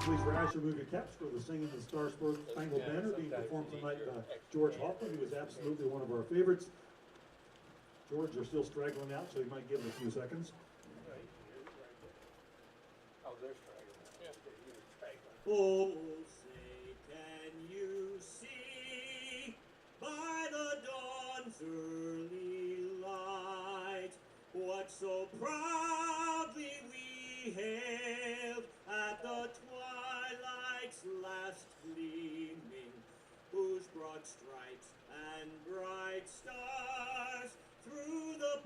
Please rise, remove your caps for the Singing the Strasburg Spangled Banner being performed tonight by George Hoffman, who is absolutely one of our favorites. George, you're still straggling out, so you might give him a few seconds. Oh, they're straggling. Oh, say, can you see by the dawn's early light what so proudly we hailed at the twilight's last gleaming, whose broad stripes and bright stars through the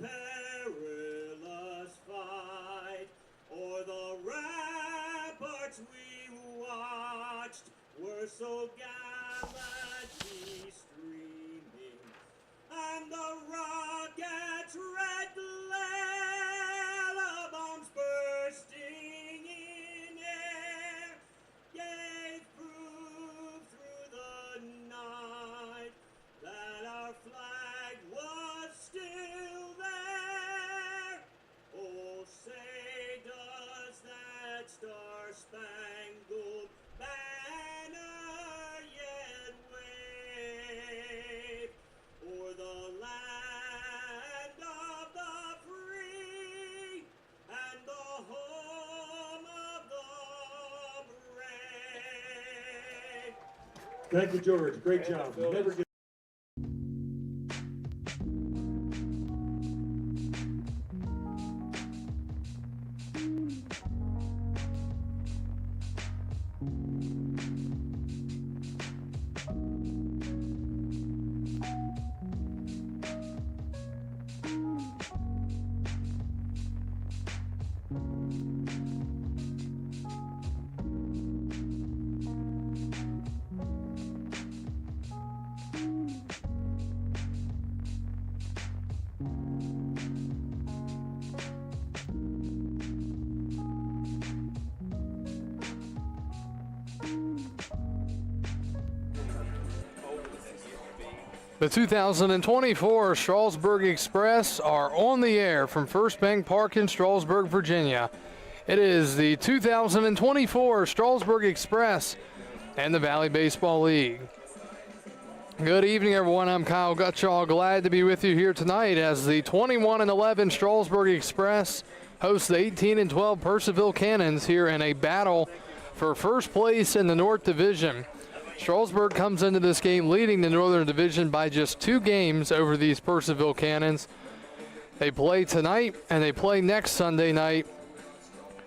perilous fight o'er the ramparts we watched were so gallantly streaming, and the rocket's red glare, the bombs bursting in air, gave proof through the night that our flag was still there. Oh, say, does that star-spangled banner yet wave o'er the land of the free and the home of the brave? Thank you, George. Great job. Never get The 2024 Strasburg Express are on the air from First Bank Park in Strasburg, Virginia. It is the 2024 Strasburg Express and the Valley Baseball League. Good evening, everyone. I'm Kyle Gutschall. Glad to be with you here tonight as the 21-11 Strasburg Express hosts the 18-12 Purcellville Cannons here in a battle for first place in the North Division. Strasburg comes into this game leading the Northern Division by just 2 games over these Purcellville Cannons. They play tonight and they play next Sunday night,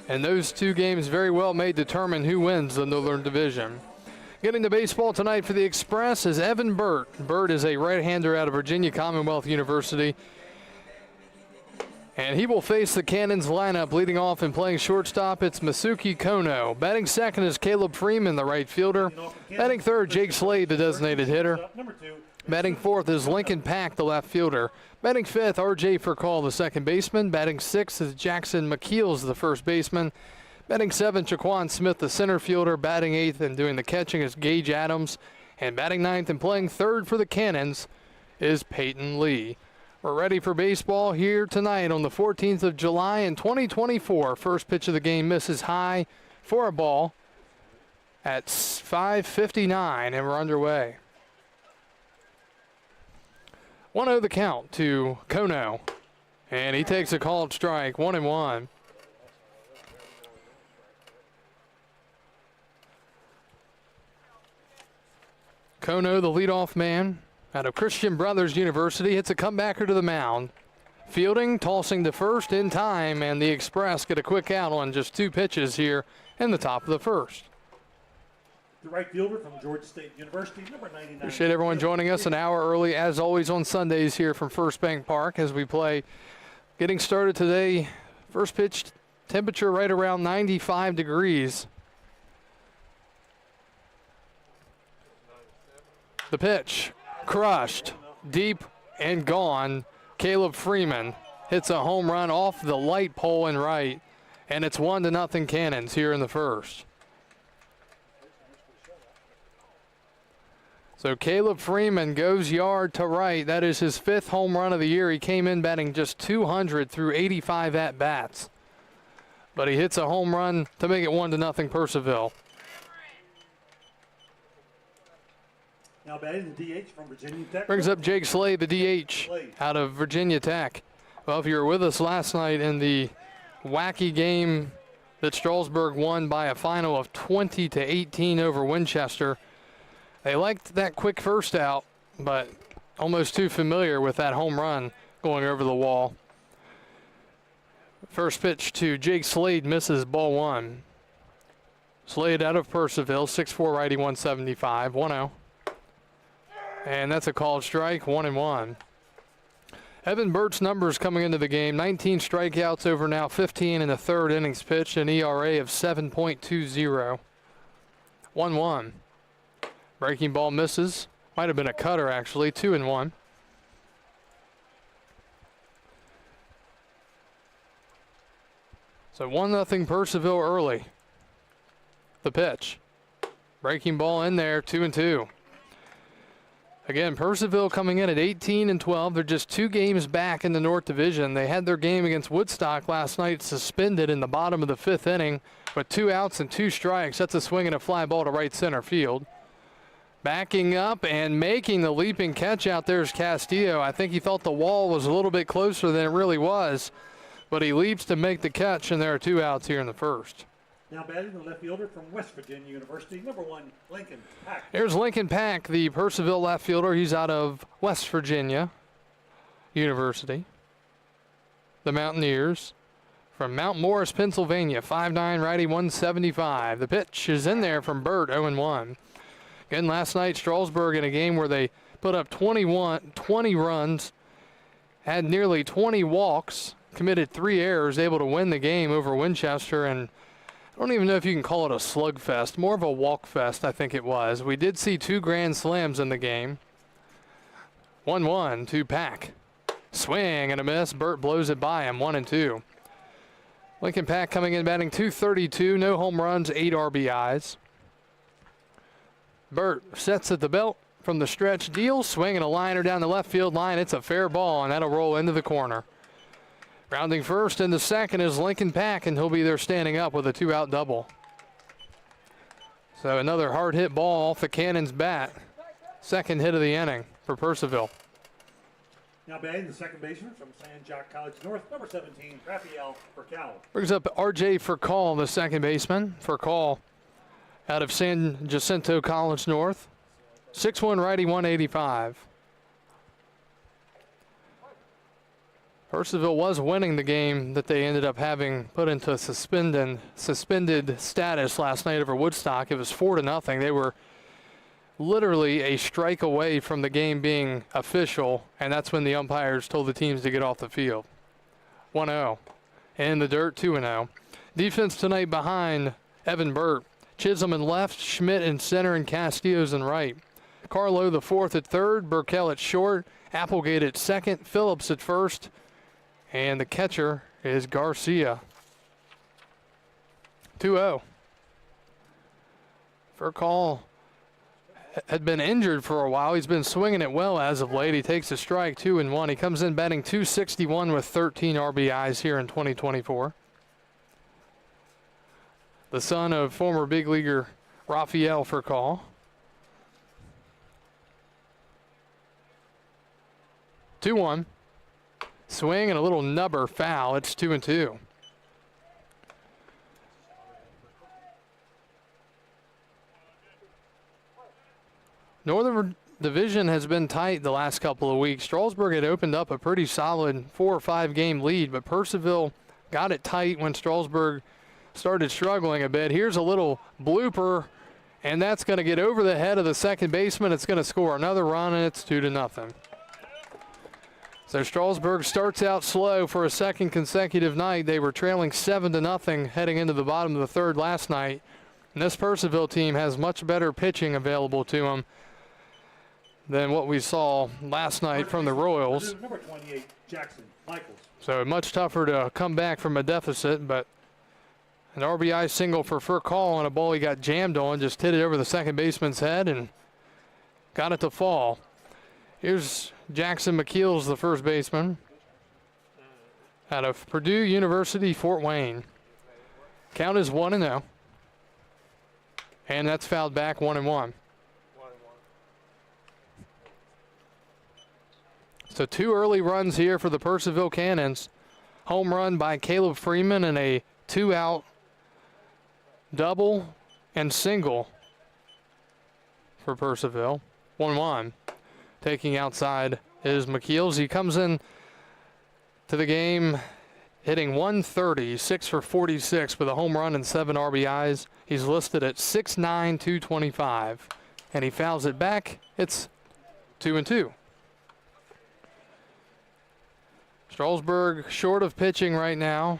and those 2 games very well may determine who wins the Northern Division. Getting to baseball tonight for the Express is Evan Burt. Burt is a right-hander out of Virginia Commonwealth University, and he will face the Cannons lineup. Leading off and playing shortstop, it's Masuki Kono. Batting second is Caleb Freeman, the right fielder. Batting third, Jake Slade, the designated hitter. Batting fourth is Lincoln Pack, the left fielder. Batting fifth, R.J. Furcall, the second baseman. Batting sixth is Jackson McKeels, the first baseman. Batting seventh, Jaquan Smith, the center fielder. Batting eighth and doing the catching is Gage Adams. And batting ninth and playing third for the Cannons is Peyton Lee. We're ready for baseball here tonight on the 14th of July in 2024. First pitch of the game misses high for a ball at 5:59, and we're underway. 1-0 the count to Kono, and he takes a called strike, 1-1. Kono, the leadoff man out of Christian Brothers University, hits a comebacker to the mound. Fielding, tossing to first in time, and the Express get a quick out on just 2 pitches here in the top of the first. The right fielder from Georgia State University, number 99. Appreciate everyone joining us an hour early, as always, on Sundays here from First Bank Park as we play. Getting started today, first pitch temperature right around 95 degrees. The pitch, crushed, deep and gone. Caleb Freeman hits a home run off the light pole and right, and it's 1-0 Cannons here in the first. So Caleb Freeman goes yard to right. That is his 5th home run of the year. He came in batting just 200 through 85 at-bats. But he hits a home run to make it 1-0 Purcellville. Now batting the DH from Virginia Tech. Brings up Jake Slade, the DH out of Virginia Tech. Well, if you were with us last night in the wacky game that Strasburg won by a final of 20-18 over Winchester, they liked that quick first out, but almost too familiar with that home run going over the wall. First pitch to Jake Slade misses, ball 1. Slade out of Purcellville, 6'4", righty, 175, 1-0. And that's a called strike, 1-1. Evan Burt's numbers coming into the game, 19 strikeouts over now 15 in the 3rd innings pitched, an ERA of 7.20. 1-1. Breaking ball misses. Might have been a cutter, actually. 2-1. So 1-0 Purcellville early. The pitch. Breaking ball in there, 2-2. Again, Purcellville coming in at 18-12. They're just 2 games back in the North Division. They had their game against Woodstock last night suspended in the bottom of the 5th inning with 2 outs and 2 strikes. That's a swing and a fly ball to right center field. Backing up and making the leaping catch out there is Castillo. I think he thought the wall was a little bit closer than it really was, but he leaps to make the catch, and there are 2 outs here in the first. Now batting the left fielder from West Virginia University, number 1, Lincoln Pack. Here's Lincoln Pack, the Purcellville left fielder. He's out of West Virginia University. The Mountaineers from Mount Morris, Pennsylvania, 5'9", righty, 175. The pitch is in there from Burt, 0-1. Again, last night, Strasburg in a game where they put up 20 runs, had nearly 20 walks, committed 3 errors, able to win the game over Winchester, and I don't even know if you can call it a slugfest, more of a walk fest, I think it was. We did see 2 grand slams in the game. 1-1 to Pack. Swing and a miss. Burt blows it by him, 1-2. Lincoln Pack coming in batting .232, no home runs, 8 RBIs. Burt sets at the belt from the stretch, deal, swinging a liner down the left field line. It's a fair ball, and that'll roll into the corner. Rounding first and the second is Lincoln Pack, and he'll be there standing up with a 2-out double. So another hard hit ball off the Cannon's bat. Second hit of the inning for Purcellville. Now batting the second baseman from San Jacques College North, number 17, Raphael Furcal. Brings up R.J. Furcal, the second baseman. Furcal out of San Jacinto College North. 6'1", righty, 185. Purcellville was winning the game that they ended up having put into suspended status last night over Woodstock. It was 4-0. They were literally a strike away from the game being official, and that's when the umpires told the teams to get off the field. 1-0. In the dirt, 2-0. Defense tonight behind Evan Burt. Chisholm in left, Schmidt in center, and Castillo's in right. Carlo the 4th at 3rd, Burkell at short, Applegate at 2nd, Phillips at 1st, and the catcher is Garcia. 2-0. Furcal had been injured for a while. He's been swinging it well as of late. He takes a strike, 2-1. He comes in batting .261 with 13 RBIs here in 2024. The son of former big leaguer Raphael Furcal. 2-1. Swing and a little nubber foul. It's 2-2. Northern Division has been tight the last couple of weeks. Strasburg had opened up a pretty solid 4 or 5 game lead, but Purcellville got it tight when Strasburg started struggling a bit. Here's a little blooper, and that's going to get over the head of the second baseman. It's going to score another run, and it's 2-0. So Strasburg starts out slow for a second consecutive night. They were trailing 7-0 heading into the bottom of the third last night. And this Purcellville team has much better pitching available to them than what we saw last night from the Royals. Number 28, Jackson Michaels. So much tougher to come back from a deficit, but an RBI single for Furcall on a ball he got jammed on, just hit it over the second baseman's head and got it to fall. Here's Jackson McKeel's the first baseman out of Purdue University, Fort Wayne. Count is 1-0. And that's fouled back 1-1. So 2 early runs here for the Purcellville Cannons. Home run by Caleb Freeman and a 2-out double and single for Purcellville. 1-1. Taking outside is McKeels. He comes in to the game hitting 130, 6 for 46 with a home run and 7 RBIs. He's listed at 6'9", 225, and he fouls it back. It's 2-2. Strasburg short of pitching right now.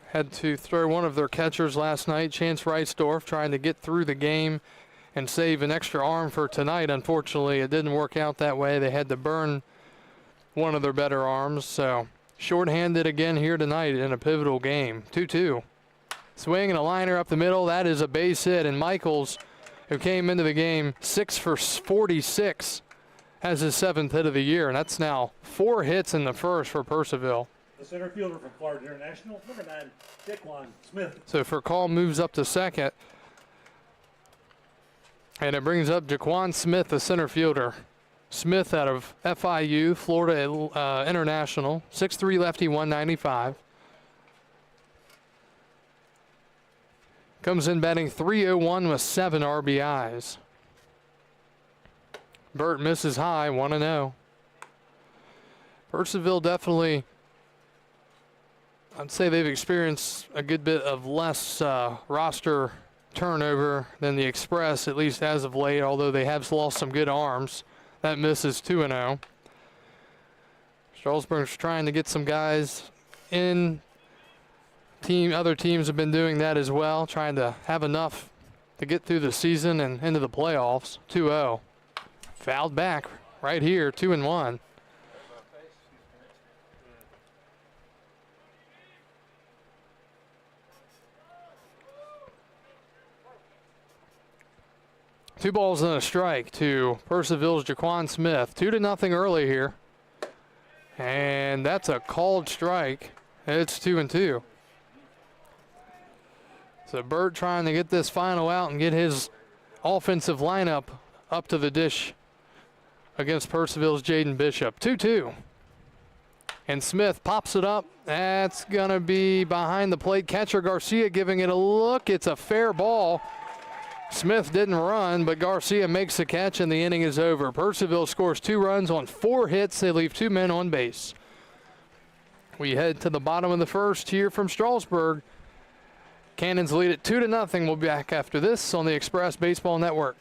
Had to throw one of their catchers last night, Chance Reisdorf, trying to get through the game and save an extra arm for tonight. Unfortunately, it didn't work out that way. They had to burn one of their better arms. So shorthanded again here tonight in a pivotal game. 2-2. Swing and a liner up the middle. That is a base hit. And Michaels, who came into the game 6 for 46, has his 7th hit of the year. And that's now 4 hits in the first for Purcellville. The center fielder for Clark International, number 9, Jaquan Smith. So Furcall moves up to second. And it brings up Jaquan Smith, the center fielder. Smith out of FIU, Florida International, 6'3", lefty, 195. Comes in batting .301 with 7 RBIs. Burt misses high, 1-0. Purcellville definitely, I'd say they've experienced a good bit of less roster turnover than the Express, at least as of late, although they have lost some good arms. That misses 2-0. Strasburg's trying to get some guys in. Other teams have been doing that as well, trying to have enough to get through the season and into the playoffs. 2-0. Fouled back right here, 2-1. Two balls and a strike to Purcellville's Jaquan Smith. 2-0 early here. And that's a called strike. It's 2-2. So Burt trying to get this final out and get his offensive lineup up to the dish against Purcellville's Jaden Bishop. 2-2. And Smith pops it up. That's going to be behind the plate. Catcher Garcia giving it a look. It's a fair ball. Smith didn't run, but Garcia makes the catch, and the inning is over. Purcellville scores 2 runs on 4 hits. They leave 2 men on base. We head to the bottom of the first here from Strasburg. Cannons lead it 2-0. We'll be back after this on the Express Baseball Network.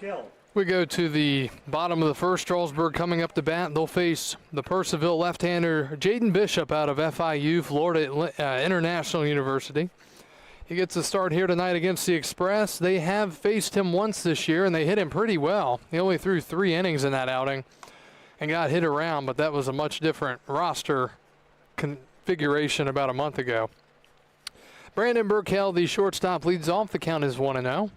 Burkell. We go to the bottom of the first. Strasburg coming up to bat. They'll face the Purcellville left-hander Jaden Bishop out of FIU, Florida International University. He gets a start here tonight against the Express. They have faced him once this year, and they hit him pretty well. He only threw 3 innings in that outing and got hit around, but that was a much different roster configuration about a month ago. Brandon Burkell, the shortstop, leads off. The count is 1-0.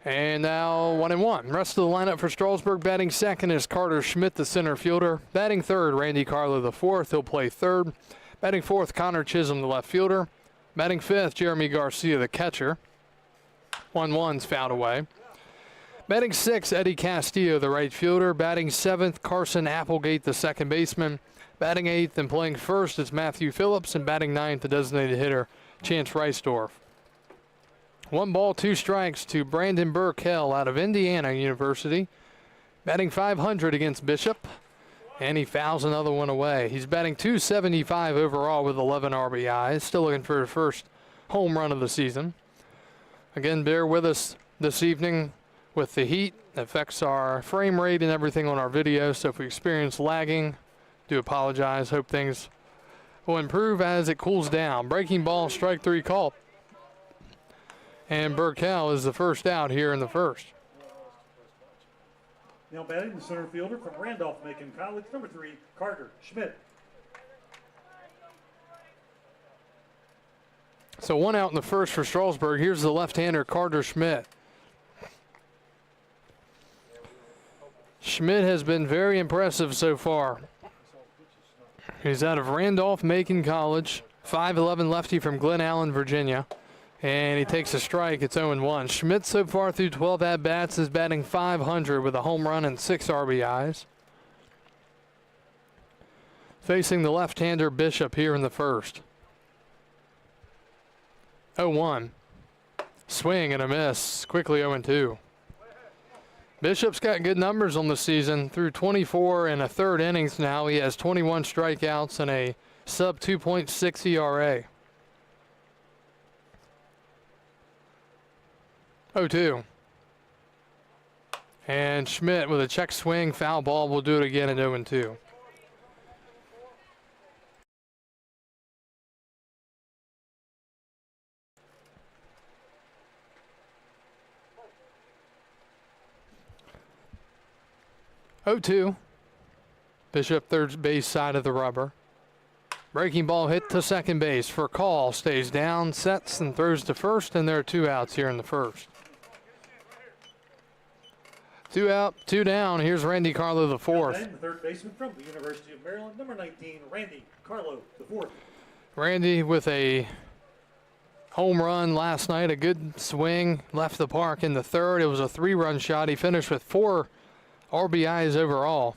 And now 1-1. Rest of the lineup for Strasburg. Batting second is Carter Schmidt, the center fielder. Batting third, Randy Carlo, the fourth. He'll play third. Batting fourth, Connor Chisholm, the left fielder. Batting fifth, Jeremy Garcia, the catcher. 1-1's fouled away. Batting sixth, Eddie Castillo, the right fielder. Batting seventh, Carson Applegate, the second baseman. Batting eighth and playing first is Matthew Phillips. And batting ninth, the designated hitter, Chance Reisdorf. 1 ball, 2 strikes to Brandon Burkell out of Indiana University. Batting .500 against Bishop, and he fouls another one away. He's batting .275 overall with 11 RBIs. Still looking for his first home run of the season. Again, bear with us this evening with the heat. It affects our frame rate and everything on our video, so if we experience lagging, do apologize. Hope things will improve as it cools down. Breaking ball, strike 3 call. And Burkell is the first out here in the first. Now batting the center fielder from Randolph-Macon College, number 3, Carter Schmidt. So 1 out in the first for Strasburg. Here's the left-hander, Carter Schmidt. Schmidt has been very impressive so far. He's out of Randolph-Macon College, 5'11" lefty from Glen Allen, Virginia. And he takes a strike. It's 0-1. Schmidt so far through 12 at-bats is batting .500 with a home run and 6 RBIs. Facing the left-hander Bishop here in the first. 0-1. Swing and a miss. Quickly 0-2. Bishop's got good numbers on the season. Through 24 and a third innings now, he has 21 strikeouts and a sub 2.6 ERA. 0-2. And Schmidt with a check swing, foul ball, will do it again at 0-2. Bishop, third base side of the rubber. Breaking ball hit to second base for call. Stays down, sets, and throws to first, and there are 2 outs here in the first. 2 out, 2 down. Here's Randy Carlo, the fourth. The third baseman from the University of Maryland, number 19, Randy Carlo, the fourth. Randy with a home run last night, a good swing, left the park in the third. It was a 3-run shot. He finished with 4 RBIs overall.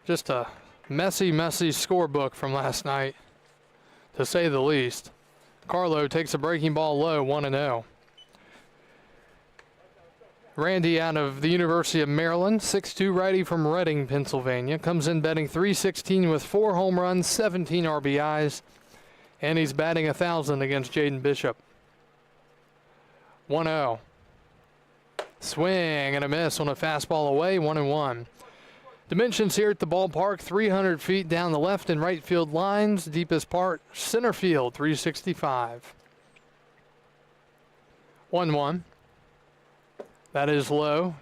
Just a messy scorebook from last night, to say the least. Carlo takes a breaking ball low, 1-0. Randy out of the University of Maryland, 6'2" righty from Reading, Pennsylvania. Comes in batting .316 with 4 home runs, 17 RBIs, and he's batting 1,000 against Jaden Bishop. 1-0. Swing and a miss on a fastball away, 1-1. Dimensions here at the ballpark, 300 feet down the left and right field lines. Deepest part, center field, 365. 1-1. That is low.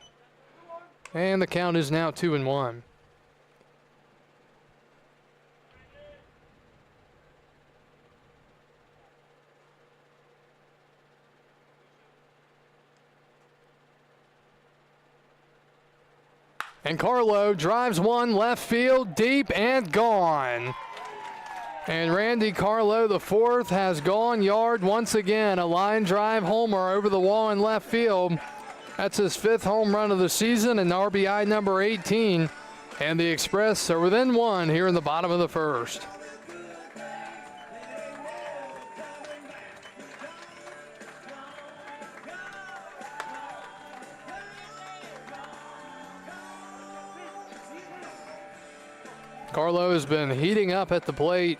And the count is now 2-1. And Carlo drives one left field, deep and gone. And Randy Carlo, the fourth, has gone yard once again. A line drive homer over the wall in left field. That's his 5th home run of the season and RBI number 18. And the Express are within 1 here in the bottom of the first. Carlo has been heating up at the plate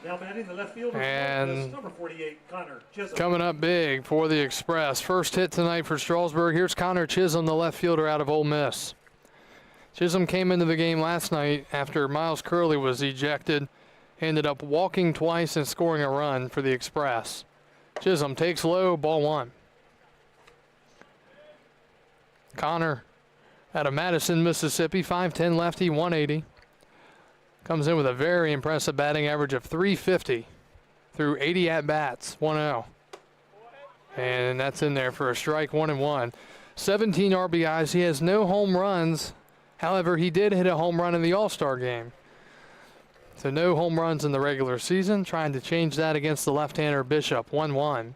Now batting the left fielder, And number 48, Connor Chisholm. coming up big for the Express. First hit tonight for Strasburg. Here's Connor Chisholm, the left fielder out of Ole Miss. Chisholm came into the game last night after Miles Curley was ejected. Ended up walking twice and scoring a run for the Express. Chisholm takes low, ball one. Connor out of Madison, Mississippi, 5'10 lefty, 180. Comes in with a very impressive batting average of 350 through 80 at-bats, 1-0. And that's in there for a strike, 1-1. 17 RBIs. He has no home runs. However, he did hit a home run in the All-Star game. So no home runs in the regular season. Trying to change that against the left-hander Bishop, 1-1.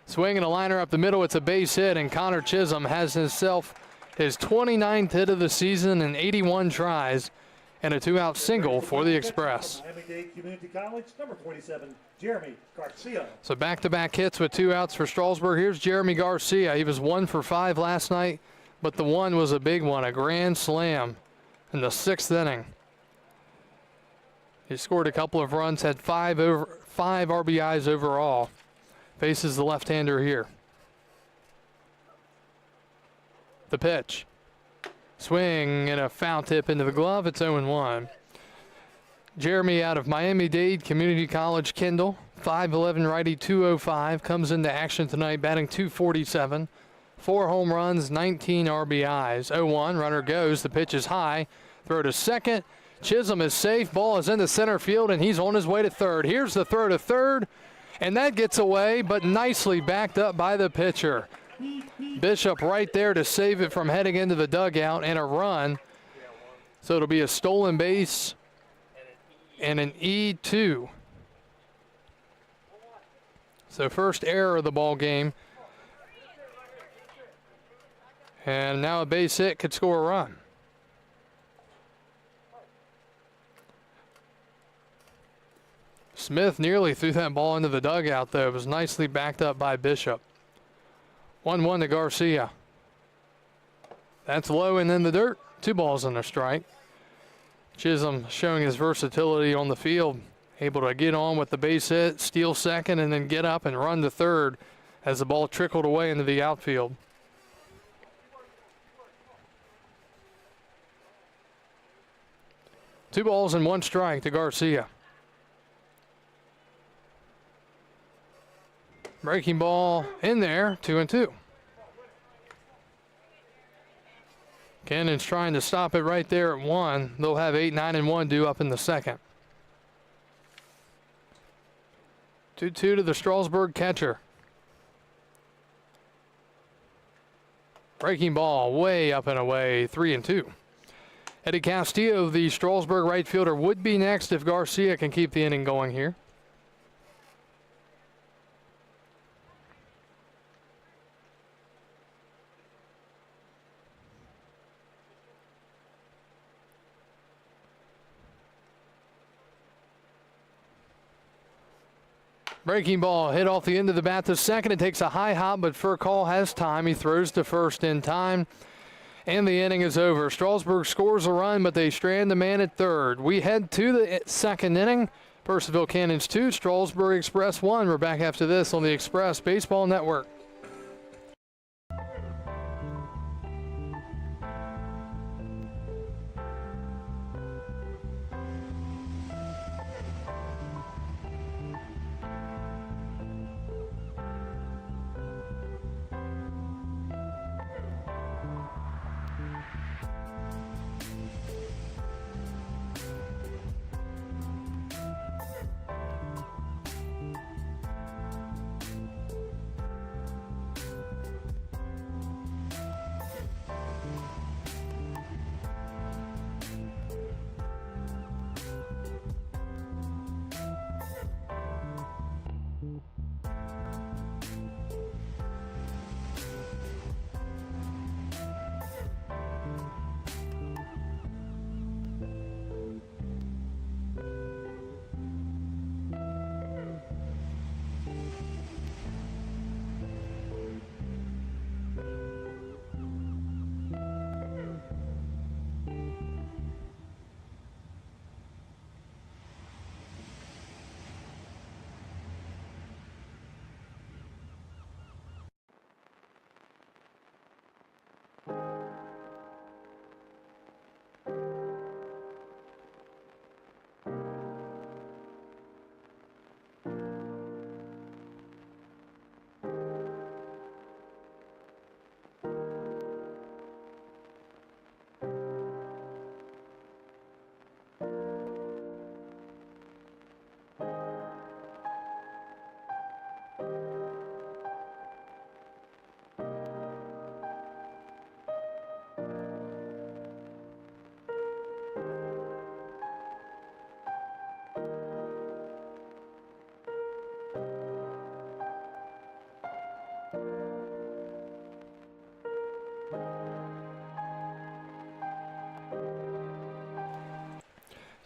Swinging a liner up the middle. It's a base hit, and Connor Chisholm has himself his 29th hit of the season in 81 tries. And a two-out single for the Express. Miami-Dade Community College, number 27, Jeremy Garcia. So back-to-back hits with two outs for Strasburg. Here's Jeremy Garcia. He was 1 for 5 last night, but the one was a big one, a grand slam in the 6th inning. He scored a couple of runs, had 5 RBIs overall. Faces the left-hander here. The pitch. Swing and a foul tip into the glove. It's 0-1. Jeremy out of Miami-Dade Community College, Kendall, 5'11 righty, 205. Comes into action tonight, batting 247. 4 home runs, 19 RBIs. 0-1. Runner goes. The pitch is high. Throw to second. Chisholm is safe. Ball is into center field, and he's on his way to third. Here's the throw to third, and that gets away, but nicely backed up by the pitcher. Bishop right there to save it from heading into the dugout, and a run. So it'll be a stolen base and an E2. So first error of the ball game. And now a base hit could score a run. Smith nearly threw that ball into the dugout, though. It was nicely backed up by Bishop. 1-1 to Garcia. That's low and in the dirt. 2 balls and a strike. Chisholm showing his versatility on the field. Able to get on with the base hit, steal second, and then get up and run to third as the ball trickled away into the outfield. Two balls and 1 strike to Garcia. Breaking ball in there, 2-2. Cannon's trying to stop it right there at 1. They'll have 8, 9, and 1 due up in the second. 2-2 to the Strasburg catcher. Breaking ball way up and away, 3-2. Eddie Castillo, the Strasburg right fielder, would be next if Garcia can keep the inning going here. Breaking ball hit off the end of the bat to second. It takes a high hop, but Furcall has time. He throws to first in time, and the inning is over. Strasburg scores a run, but they strand the man at third. We head to the second inning. Purcellville Cannons 2, Strasburg Express 1. We're back after this on the Express Baseball Network.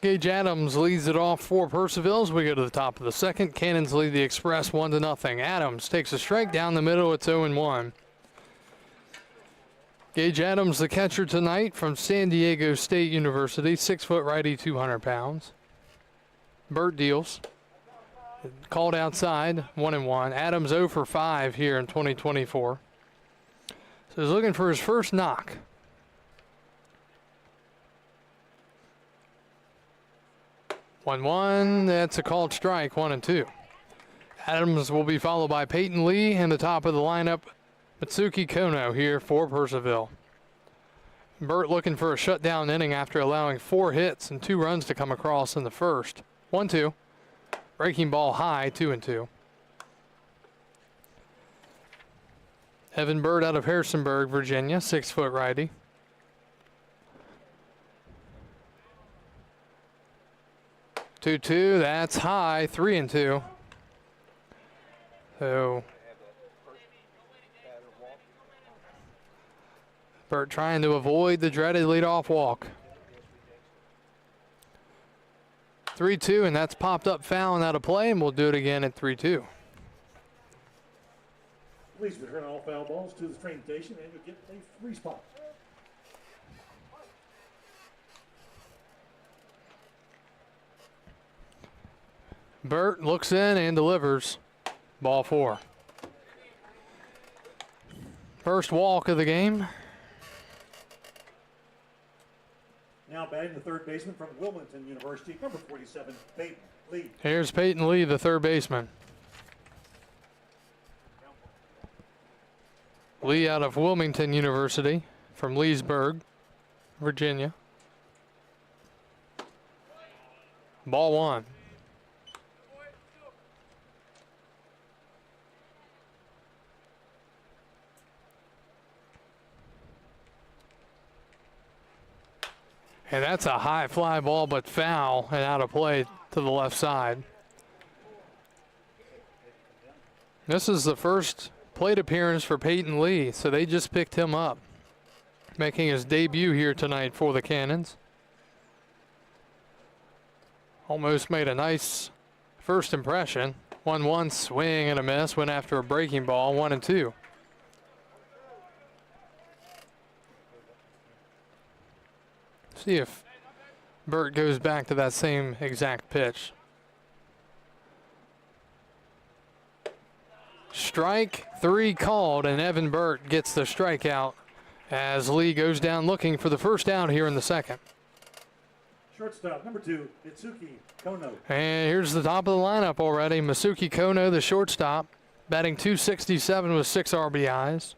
Gage Adams leads it off for Purcellville as we go to the top of the second. Cannons lead the Express 1-0. Adams takes a strike down the middle. It's 0-1. Gage Adams, the catcher tonight from San Diego State University, 6-foot righty, 200 pounds. Burt deals. Called outside, 1-1. Adams 0 for 5 here in 2024. So he's looking for his first knock. One, that's a called strike, 1-2. Adams will be followed by Peyton Lee and the top of the lineup, Mitsuki Kono here for Purcellville. Burt looking for a shutdown inning after allowing 4 hits and 2 runs to come across in the first. 1-2. Breaking ball high, 2-2. Evan Burt out of Harrisonburg, Virginia, 6-foot righty. Two, that's high, 3-2. So Burt trying to avoid the dreaded leadoff walk. 3-2, and that's popped up foul and out of play, and we'll do it again at 3-2. Please return all foul balls to the train station and you get a free spot. Burt looks in and delivers. Ball 4. First walk of the game. Now batting the third baseman from Wilmington University, number 47, Peyton Lee. Here's Peyton Lee, the third baseman. Lee out of Wilmington University from Leesburg, Virginia. Ball 1. And that's a high fly ball, but foul and out of play to the left side. This is the first plate appearance for Peyton Lee, so they just picked him up, making his debut here tonight for the Cannons. Almost made a nice first impression. 1-1 swing and a miss, went after a breaking ball, 1-2. See if Burt goes back to that same exact pitch. Strike 3 called, and Evan Burt gets the strikeout as Lee goes down looking for the first out here in the second. Shortstop, number 2, Mitsuki Kono. And here's the top of the lineup already. Mitsuki Kono, the shortstop, batting .267 with 6 RBIs.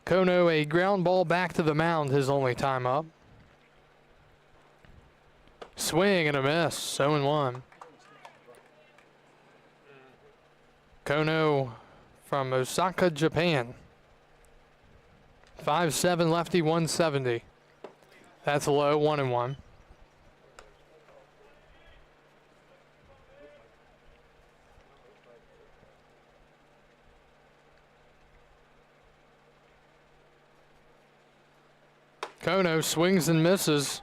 Kono, a ground ball back to the mound, his only time up. Swing and a miss, 0-1. Kono from Osaka, Japan. 5'7", lefty, 170. That's low, 1-1. Kono swings and misses.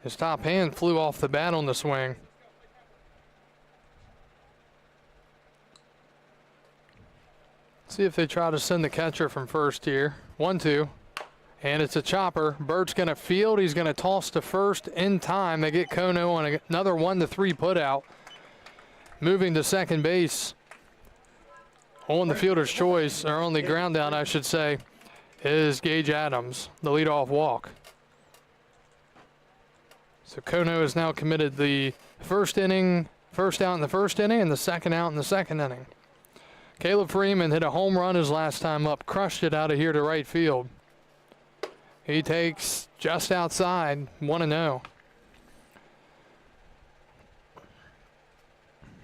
His top hand flew off the bat on the swing. See if they try to send the catcher from first here. 1-2. And it's a chopper. Burt's going to field. He's going to toss to first in time. They get Kono on another 1-3 putout. Moving to second base. On the fielder's choice, or on the ground down, I should say, is Gage Adams, the leadoff walk. So Kono has now committed the first out in the first inning, and the second out in the second inning. Caleb Freeman hit a home run his last time up, crushed it out of here to right field. He takes just outside, 1-0.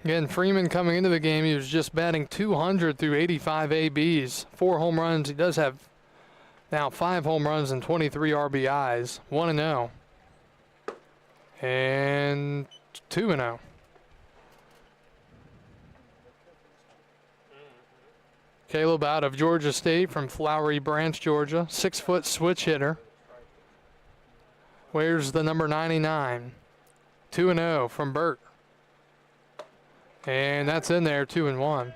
Again, Freeman coming into the game, he was just batting .200 through 85 ABs, 4 home runs. He does have now 5 home runs and 23 RBIs, 1-0. And 2-0. Caleb out of Georgia State from Flowery Branch, Georgia. 6-foot switch hitter. Where's the number 99? 2-0 from Burt. And that's in there, 2-1.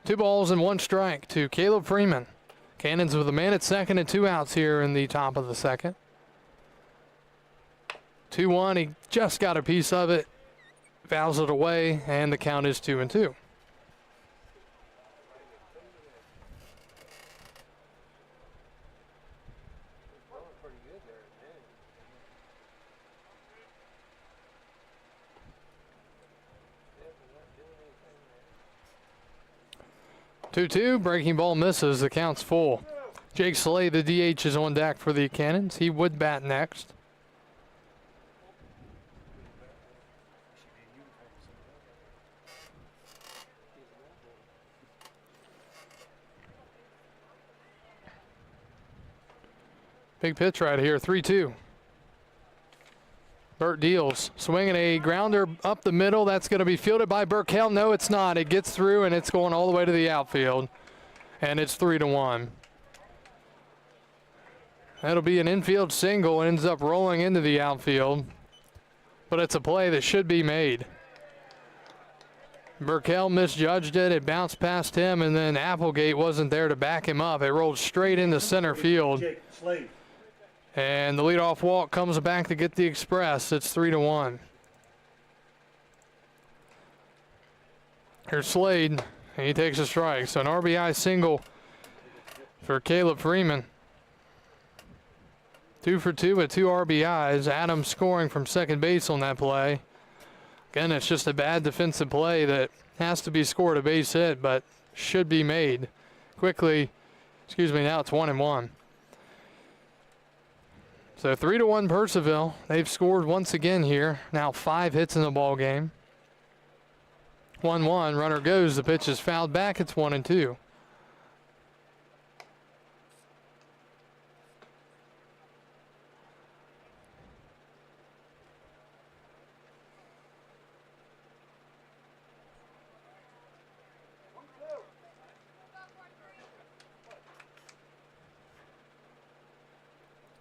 Two balls and one strike to Caleb Freeman. Cannons with a man at second and 2 outs here in the top of the second. 2-1, he just got a piece of it, fouls it away, and the count is 2-2. Pretty good there at the end. 2-2, breaking ball misses, the count's full. Jake Slade, the DH, is on deck for the Cannons. He would bat next. Big pitch right here, 3-2. Burt deals, swinging a grounder up the middle. That's going to be fielded by Burkell. No, it's not. It gets through, and it's going all the way to the outfield. And it's 3-1. That'll be an infield single. Ends up rolling into the outfield. But it's a play that should be made. Burkell misjudged it. It bounced past him, and then Applegate wasn't there to back him up. It rolled straight into center field. And the leadoff walk comes back to get the express. It's 3-1. Here's Slade, and he takes a strike. So an RBI single for Caleb Freeman. 2 for 2 with 2 RBIs. Adams scoring from second base on that play. Again, it's just a bad defensive play that has to be scored a base hit, but should be made quickly. Excuse me, now it's 1-1. So 3-1 Purcellville. They've scored once again here. Now 5 hits in the ball game. 1-1. Runner goes. The pitch is fouled back. It's 1-2.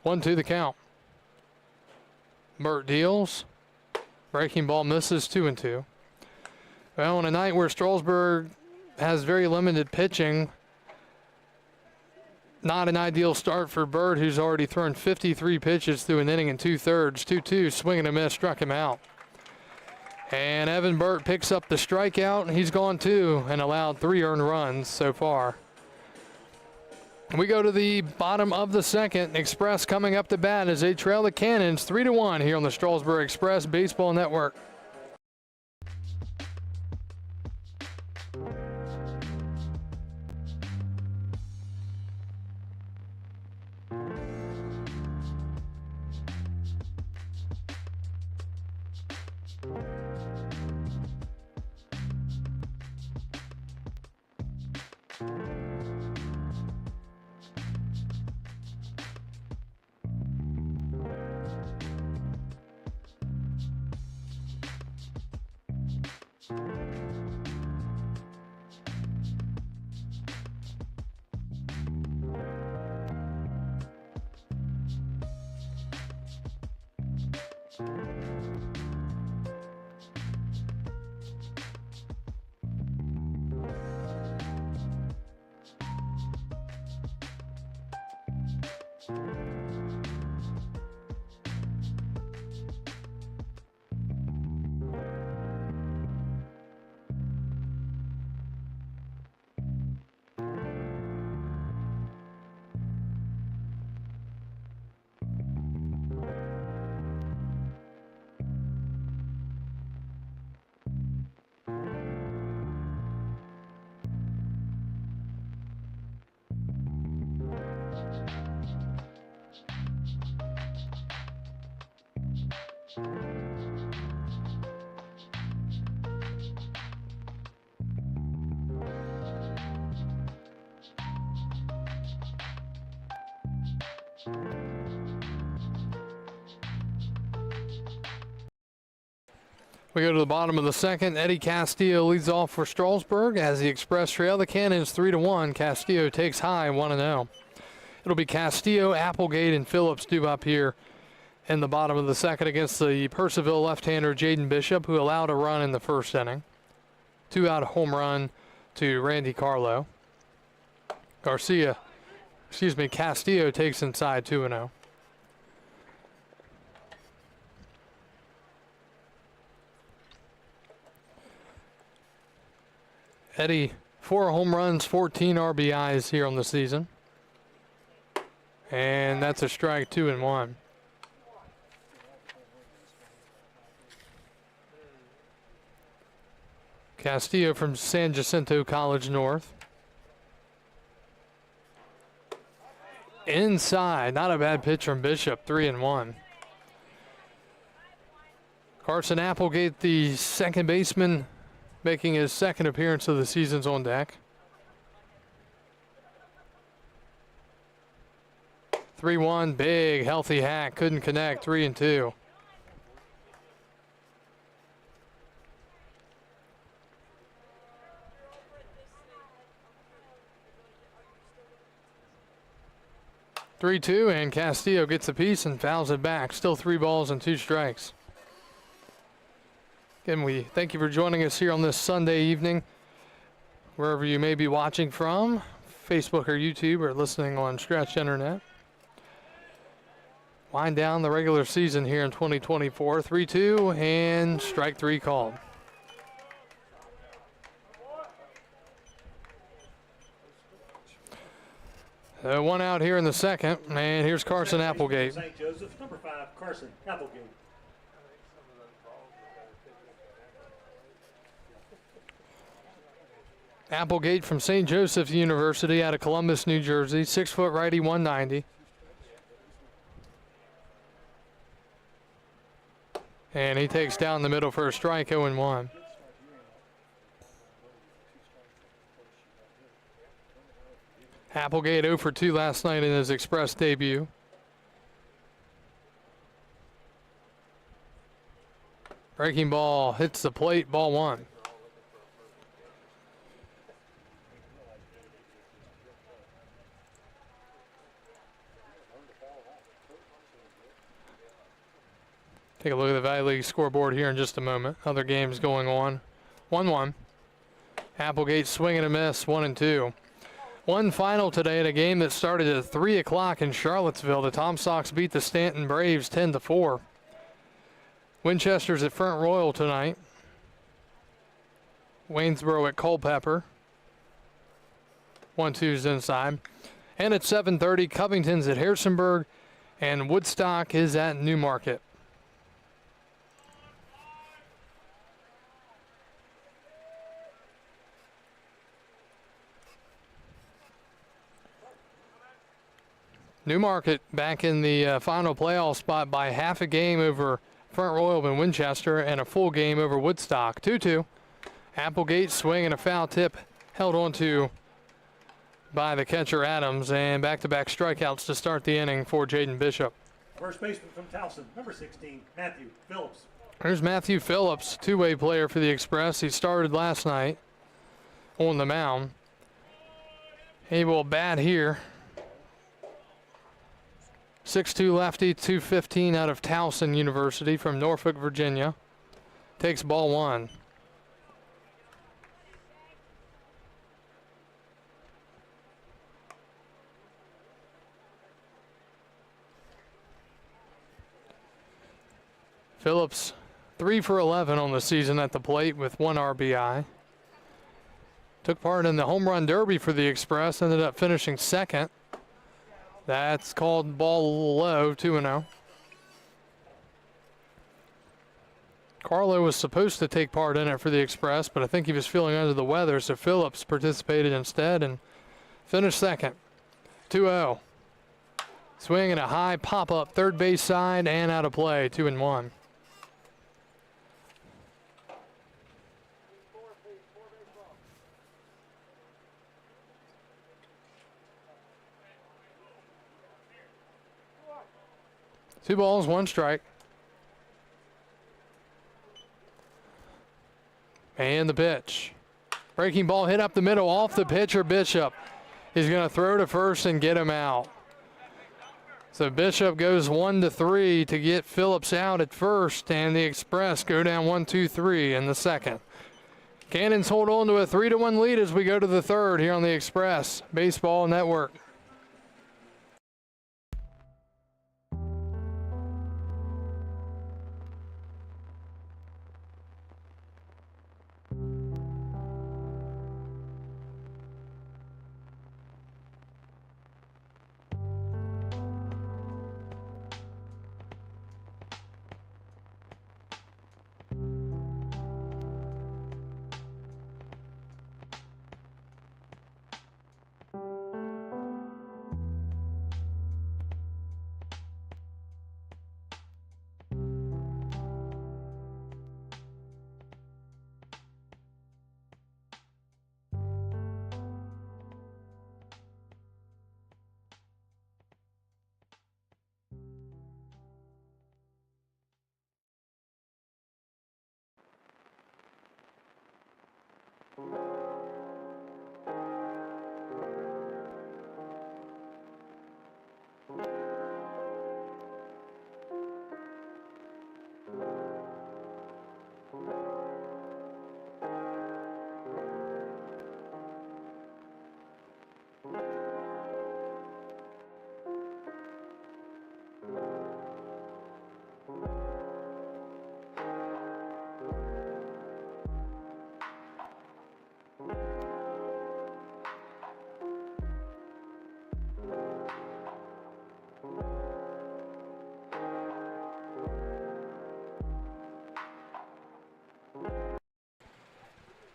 One, two, the count. Burt deals. Breaking ball misses, 2-2. Well, on a night where Strasburg has very limited pitching, not an ideal start for Burt, who's already thrown 53 pitches through an inning and 2/3. 2-2, swing and a miss, struck him out. And Evan Burt picks up the strikeout. He's gone 2 and allowed 3 earned runs so far. We go to the bottom of the second. Express coming up to bat as they trail the Cannons 3-1 here on the Strasburg Express Baseball Network. We go to the bottom of the second. Eddie Castillo leads off for Strasburg as the Express trail the Cannons 3-1. Castillo takes high 1-0. It'll be Castillo, Applegate, and Phillips due up here in the bottom of the second against the Purcellville left-hander Jaden Bishop, who allowed a run in the first inning. 2-out home run to Randy Carlo. Castillo takes inside 2-0. Eddie, 4 home runs, 14 RBIs here on the season. And that's a strike, 2-1. Castillo from San Jacinto College North. Inside, not a bad pitch from Bishop, 3-1. Carson Applegate, the second baseman, making his second appearance of the season's on deck. 3-1, big, healthy hack, couldn't connect, 3-2. And Castillo gets a piece and fouls it back. Still 3 balls and 2 strikes. Again, we thank you for joining us here on this Sunday evening, wherever you may be watching from, Facebook or YouTube, or listening on Stretch Internet. Wind down the regular season here in 2024. 3-2 and strike 3 called. One out here in the second, and here's Carson Applegate. St. Joseph, number 5, Carson Applegate. Applegate from St. Joseph University out of Columbus, New Jersey. 6-foot righty, 190. And he takes down the middle for a strike, 0-1. Applegate 0 for 2 last night in his Express debut. Breaking ball hits the plate, ball 1. Take a look at the Valley League scoreboard here in just a moment. Other games going on. 1-1. Applegate swing and a miss, 1-2. One final today in a game that started at 3 o'clock in Charlottesville. The Tom Sox beat the Stanton Braves 10-4. Winchester's at Front Royal tonight. Waynesboro at Culpeper. 1-2's inside. And at 7:30, Covington's at Harrisonburg, and Woodstock is at Newmarket. Newmarket back in the final playoff spot by half a game over Front Royal and Winchester and a full game over Woodstock. 2-2. Applegate swing and a foul tip held onto by the catcher Adams, and back-to-back strikeouts to start the inning for Jaden Bishop. First baseman from Towson, number 16, Matthew Phillips. There's Matthew Phillips, two-way player for the Express. He started last night on the mound. He will bat here. 6'2 lefty, 215 out of Towson University from Norfolk, Virginia. Takes ball 1. Phillips 3 for 11 on the season at the plate with 1 RBI. Took part in the home run derby for the Express, ended up finishing second. That's called ball low, 2-0. Carlo was supposed to take part in it for the Express, but I think he was feeling under the weather, so Phillips participated instead and finished second. 2-0. Swing and a high pop-up third base side and out of play, 2-1. Two balls, 1 strike. And the pitch. Breaking ball hit up the middle off the pitcher, Bishop. He's going to throw to first and get him out. So Bishop goes 1-3 to get Phillips out at first, and the Express go down 1-2-3 in the second. Cannons hold on to a 3-1 lead as we go to the third here on the Express Baseball Network.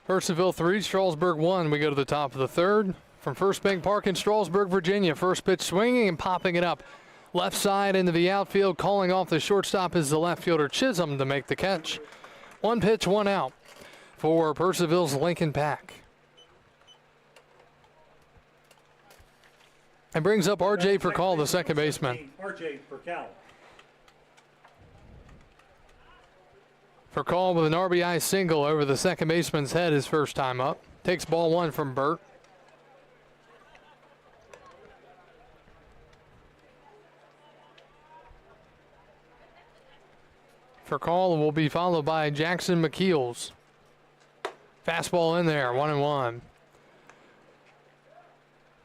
Purcellville 3, Strasburg 1. We go to the top of the third. From First Bank Park in Strasburg, Virginia. First pitch swinging and popping it up. Left side into the outfield. Calling off the shortstop is the left fielder Chisholm to make the catch. One pitch, one out for Purcellville's Lincoln Pack. And brings up R.J. Purcell, the second baseman. R.J. Purcell. Purcell with an RBI single over the second baseman's head his first time up. Takes ball one from Burt. Purcell will be followed by Jackson McKeels. Fastball in there, 1-1.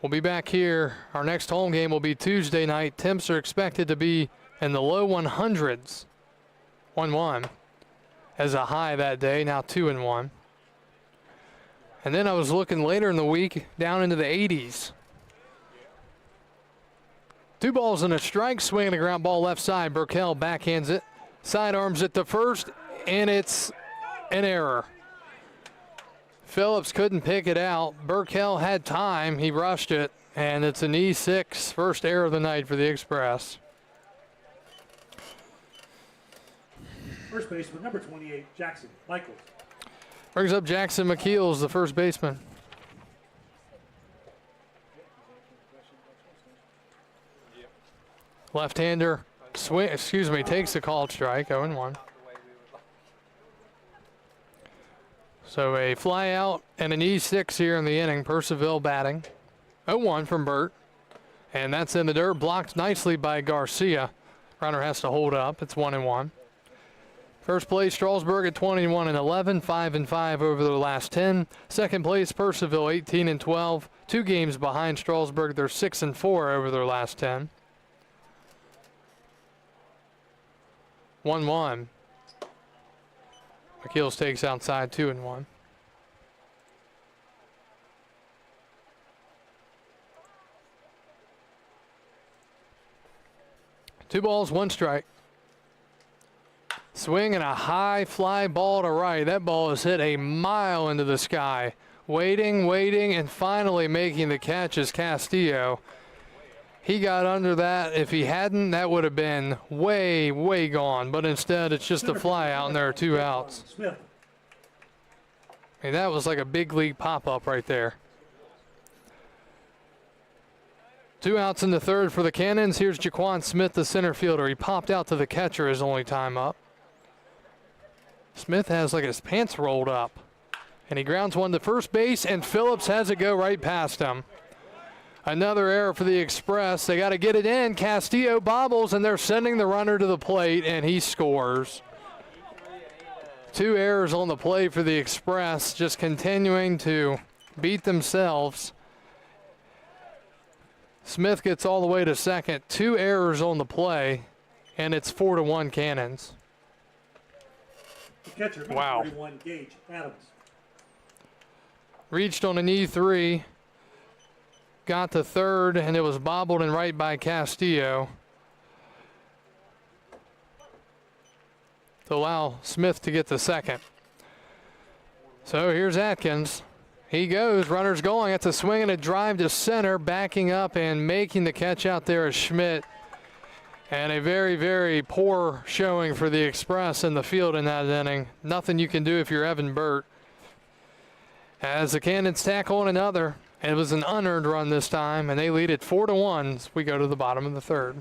We'll be back here. Our next home game will be Tuesday night. Temps are expected to be in the low 100s. 1-1 as a high that day, now 2-1. And then I was looking later in the week down into the 80s. 2 balls and a strike, swinging a ground ball left side. Purcell backhands it, sidearms it to first, and it's an error. Phillips couldn't pick it out. Purcell had time, he rushed it, and it's an E6, first error of the night for the Express. First baseman, number 28, Jackson Michaels. Brings up Jackson McKeels, the first baseman. Left-hander takes the called strike, 0-1. So a fly out and an E6 here in the inning. Purcellville batting. 0-1 from Burt. And that's in the dirt, blocked nicely by Garcia. Runner has to hold up. It's 1-1. First place, Strasburg at 21-11, 5-5 over their last 10. Second place, Purcellville 18-12, 2 games behind Strasburg. They're 6-4 over their last 10. 1-1. McKeels takes outside, 2-1. Two balls, one strike. Swing and a high fly ball to right. That ball is hit a mile into the sky. Waiting, and finally making the catch is Castillo. He got under that. If he hadn't, that would have been way gone. But instead, it's just a fly out, and there are 2 outs. Smith. I mean, that was like a big league pop-up right there. 2 outs in the third for the Cannons. Here's Jaquan Smith, the center fielder. He popped out to the catcher his only time up. Smith has like his pants rolled up. And he grounds one to first base, and Phillips has it go right past him. Another error for the Express. They got to get it in. Castillo bobbles, and they're sending the runner to the plate, and he scores. 2 errors on the play for the Express, just continuing to beat themselves. Smith gets all the way to second. 2 errors on the play, and it's 4-1 Cannons. The catcher, number Wow. 41, Gage Adams. Reached on an E3. Got to third, and it was bobbled and right by Castillo to allow Smith to get to second. So here's Atkins. He goes, runner's going. It's a swing and a drive to center, backing up and making the catch out there is Schmidt. And a very, very poor showing for the Express in the field in that inning. Nothing you can do if you're Evan Burt. As the Cannons tackle on another. It was an unearned run this time, and they lead it 4-1 as we go to the bottom of the third.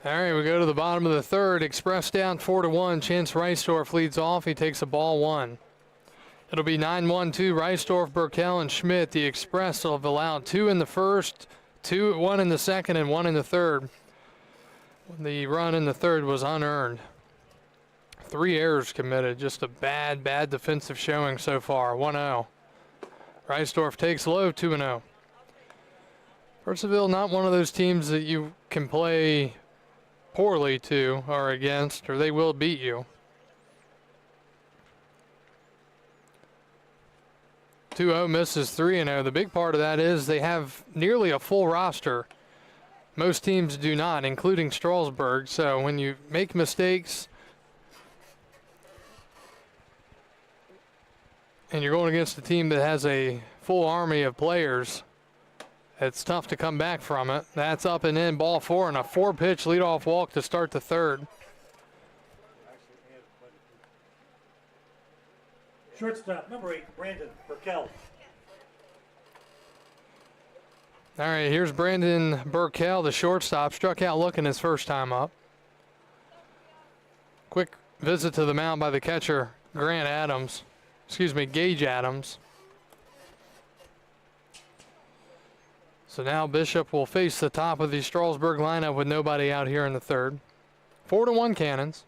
All right, we go to the bottom of the third. Express down 4-1. Chance Reisdorf leads off. He takes a ball 1. It'll be 9-1-2. Reisdorf, Burkell, and Schmidt. The Express will have allowed 2 in the first, 1 in the second, and 1 in the third. The run in the third was unearned. 3 errors committed. Just a bad defensive showing so far. 1-0. Reisdorf takes low, 2-0. Purcellville, not one of those teams that you can play poorly to or against, or they will beat you. 2-0 misses 3-0. The big part of that is they have nearly a full roster. Most teams do not, including Strasburg. So when you make mistakes and you're going against a team that has a full army of players, it's tough to come back from it. That's up and in, ball 4, and a 4-pitch leadoff walk to start the third. Shortstop, number 8, Brandon Burkell. All right, here's Brandon Burkell, the shortstop. Struck out looking his first time up. Quick visit to the mound by the catcher, Gage Adams. So now Bishop will face the top of the Strasburg lineup with nobody out here in the third. 4-1 Cannons.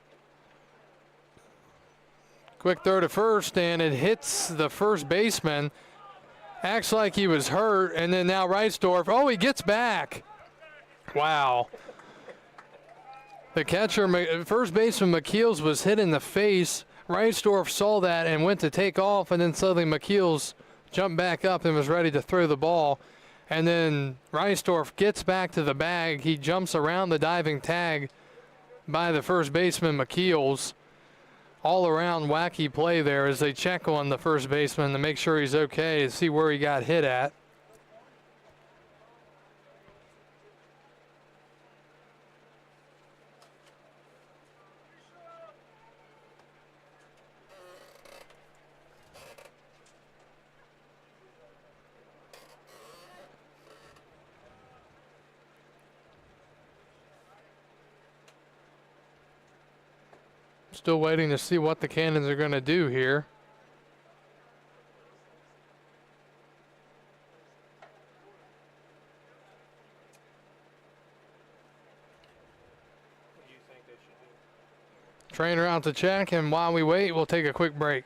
Quick throw to first, and it hits the first baseman. Acts like he was hurt, and then now Reisdorf. Oh, he gets back. Wow. The catcher, first baseman McKeels, was hit in the face. Reisdorf saw that and went to take off, and then suddenly McKeels jumped back up and was ready to throw the ball. And then Reisdorf gets back to the bag. He jumps around the diving tag by the first baseman McKeels. All around wacky play there as they check on the first baseman to make sure he's okay and see where he got hit at. Still waiting to see what the Cannons are going to do here. What do you think they should do? Trainer out to check, and while we wait, we'll take a quick break.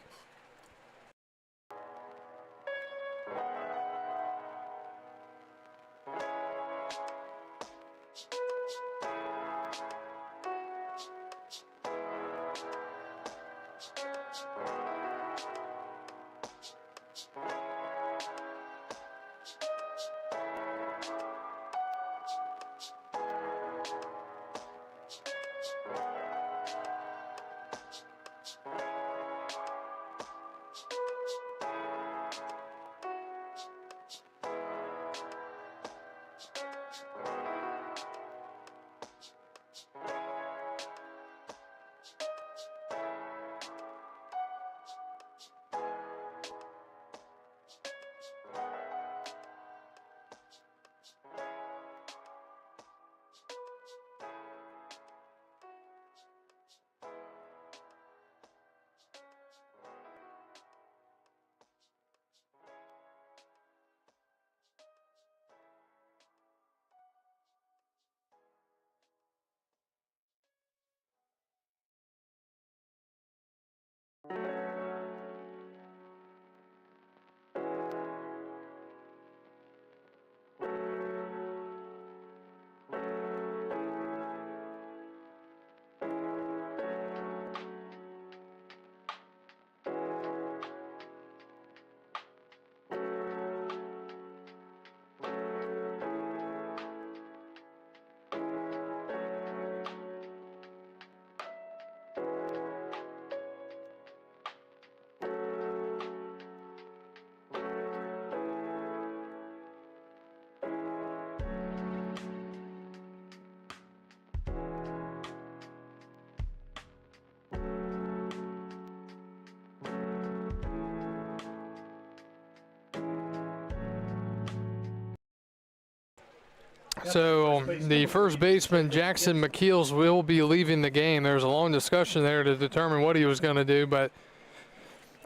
So the first baseman, Jackson McKeels, will be leaving the game. There was a long discussion there to determine what he was going to do, but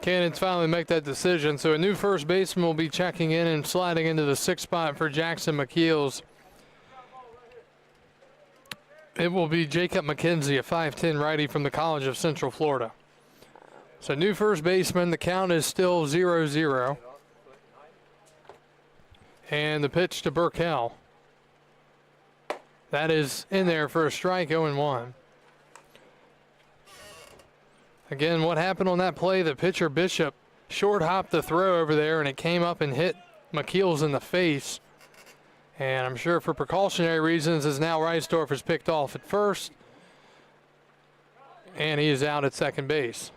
Cannons finally make that decision. So a new first baseman will be checking in and sliding into the sixth spot for Jackson McKeels. It will be Jacob McKenzie, a 5'10" righty from the College of Central Florida. So new first baseman, the count is still 0-0. And the pitch to Burkell. That is in there for a strike, 0-1. Again, what happened on that play, the pitcher Bishop short hopped the throw over there, and it came up and hit McKeels in the face. And I'm sure for precautionary reasons, as now Reisdorf is picked off at first, and he is out at second base.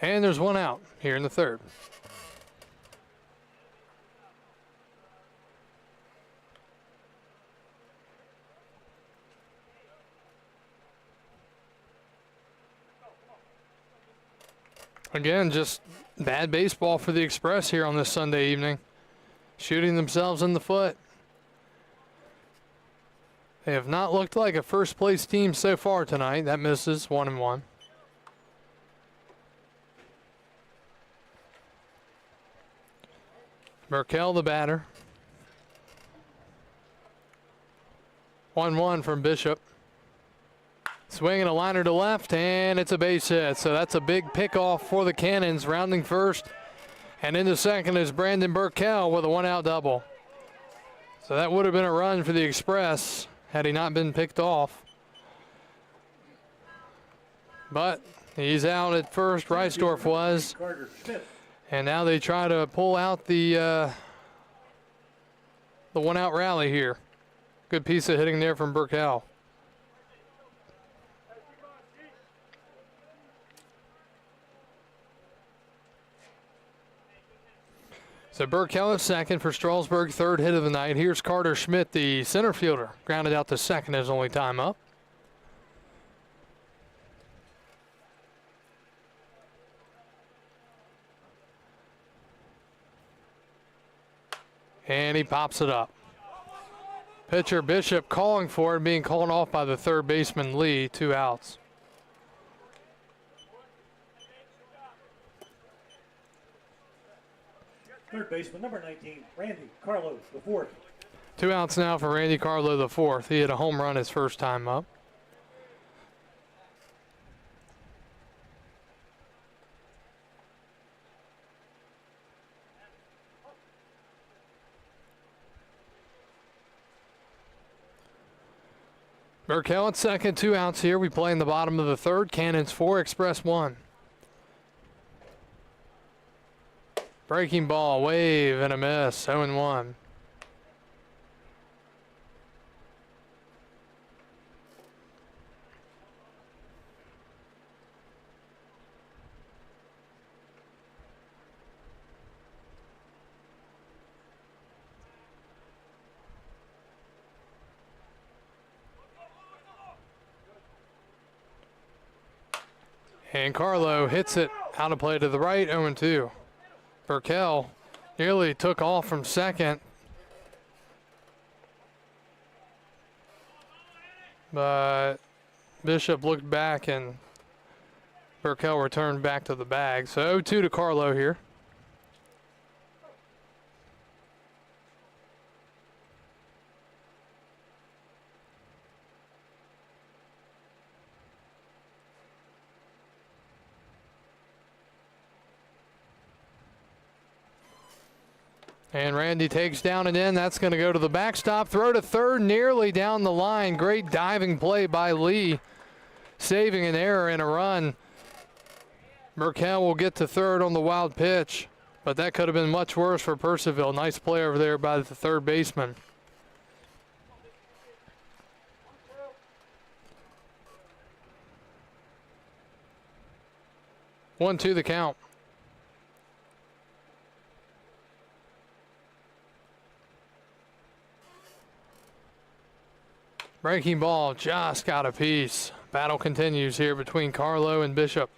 And there's one out here in the third. Again, just bad baseball for the Express here on this Sunday evening. Shooting themselves in the foot. They have not looked like a first-place team so far tonight. That misses, 1-1. Burkell, the batter. 1-1 from Bishop. Swinging a liner to left, and it's a base hit. So that's a big pickoff for the Cannons. Rounding first And in the second is Brandon Burkell with a 1-out double. So that would have been a run for the Express had he not been picked off. But he's out at first, Reisdorf was. Carter Schmidt. And now they try to pull out the 1-out rally here. Good piece of hitting there from Burkell. So Burkell is second for Strasburg, third hit of the night. Here's Carter Schmidt, the center fielder. Grounded out to second, his only time up. And he pops it up. Pitcher Bishop calling for it, being called off by the third baseman Lee, 2 outs. Third baseman, number 19, Randy Carlo, the fourth. 2 outs now for Randy Carlo, the fourth. He hit a home run his first time up. Burkell at second, 2 outs here. We play in the bottom of the third. Cannons 4, Express 1. Breaking ball, wave and a miss, 0-1. And Carlo hits it out of play to the right, 0-2. Burkell nearly took off from second, but Bishop looked back and Burkell returned back to the bag. So 0-2 to Carlo here. And Randy takes down and in. That's going to go to the backstop. Throw to third, nearly down the line. Great diving play by Lee, saving an error and a run. Burkell will get to third on the wild pitch, but that could have been much worse for Purcellville. Nice play over there by the third baseman. One, two, the count. Breaking ball just got a piece. Battle continues here between Carlo and Bishop.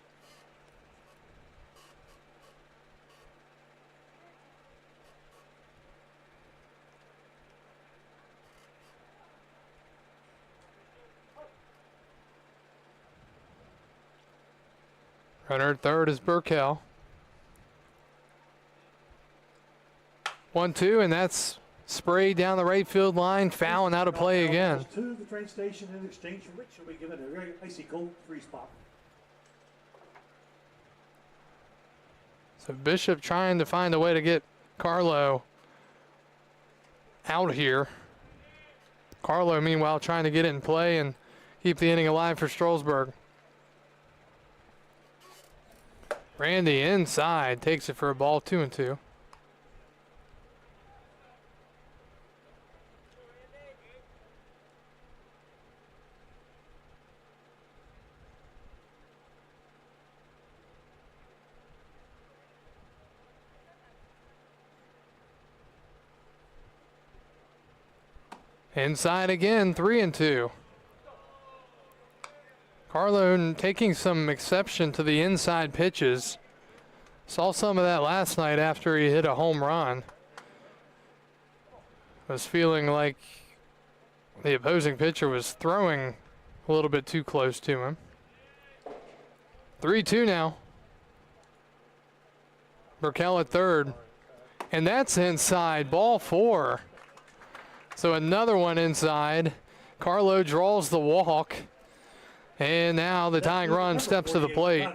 Runner at third is Burkell. 1-2, and that's sprayed down the right field line, foul and out of play again. To the train station in exchange for which will be given a very icy cold 3-spot. So Bishop trying to find a way to get Carlo out here. Carlo, meanwhile, trying to get it in play and keep the inning alive for Strasburg. Randy inside, takes it for a ball, 2-2. Inside again, 3-2. Carlo taking some exception to the inside pitches. Saw some of that last night after he hit a home run. Was feeling like the opposing pitcher was throwing a little bit too close to him. 3-2 now. Burkell at third. And that's inside, ball 4. So another one inside. Carlo draws the walk. And now the tying run steps to the plate.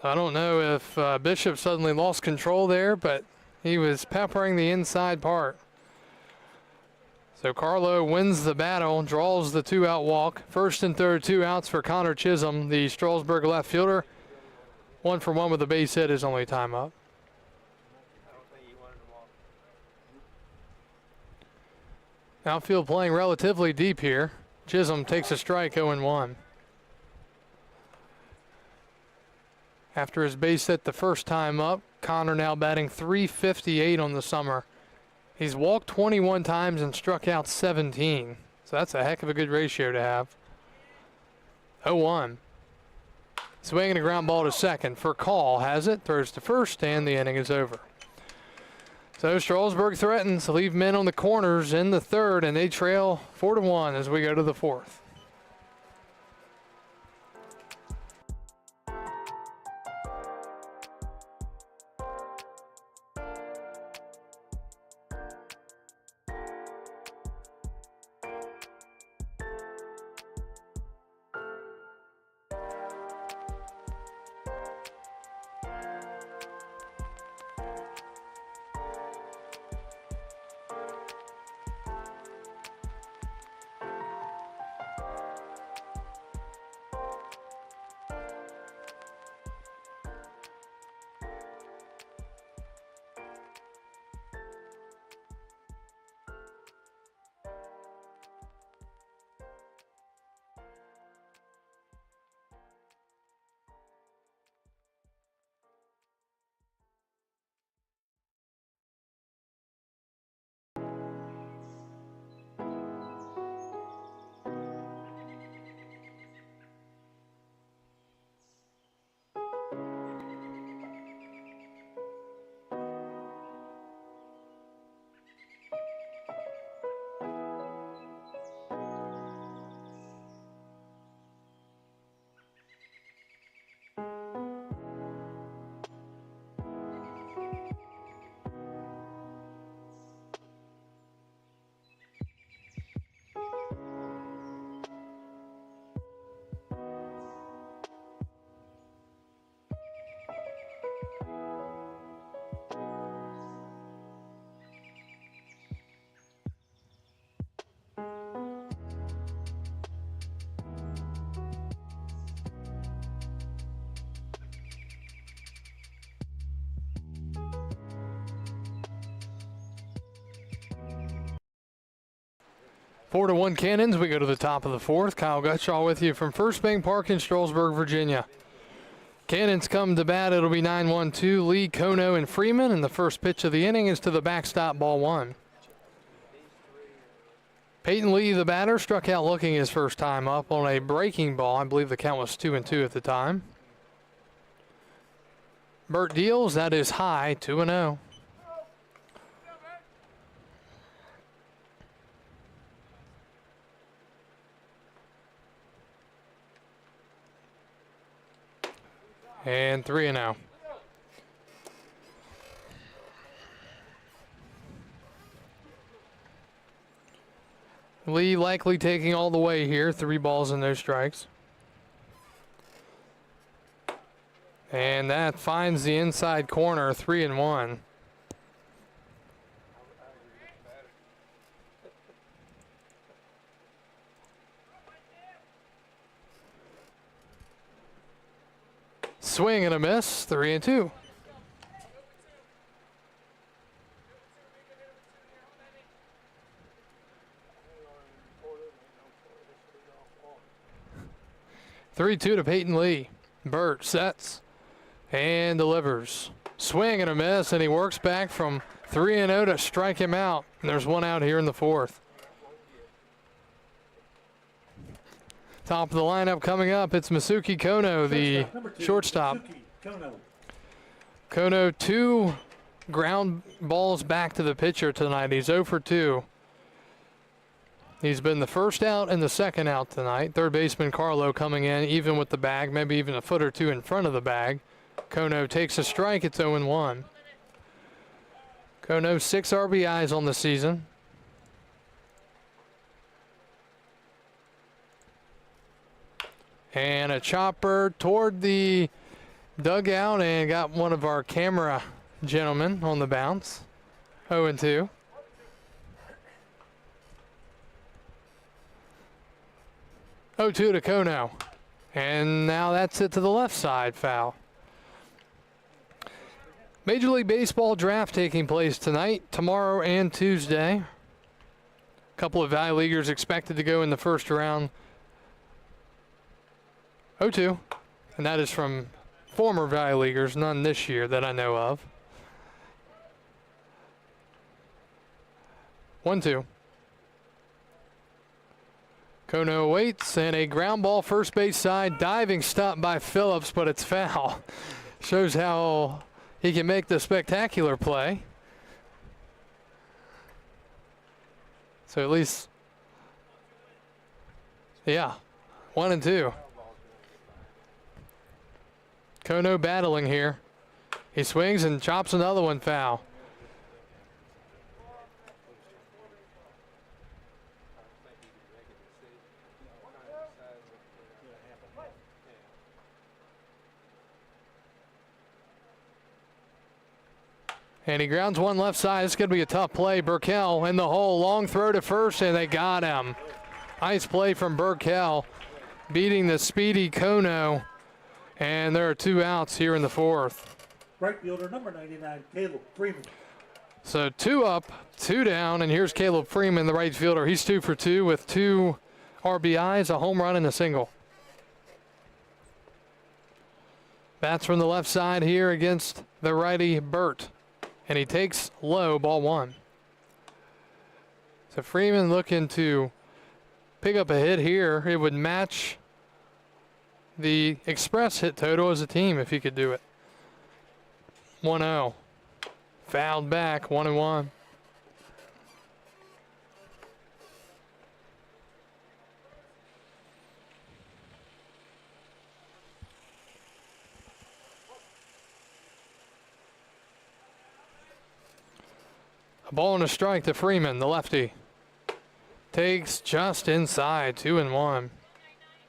I don't know if Bishop suddenly lost control there, but he was peppering the inside part. So Carlo wins the battle, draws the 2-out walk. First and third, 2 outs for Connor Chisholm, the Strasburg left fielder. 1 for 1 with a base hit, his only time up. I don't think he wanted to walk. Outfield playing relatively deep here. Chisholm takes a strike, 0-1. After his base hit the first time up, Connor now batting .358 on the summer. He's walked 21 times and struck out 17. So that's a heck of a good ratio to have. 0-1. Swinging a ground ball to second. For call, has it, throws to first, and the inning is over. So Strasburg threatens to leave men on the corners in the third, and they trail 4-1 as we go to the fourth. Four to one Cannons. We go to the top of the fourth. Kyle Gutschall with you from First Bank Park in Strasburg, Virginia. Cannons come to bat. It'll be 9-1-2. Lee, Kono, and Freeman. And the first pitch of the inning is to the backstop, ball 1. Peyton Lee, the batter, struck out looking his first time up on a breaking ball. I believe the count was 2-2 at the time. Burt deals. That is high, 2-0. And 3-0. Lee likely taking all the way here. 3 balls and no strikes. And that finds the inside corner, 3-1. Swing and a miss, 3-2. Three-two to Peyton Lee. Burt sets and delivers. Swing and a miss, and he works back from 3-0 to strike him out. And there's 1 out here in the fourth. Top of the lineup coming up, it's Masuki Kono, the shortstop. Kono, 2 ground balls back to the pitcher tonight. He's 0 for 2. He's been the first out and the second out tonight. Third baseman Carlo coming in even with the bag, maybe even a foot or 2 in front of the bag. Kono takes a strike, it's 0-1. Kono, 6 RBIs on the season. And a chopper toward the dugout and got one of our camera gentlemen on the bounce. 0-2. Oh, 2 to Kono. And now that's it to the left side, foul. Major League Baseball draft taking place tonight, tomorrow, and Tuesday. A couple of Valley Leaguers expected to go in the first round. 0-2. And that is from former Valley Leaguers, none this year that I know of. 1-2. Kono waits, and a ground ball first base side, diving stop by Phillips, but it's foul. Shows how he can make the spectacular play. So at least, yeah, 1-2. Kono battling here. He swings and chops another one foul. And he grounds one left side. It's going to be a tough play. Burkell in the hole. Long throw to first, and they got him. Nice play from Burkell, beating the speedy Kono. And there are 2 outs here in the 4th. Right fielder number 99, Caleb Freeman. So 2 up, 2 down, and here's Caleb Freeman, the right fielder. He's 2 for 2 with 2 RBIs, a home run, and a single. Bats from the left side here against the righty Burt. And he takes low, ball 1. So Freeman looking to pick up a hit here. It would match the Express hit total as a team if he could do it. 1-0. Fouled back, 1-1. A ball and a strike to Freeman, the lefty. Takes just inside, 2-1.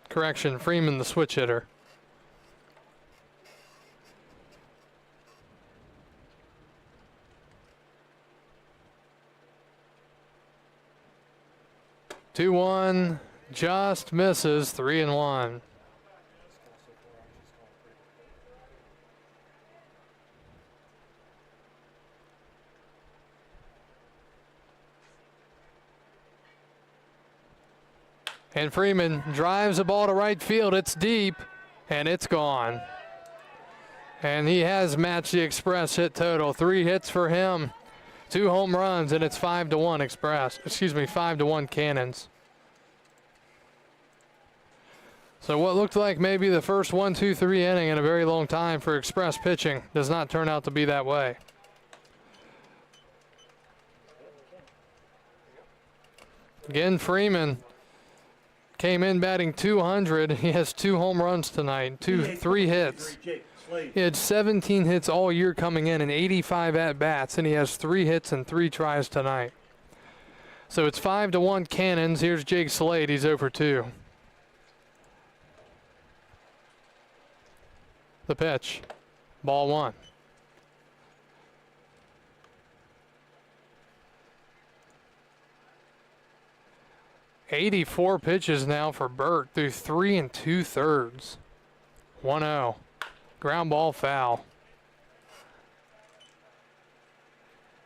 Correction, Freeman, the switch hitter. Two one, just misses, 3-1. And Freeman drives the ball to right field. It's deep, and it's gone. And he has matched the Express hit total. 3 hits for him, 2 home runs, and it's 5-1 Express. 5-1 Cannons. So what looked like maybe the first 1-2-3 inning in a very long time for Express pitching does not turn out to be that way. Again, Freeman came in batting 200. He has 2 home runs tonight, 3 hits. He had 17 hits all year coming in and 85 at-bats, and he has 3 hits and 3 tries tonight. So it's 5-1 Cannons. Here's Jake Slade. He's 0 for 2. The pitch. Ball 1. "84 pitches now for Burt through 3 2/3. 1-0. Ground ball foul.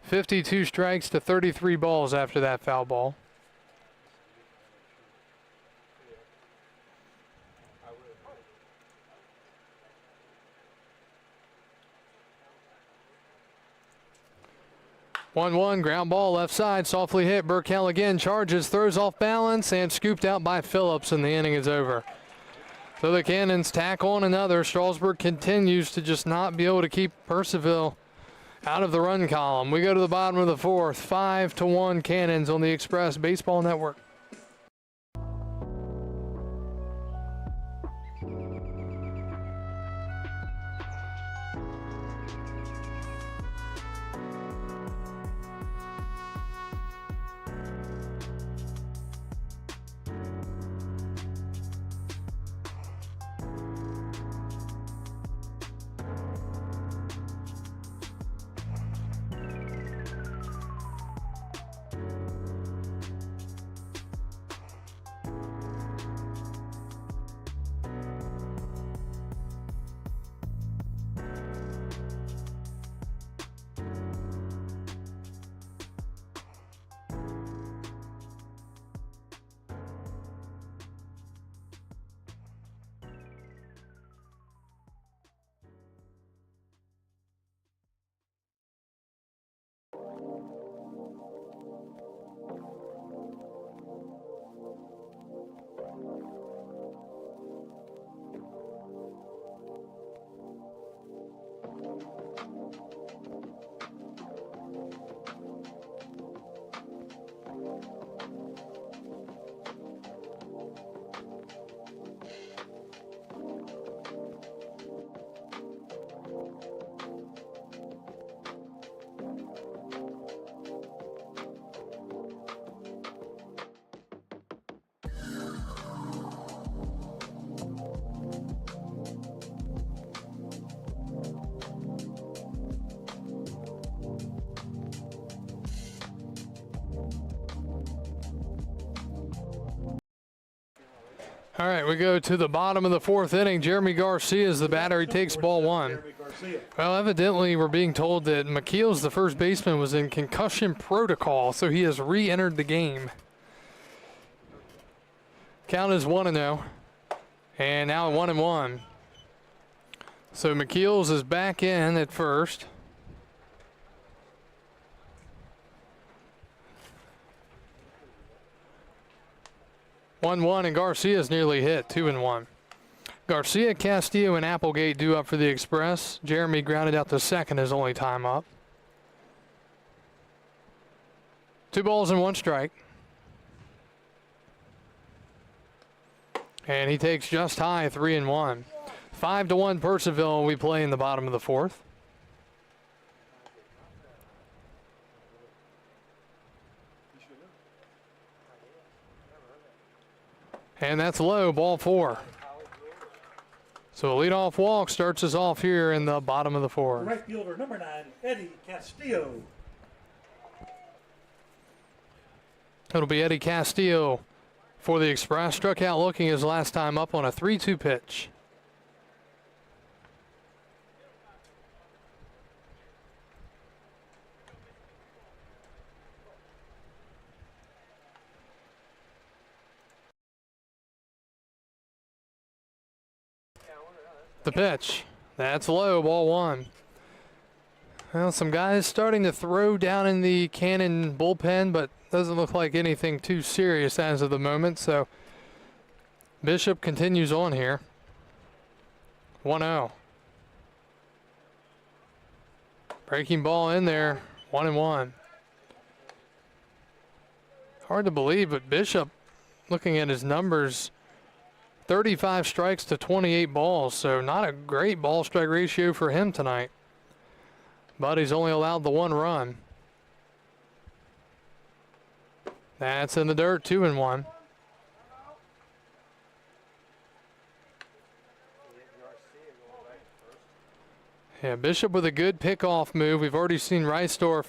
52 strikes to 33 balls after that foul ball. One ground ball left side, softly hit. Burkell again charges, throws off balance, and scooped out by Phillips, and the inning is over. So the Cannons tack on another. Strasburg continues to just not be able to keep Purcellville out of the run column. We go to the bottom of the 4th. 5-1 Cannons on the Express Baseball Network. All right, we go to the bottom of the 4th inning. Jeremy Garcia is the batter. He takes ball 1. Jeremy Garcia. Well, evidently we're being told that McKeel's, the first baseman, was in concussion protocol, so he has re-entered the game. Count is 1-0, and now 1-1. So McKeel's is back in at first. One, and Garcia's nearly hit, 2-1. Garcia, Castillo, and Applegate due up for the Express. Jeremy grounded out to second, his only time up. 2 balls and 1 strike. And he takes just high, 3-1. 5-1 Purcellville. We play in the bottom of the 4th. And that's low, ball 4. So a leadoff walk starts us off here in the bottom of the 4th. Right fielder, number 9, Eddie Castillo. It'll be Eddie Castillo for the Express. Struck out looking his last time up on a 3-2 pitch. The pitch. That's low, ball 1. Well, some guys starting to throw down in the Cannon bullpen, but doesn't look like anything too serious as of the moment. So Bishop continues on here. 1-0. Breaking ball in there, 1-1. Hard to believe, but Bishop, looking at his numbers, 35 strikes to 28 balls, so not a great ball strike ratio for him tonight. But he's only allowed the 1 run. That's in the dirt, 2-1. Yeah, Bishop with a good pickoff move. We've already seen Reisdorf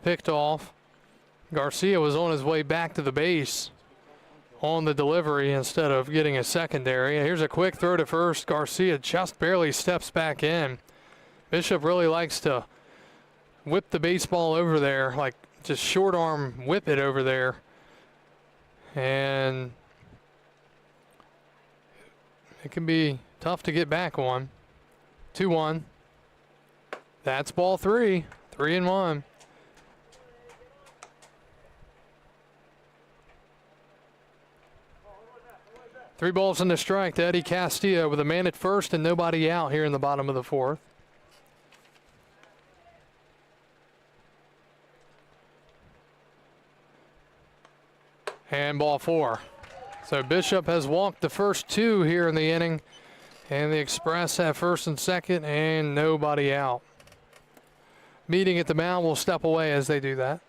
picked off. Garcia was on his way back to the base on the delivery instead of getting a secondary. Here's a quick throw to first. Garcia just barely steps back in. Bishop really likes to whip the baseball over there, like just short arm whip it over there. And it can be tough to get back on. 2-1. That's ball 3. 3-1. Three balls and a strike to Eddie Castillo with a man at first and nobody out here in the bottom of the 4th. And ball 4. So Bishop has walked the first 2 here in the inning, and the Express have first and second and nobody out. Meeting at the mound will step away as they do that.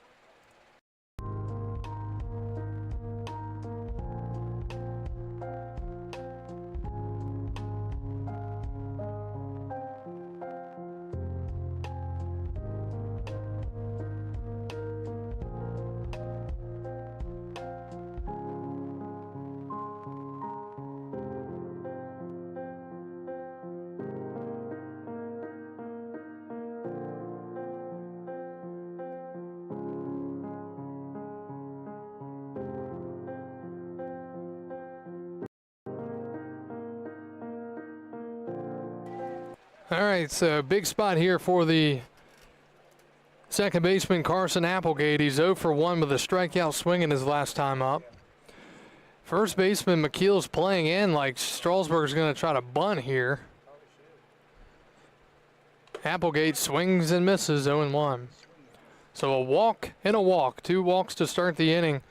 All right, so big spot here for the second baseman, Carson Applegate. He's 0 for 1 with a strikeout swing in his last time up. First baseman McKeel's playing in like Strasburg's going to try to bunt here. Applegate swings and misses, 0-1. So a walk and a walk. 2 walks to start the inning.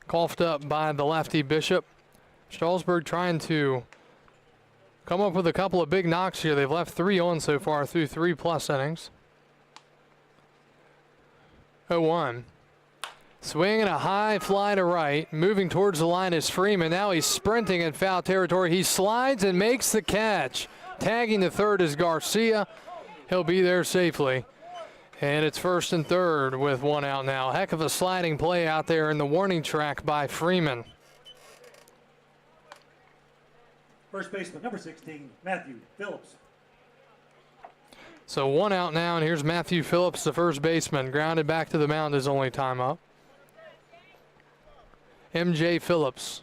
Coughed up by the lefty Bishop. Strasburg trying to come up with a couple of big knocks here. They've left 3 on so far through 3+ innings. 0-1. Swinging a high fly to right. Moving towards the line is Freeman. Now he's sprinting in foul territory. He slides and makes the catch. Tagging the third is Garcia. He'll be there safely. And it's first and third with 1 out now. Heck of a sliding play out there in the warning track by Freeman. First baseman, number 16, Matthew Phillips. So 1 out now, and here's Matthew Phillips, the first baseman. Grounded back to the mound, his only time up. MJ Phillips.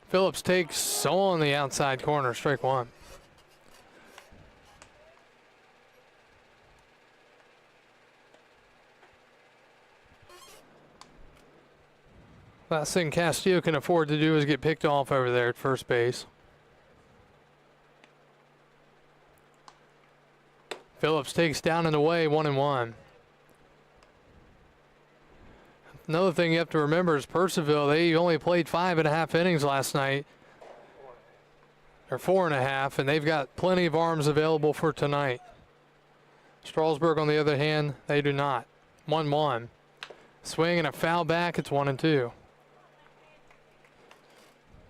Phillips takes on the outside corner, strike one. Last thing Castillo can afford to do is get picked off over there at first base. Phillips takes down and away, 1-1. Another thing you have to remember is Purcellville, they only played 5.5 innings last night. Or 4.5, and they've got plenty of arms available for tonight. Strasburg, on the other hand, they do not. 1-1. Swing and a foul back, it's 1-2.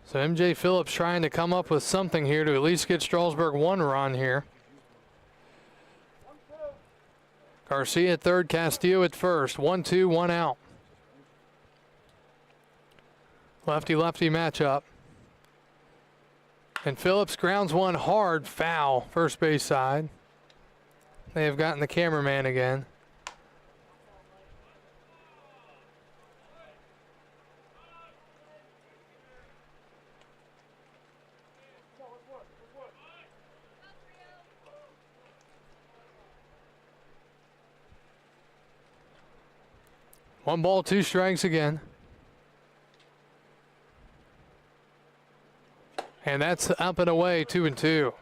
So MJ Phillips trying to come up with something here to at least get Strasburg 1 run here. Garcia at third, Castillo at first. 1-2, 1 out. Lefty-lefty matchup. And Phillips grounds one hard, foul, first base side. They have gotten the cameraman again. One ball, 2 strikes again. And that's up and away, 2-2.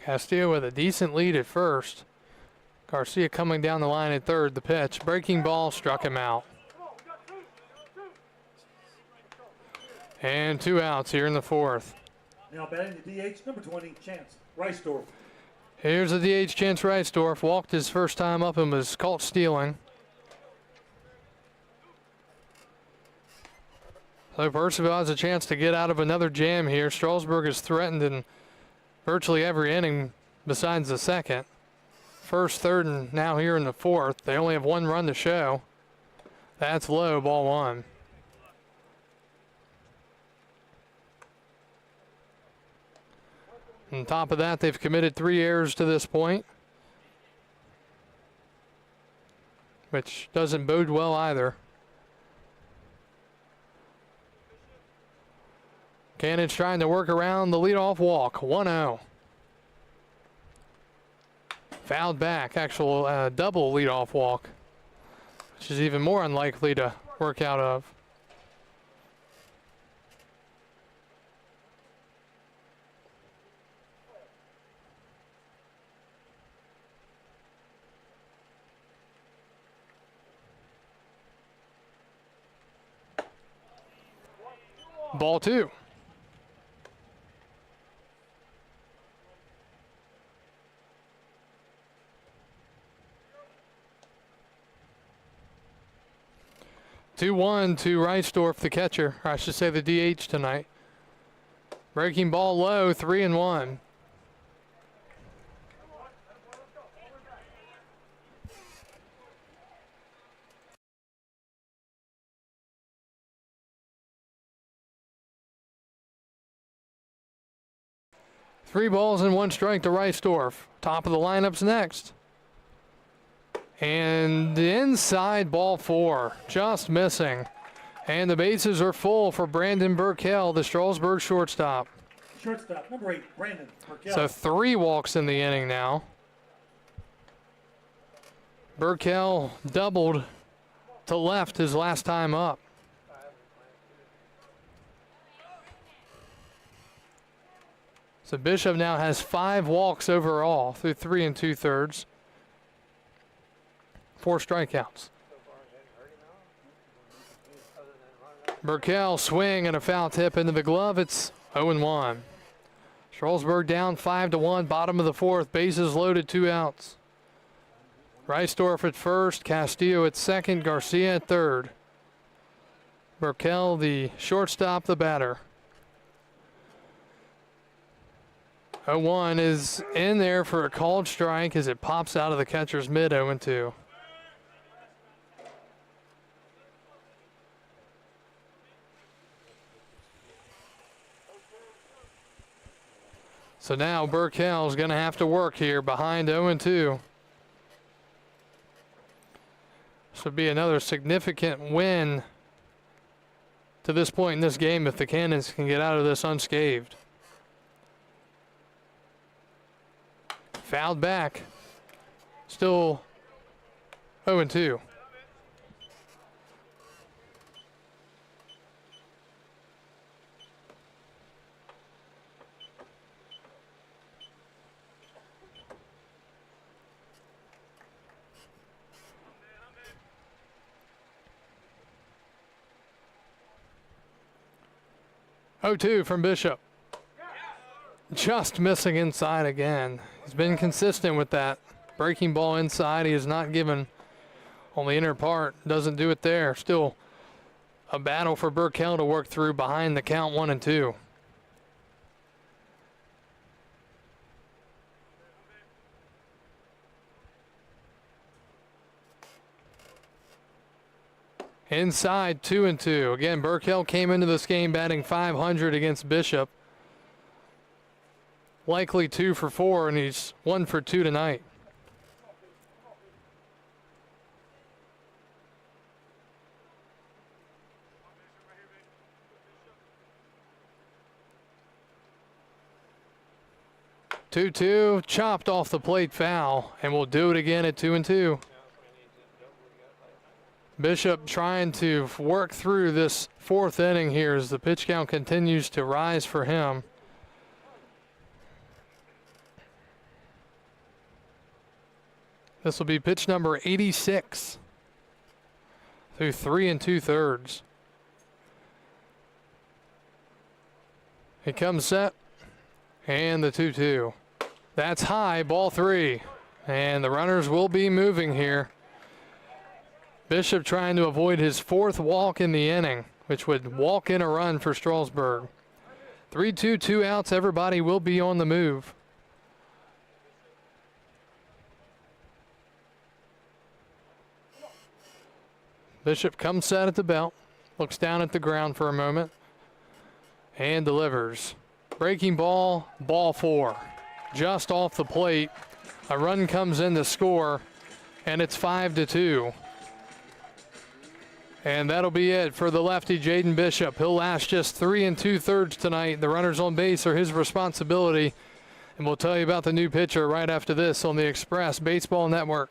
Castillo with a decent lead at first. Garcia coming down the line at third. The pitch, breaking ball, struck him out. And 2 outs here in the fourth. Now batting the DH, number 20, Chance Reisdorf. Here's the DH, Chance Reisdorf. Walked his first time up and was caught stealing. So Purcellville has a chance to get out of another jam here. Strasburg is threatened in virtually every inning besides the second. First, third, and now here in the fourth. They only have 1 run to show. That's low, ball 1. On top of that, they've committed 3 errors to this point, which doesn't bode well either. Cannon's trying to work around the leadoff walk. 1-0. Fouled back, actual double leadoff walk, which is even more unlikely to work out of. Ball 2. Two 2-1 to Reisdorf, the catcher, or I should say the DH tonight. Breaking ball low, 3-1. Three balls and 1 strike to Reisdorf. Top of the lineup's next. And inside, ball 4, just missing. And the bases are full for Brandon Purcell, the Strasburg shortstop. Shortstop, number 8, Brandon Purcell. So 3 walks in the inning now. Purcell doubled to left his last time up. So Bishop now has 5 walks overall through 3 2/3. 4 strikeouts. Purcell swing and a foul tip into the glove. It's 0-1. Strasburg down 5-1, bottom of the fourth, bases loaded, 2 outs. Reisdorf at first, Castillo at second, Garcia at third. Burkell, the shortstop, the batter. 0-1 is in there for a called strike as it pops out of the catcher's mid. 0-2. So now Burkell's going to have to work here behind 0-2. This would be another significant win to this point in this game if the Cannons can get out of this unscathed. Fouled back. Still 0-2. From Bishop. Just missing inside again. He's been consistent with that. Breaking ball inside. He is not given on the inner part. Doesn't do it there. Still a battle for Burkell to work through behind the count 1-2. Inside 2-2. Again, Burkell came into this game batting .500 against Bishop. Likely 2 for 4, and he's 1 for 2 tonight. Two, chopped off the plate foul, and we'll do it again at 2-2. Bishop trying to work through this fourth inning here as the pitch count continues to rise for him. This will be pitch number 86 through 3 2/3. He comes set, and the 2-2. That's high, ball 3, and the runners will be moving here. Bishop trying to avoid his 4th walk in the inning, which would walk in a run for Strasburg. 3-2, 2 outs. Everybody will be on the move. Bishop comes set at the belt, looks down at the ground for a moment, and delivers. Breaking ball, ball 4. Just off the plate. A run comes in to score, and it's 5-2. And that'll be it for the lefty, Jaden Bishop. He'll last just 3 2/3 tonight. The runners on base are his responsibility. And we'll tell you about the new pitcher right after this on the Express Baseball Network.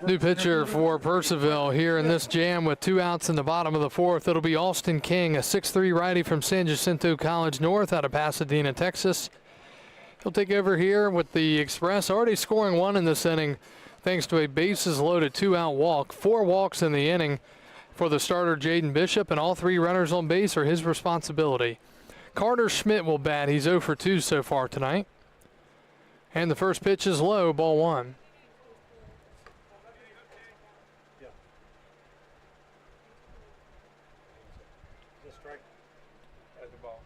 New pitcher for Purcellville here in this jam with 2 outs in the bottom of the 4th. It'll be Austin King, a 6'3" righty from San Jacinto College North out of Pasadena, Texas. He'll take over here with the Express, already scoring 1 in this inning thanks to a bases-loaded 2-out walk. 4 walks in the inning for the starter, Jaden Bishop, and all 3 runners on base are his responsibility. Carter Schmidt will bat. He's 0 for 2 so far tonight. And the first pitch is low, ball 1. At the ball.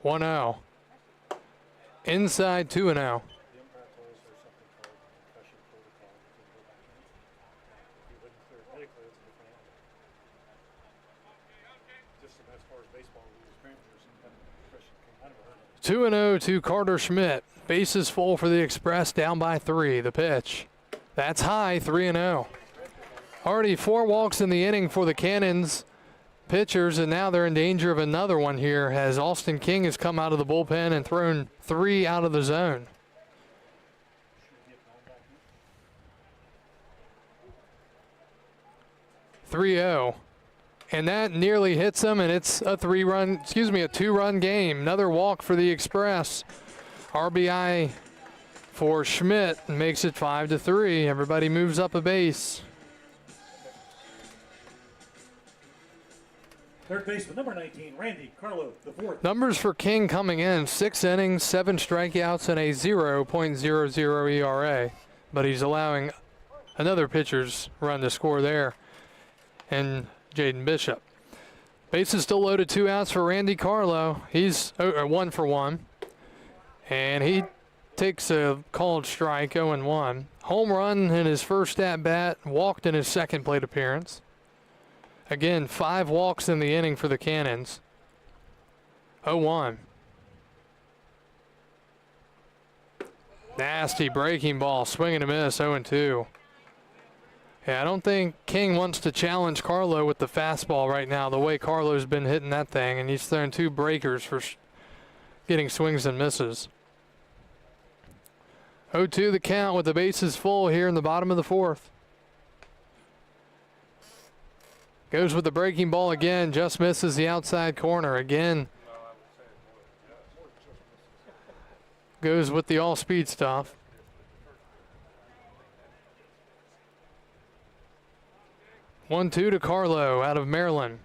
1-0. Inside 2-0. Two and 0 to Carter Schmidt. Bases full for the Express, down by 3. The pitch. That's high, 3-0. Already 4 walks in the inning for the Cannons pitchers, and now they're in danger of another one here as Austin King has come out of the bullpen and thrown 3 out of the zone. (3-0). And that nearly hits him, and it's a 2-run game. Another walk for the Express. RBI for Schmidt makes it 5-3. Everybody moves up a base. Third baseman, number 19, Randy Carlo, the 4th. Numbers for King coming in: 6 innings, 7 strikeouts, and a 0.00 ERA. But he's allowing another pitcher's run to score there, and Jaden Bishop. Bases still loaded, 2 outs for Randy Carlo. He's 1 for 1, and he takes a called strike, 0-1. Home run in his first at bat, walked in his second plate appearance. Again, 5 walks in the inning for the Cannons. 0-1. Nasty breaking ball, swing and a miss, 0-2. Yeah, I don't think King wants to challenge Carlo with the fastball right now, the way Carlo's been hitting that thing, and he's throwing 2 breakers for getting swings and misses. 0-2 the count with the bases full here in the bottom of the 4th. Goes with the breaking ball again, just misses the outside corner again. Goes with the all-speed stuff. 1-2 to Carlo out of Maryland.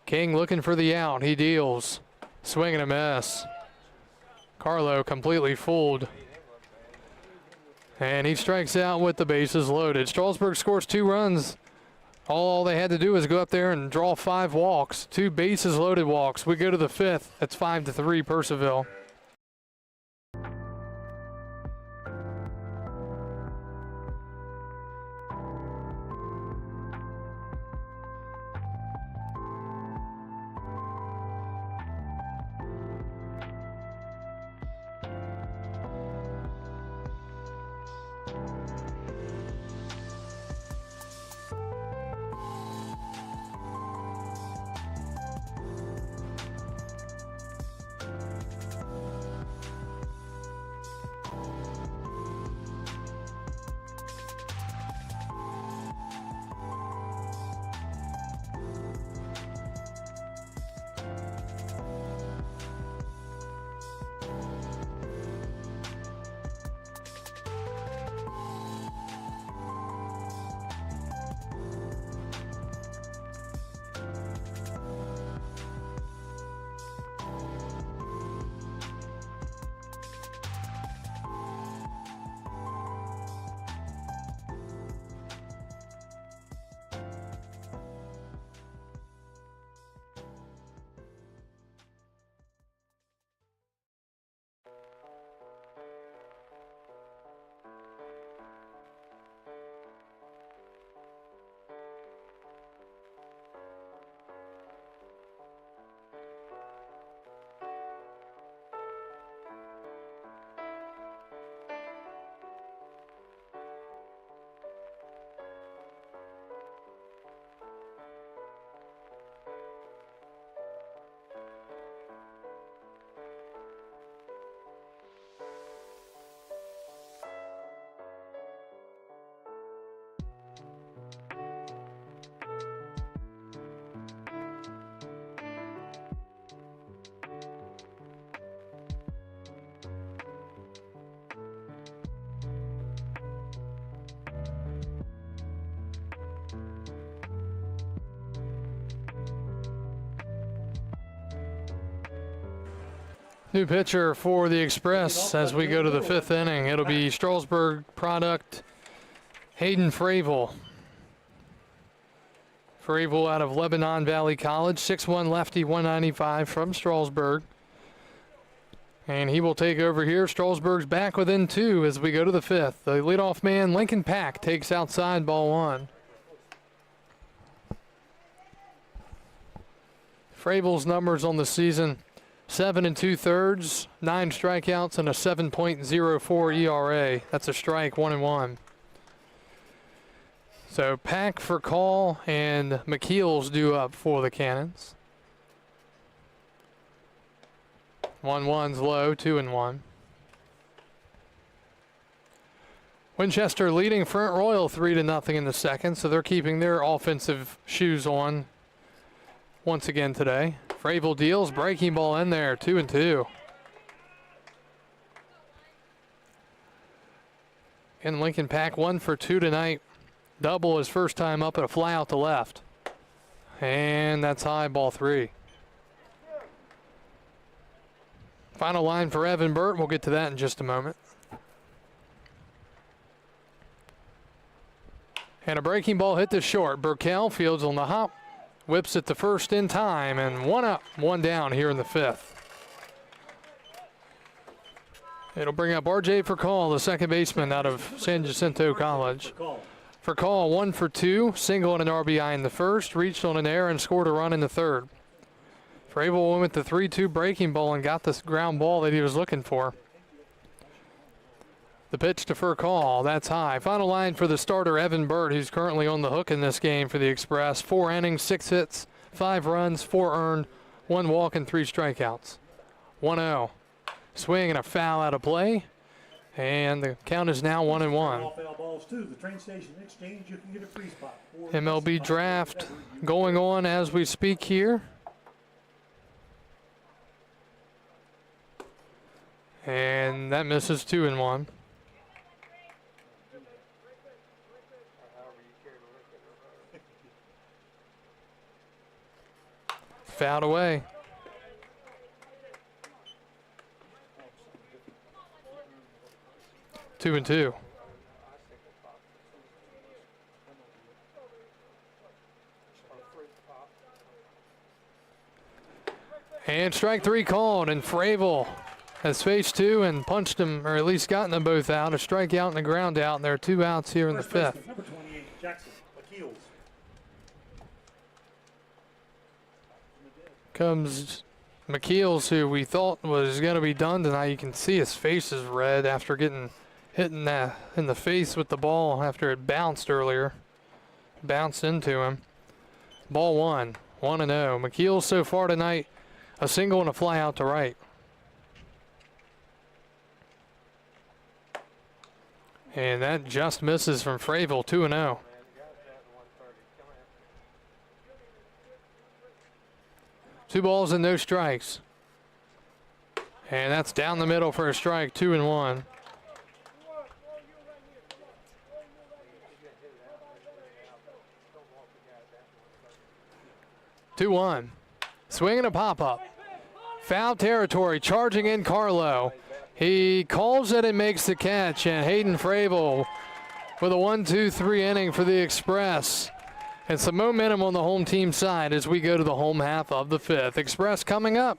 King looking for the out. He deals. Swing and a miss. Carlo completely fooled. And he strikes out with the bases loaded. Strasburg scores 2 runs. All they had to do was go up there and draw 5 walks. 2 bases loaded walks. We go to the 5th. That's 5-3 Purcellville. New pitcher for the Express as we go to the 5th inning. It'll be Strasburg product Hayden Fravel. Fravel out of Lebanon Valley College, 6'1" lefty, 195 from Strasburg. And he will take over here. Strasburg's back within 2 as we go to the 5th. The leadoff man, Lincoln Pack, takes outside, ball 1. Fravel's numbers on the season, 7 2/3, 9 strikeouts, and a 7.04 ERA. That's a strike, 1-1. So Pack for call, and McKeel's due up for the Cannons. 1-1's low, 2-1. Winchester leading Front Royal 3-0 in the second, so they're keeping their offensive shoes on once again today. Fravel deals, breaking ball in there, 2-2. And Lincoln Pack 1 for 2 tonight. Double his first time up at a fly out to left. And that's high, ball 3. Final line for Evan Burt. We'll get to that in just a moment. And a breaking ball hit to short. Burkell fields on the hop. Whips it to first in time, and 1 up, 1 down here in the 5th. It'll bring up RJ for call, the second baseman out of San Jacinto College. For call, 1 for 2, single and an RBI in the first, reached on an error and scored a run in the third. Fravel went with the 3-2 breaking ball and got this ground ball that he was looking for. The pitch to Furcall, that's high. Final line for the starter, Evan Burt, who's currently on the hook in this game for the Express. 4 innings, 6 hits, 5 runs, 4 earned, 1 walk, and 3 strikeouts. 1-0. Swing and a foul out of play. And the count is now 1-1. MLB draft going on as we speak here. And that misses, 2-1. Fouled away. Two and 2. And strike 3 called, and Fravel has faced 2 and punched them, or at least gotten them both out. A strikeout and a ground out, and there are 2 outs here in the 5th. Number 28, Jackson McKeels. Comes McKeels, who we thought was going to be done tonight. You can see his face is red after getting hit in the face with the ball after it bounced earlier. Bounced into him. Ball 1, 1-0. McKeels so far tonight, a single and a fly out to right. And that just misses from Fravel, 2-0. 2 balls and no strikes. And that's down the middle for a strike, 2-1. 2-1. Swing and a pop-up. Foul territory, charging in Carlo. He calls it and makes the catch, and Hayden Fravel with a 1-2-3 inning for the Express. And some momentum on the home team side as we go to the home half of the 5th. Express coming up.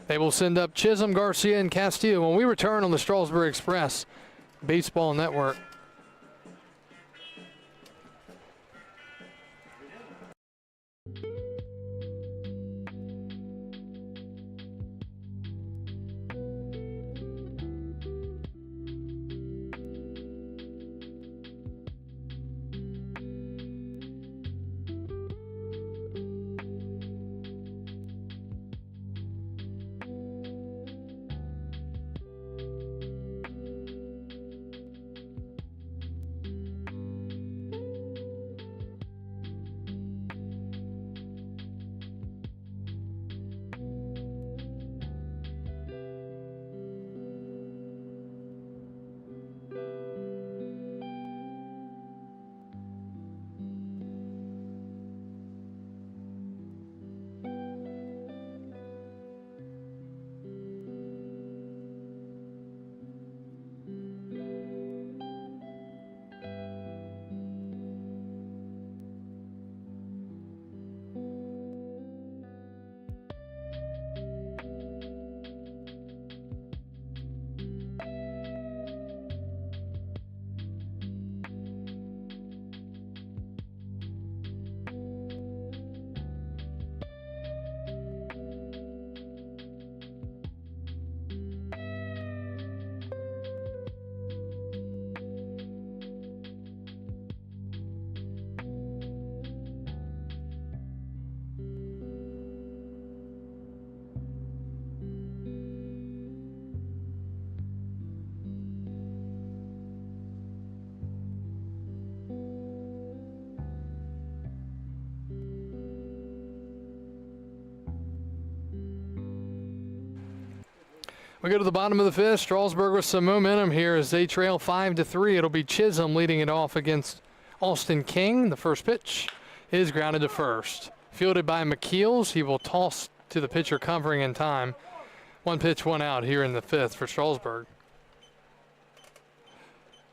They will send up Chisholm, Garcia, and Castillo when we return on the Strasburg Express Baseball Network. We go to the bottom of the fifth. Strasburg with some momentum here as they trail 5-3. It'll be Chisholm leading it off against Austin King. The first pitch is grounded to first. Fielded by McKeels. He will toss to the pitcher covering in time. 1 pitch, 1 out here in the fifth for Strasburg.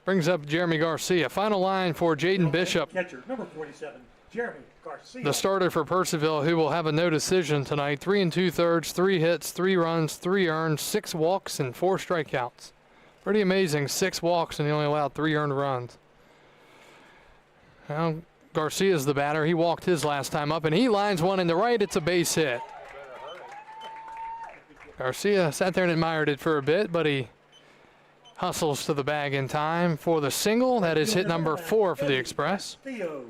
Brings up Jeremy Garcia. Final line for Jaden Bishop, Catcher, number 47, Jeremy Garcia. the starter for Purcellville, who will have a no decision tonight. 3 2/3, 3 hits, 3 runs, 3 earned, 6 walks, and 4 strikeouts. Pretty amazing. 6 walks, and he only allowed 3 earned runs. Now, Garcia's the batter. He walked his last time up, and he lines one in the right. It's a base hit. Garcia sat there and admired it for a bit, but he hustles to the bag in time for the single. That is hit number 4 for the Express. Theo.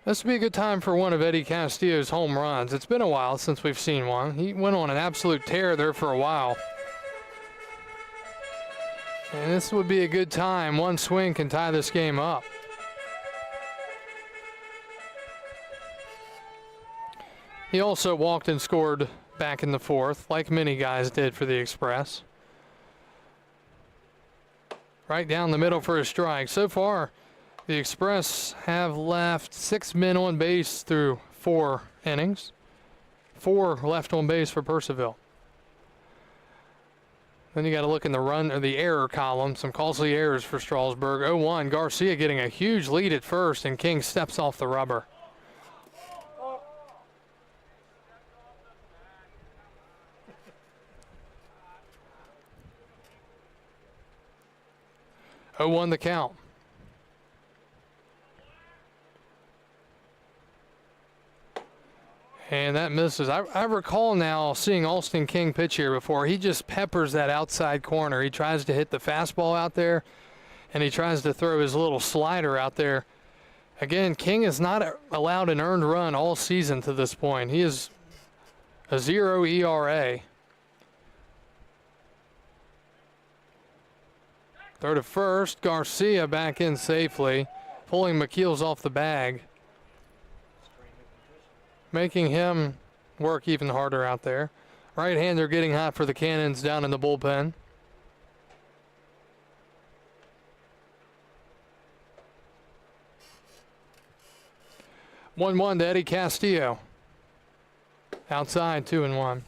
This would be a good time for one of Eddie Castillo's home runs. It's been a while since we've seen one. He went on an absolute tear there for a while. And this would be a good time. One swing can tie this game up. He also walked and scored back in the fourth, like many guys did for the Express. Right down the middle for a strike. So far, the Express have left 6 men on base through 4 innings. 4 left on base for Purcellville. Then you got to look in the run or the error column. Some costly errors for Strasburg. 0-1. Garcia getting a huge lead at first, and King steps off the rubber. Oh, the count. And that misses. I recall now seeing Austin King pitch here before. He just peppers that outside corner. He tries to hit the fastball out there, and he tries to throw his little slider out there. Again, King has not allowed an earned run all season to this point. He is a 0 ERA. Throw to first. Garcia back in safely, pulling McKeels off the bag, making him work even harder out there. Right-hander getting hot for the Cannons down in the bullpen. One to Eddie Castillo. Outside, 2-1.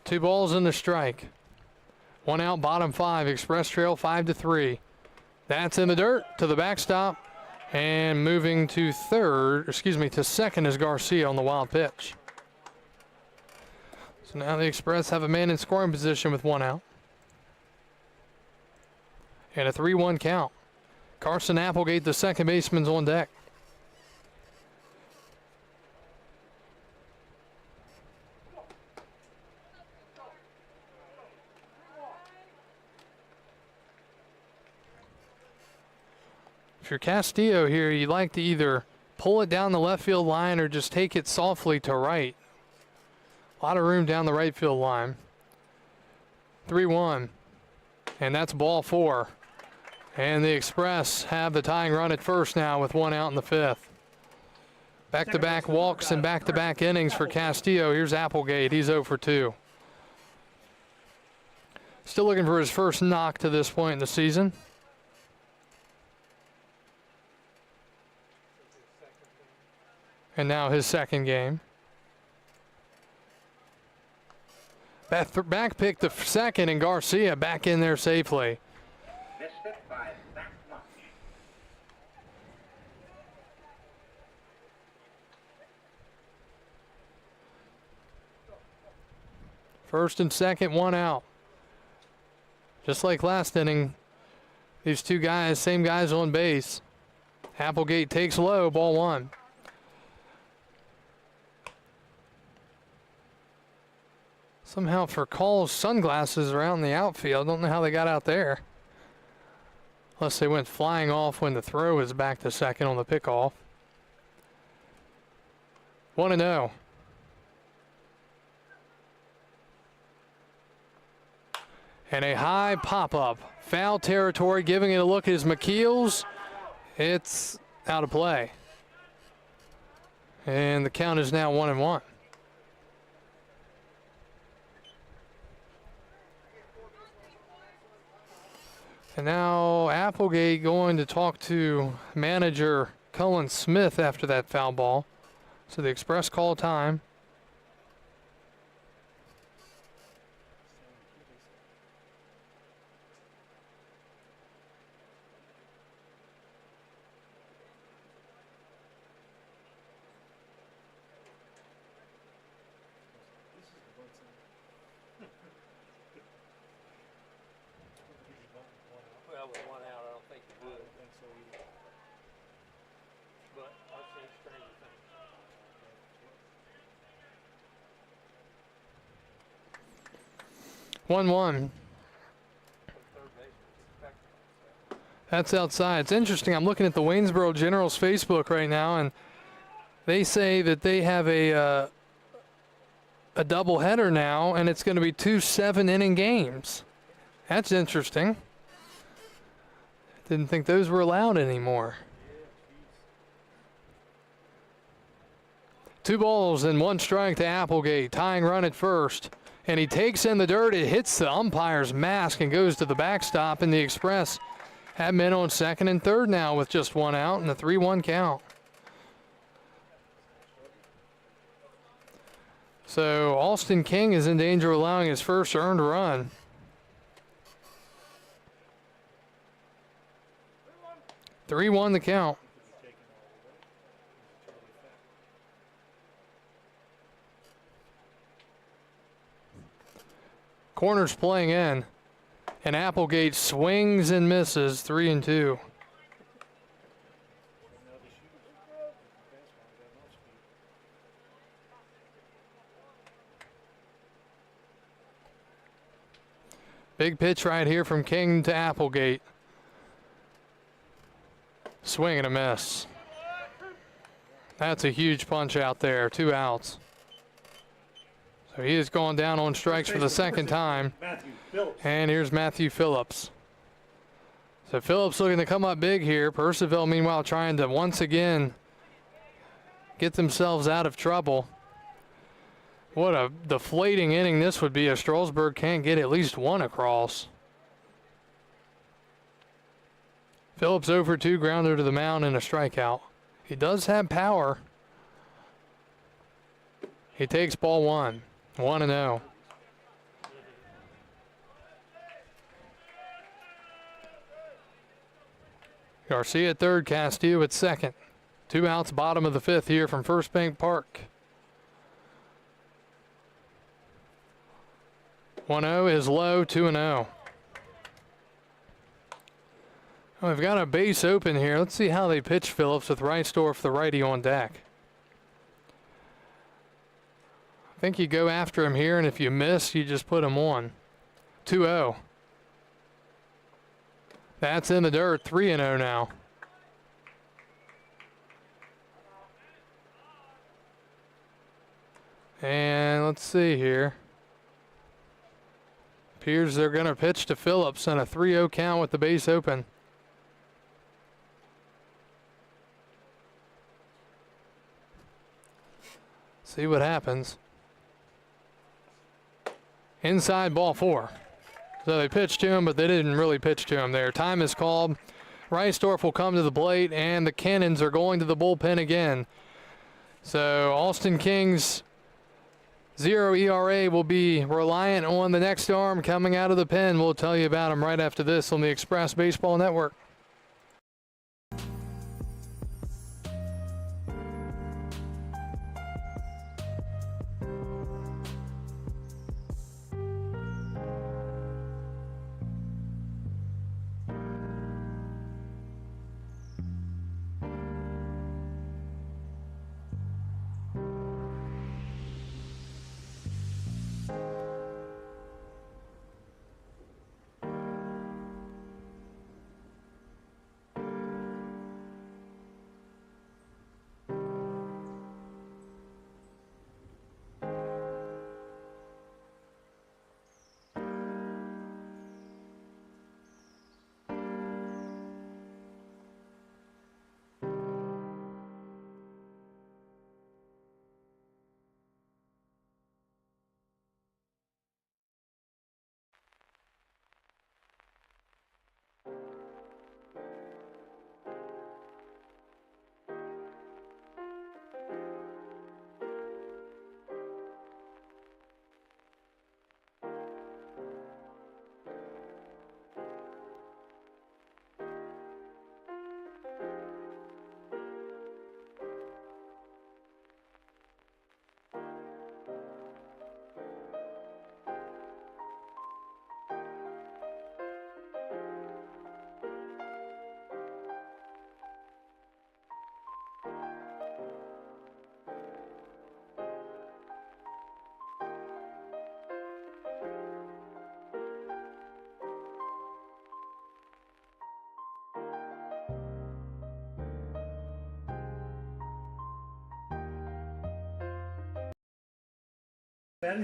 Two balls and a strike. 1 out, bottom 5. Express trail 5-3. That's in the dirt to the backstop. And moving to second is Garcia on the wild pitch. So now the Express have a man in scoring position with 1 out. And a 3-1 count. Carson Applegate, the second baseman's on deck. If you're Castillo here, you'd like to either pull it down the left field line or just take it softly to right. A lot of room down the right field line. 3-1. And that's ball 4. And the Express have the tying run at first now with 1 out in the 5th. Back-to-back walks and back-to-back innings for Castillo. Here's Applegate. He's 0 for 2. Still looking for his first knock to this point in the season. And now his second game. Back pick the second, and Garcia back in there safely. First and second, 1 out. Just like last inning, these two guys, same guys on base. Applegate takes low, ball 1. Somehow for Call's sunglasses around the outfield. Don't know how they got out there. Unless they went flying off when the throw was back to second on the pickoff. 1-0. And a high pop-up. Foul territory, giving it a look is McKeel's. It's out of play. And the count is now 1-1. And now Applegate going to talk to manager Cullen Smith after that foul ball. So the express call time. Well, with one out, I don't think you would. But I've seen stranger things. 1-1. Third baseman. That's outside. It's interesting. I'm looking at the Waynesboro Generals Facebook right now, and they say that they have a doubleheader now, and it's going to be 2 7-inning games. That's interesting. Didn't think those were allowed anymore. 2 balls and 1 strike to Applegate. Tying run at first. And he takes in the dirt. It hits the umpire's mask and goes to the backstop. And the Express have men on second and third now with just 1 out and a 3-1 count. So Austin King is in danger of allowing his first earned run. (3-1) the count. Corners playing in, and Applegate swings and misses. 3-2. Big pitch right here from King to Applegate. Swing and a miss. That's a huge punch out there. 2 outs. So he is going down on strikes for the second time. And here's Matthew Phillips. So Phillips looking to come up big here. Purcellville, meanwhile, trying to once again get themselves out of trouble. What a deflating inning this would be if Strasburg can't get at least 1 across. Phillips over 2, grounder to the mound and a strikeout. He does have power. He takes ball 1, 1-0. Garcia at third, Castillo at second. 2 outs, bottom of the 5th here from First Bank Park. 1-0 is low, 2-0. We've got a base open here. Let's see how they pitch Phillips with Reisdorf, the righty, on deck. I think you go after him here, and if you miss, you just put him on. 2-0. That's in the dirt, 3-0 now. And let's see here. Appears they're going to pitch to Phillips on a 3-0 count with the base open. See what happens. Inside, ball 4. So they pitched to him, but they didn't really pitch to him there. Time is called. Reisdorf will come to the plate, and the Cannons are going to the bullpen again. So Austin King's 0 ERA will be reliant on the next arm coming out of the pen. We'll tell you about him right after this on the Express Baseball Network.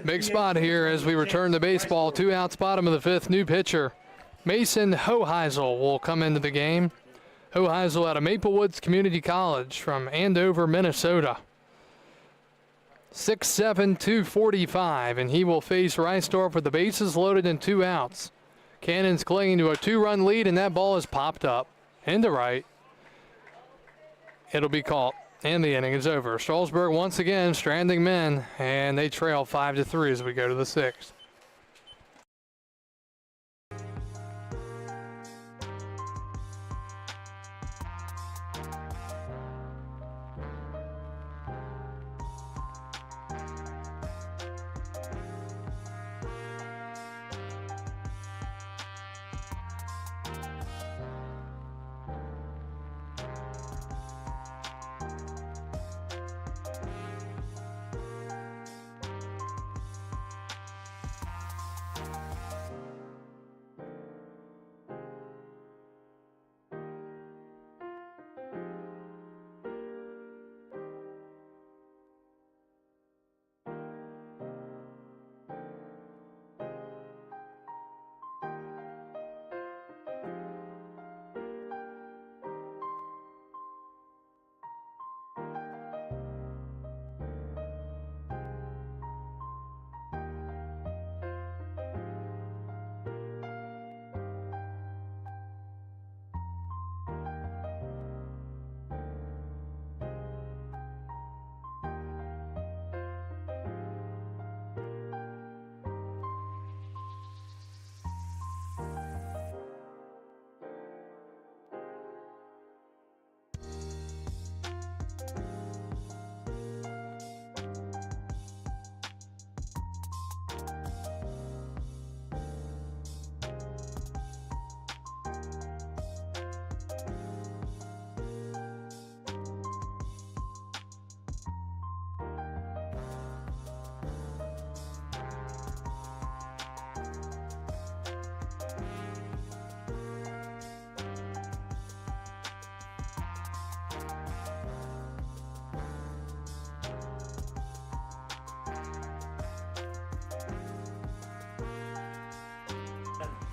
Big spot here as we return to baseball. 2 outs, bottom of the 5th. New pitcher, Mason Hoheisel, will come into the game. Hoheisel out of Maple Woods Community College from Andover, Minnesota. 6'7", 245, and he will face Reisdorf with the bases loaded and 2 outs. Cannons clinging to a 2-run lead, and that ball is popped up into right. It'll be caught, and the inning is over. Strasburg once again stranding men, and they trail 5-3 as we go to the 6th.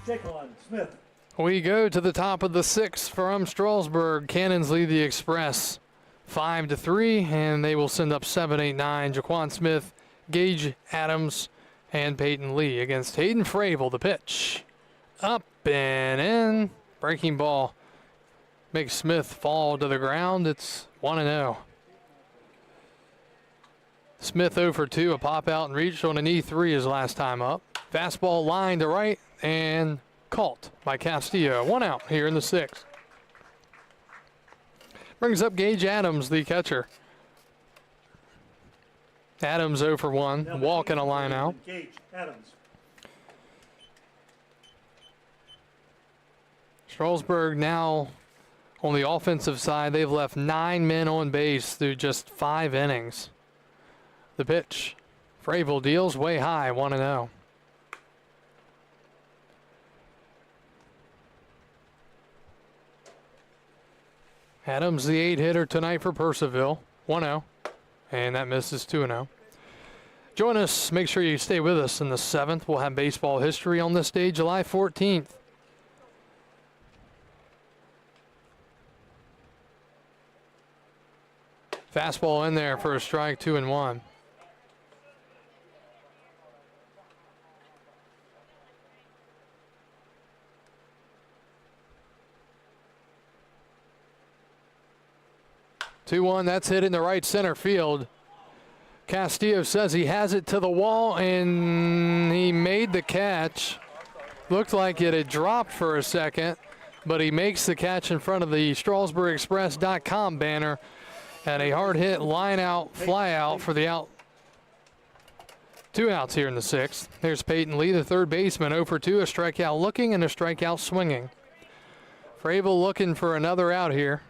Check on Smith. We go to the top of the 6th from Strasburg. Cannons lead the Express 5-3, and they will send up 7, 8, 9. Jaquan Smith, Gage Adams, and Peyton Lee against Hayden Fravel. The pitch up and in. Breaking ball makes Smith fall to the ground. It's 1-0. Smith 0 for 2, a pop out and reached on an E3 his last time up. Fastball line to right and caught by Castillo. 1 out here in the 6th. Brings up Gage Adams, the catcher. Adams 0 for 1, walk and a line out. Gage Adams. Strasburg now on the offensive side. They've left 9 men on base through just 5 innings. The pitch. Fravel deals way high, 1-0. Adams, the 8-hitter tonight for Purcellville, 1-0, and that misses 2-0. Join us. Make sure you stay with us in the 7th. We'll have baseball history on this day, July 14th. Fastball in there for a strike, 2-1. That's hit in the right center field. Castillo says he has it to the wall, and he made the catch. Looked like it had dropped for a second, but he makes the catch in front of the StrasburgExpress.com banner, and a hard hit line out, fly out for the out. 2 outs here in the 6th. There's Peyton Lee, the third baseman, 0 for 2, a strikeout looking and a strikeout swinging. Fravel looking for another out here.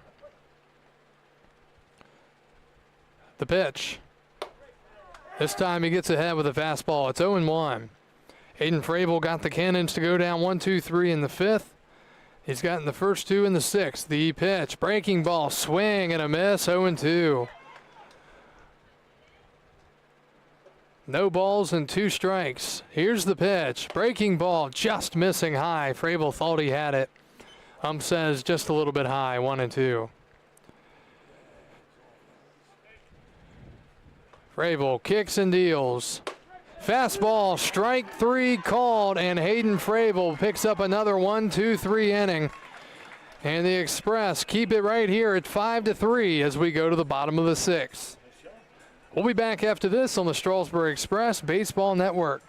The pitch. This time he gets ahead with a fastball. It's 0-1. Hayden Fravel got the Cannons to go down 1-2-3 in the 5th. He's gotten the first 2 in the 6th. The pitch, breaking ball, swing and a miss, 0-2. No balls and 2 strikes. Here's the pitch. Breaking ball, just missing high. Frabel thought he had it. Says just a little bit high, 1-2. Frabel kicks and deals. Fastball, strike 3 called, and Hayden Frabel picks up another 1-2-3 inning. And the Express keep it right here at 5-3 as we go to the bottom of the 6th. We'll be back after this on the Strasburg Express Baseball Network.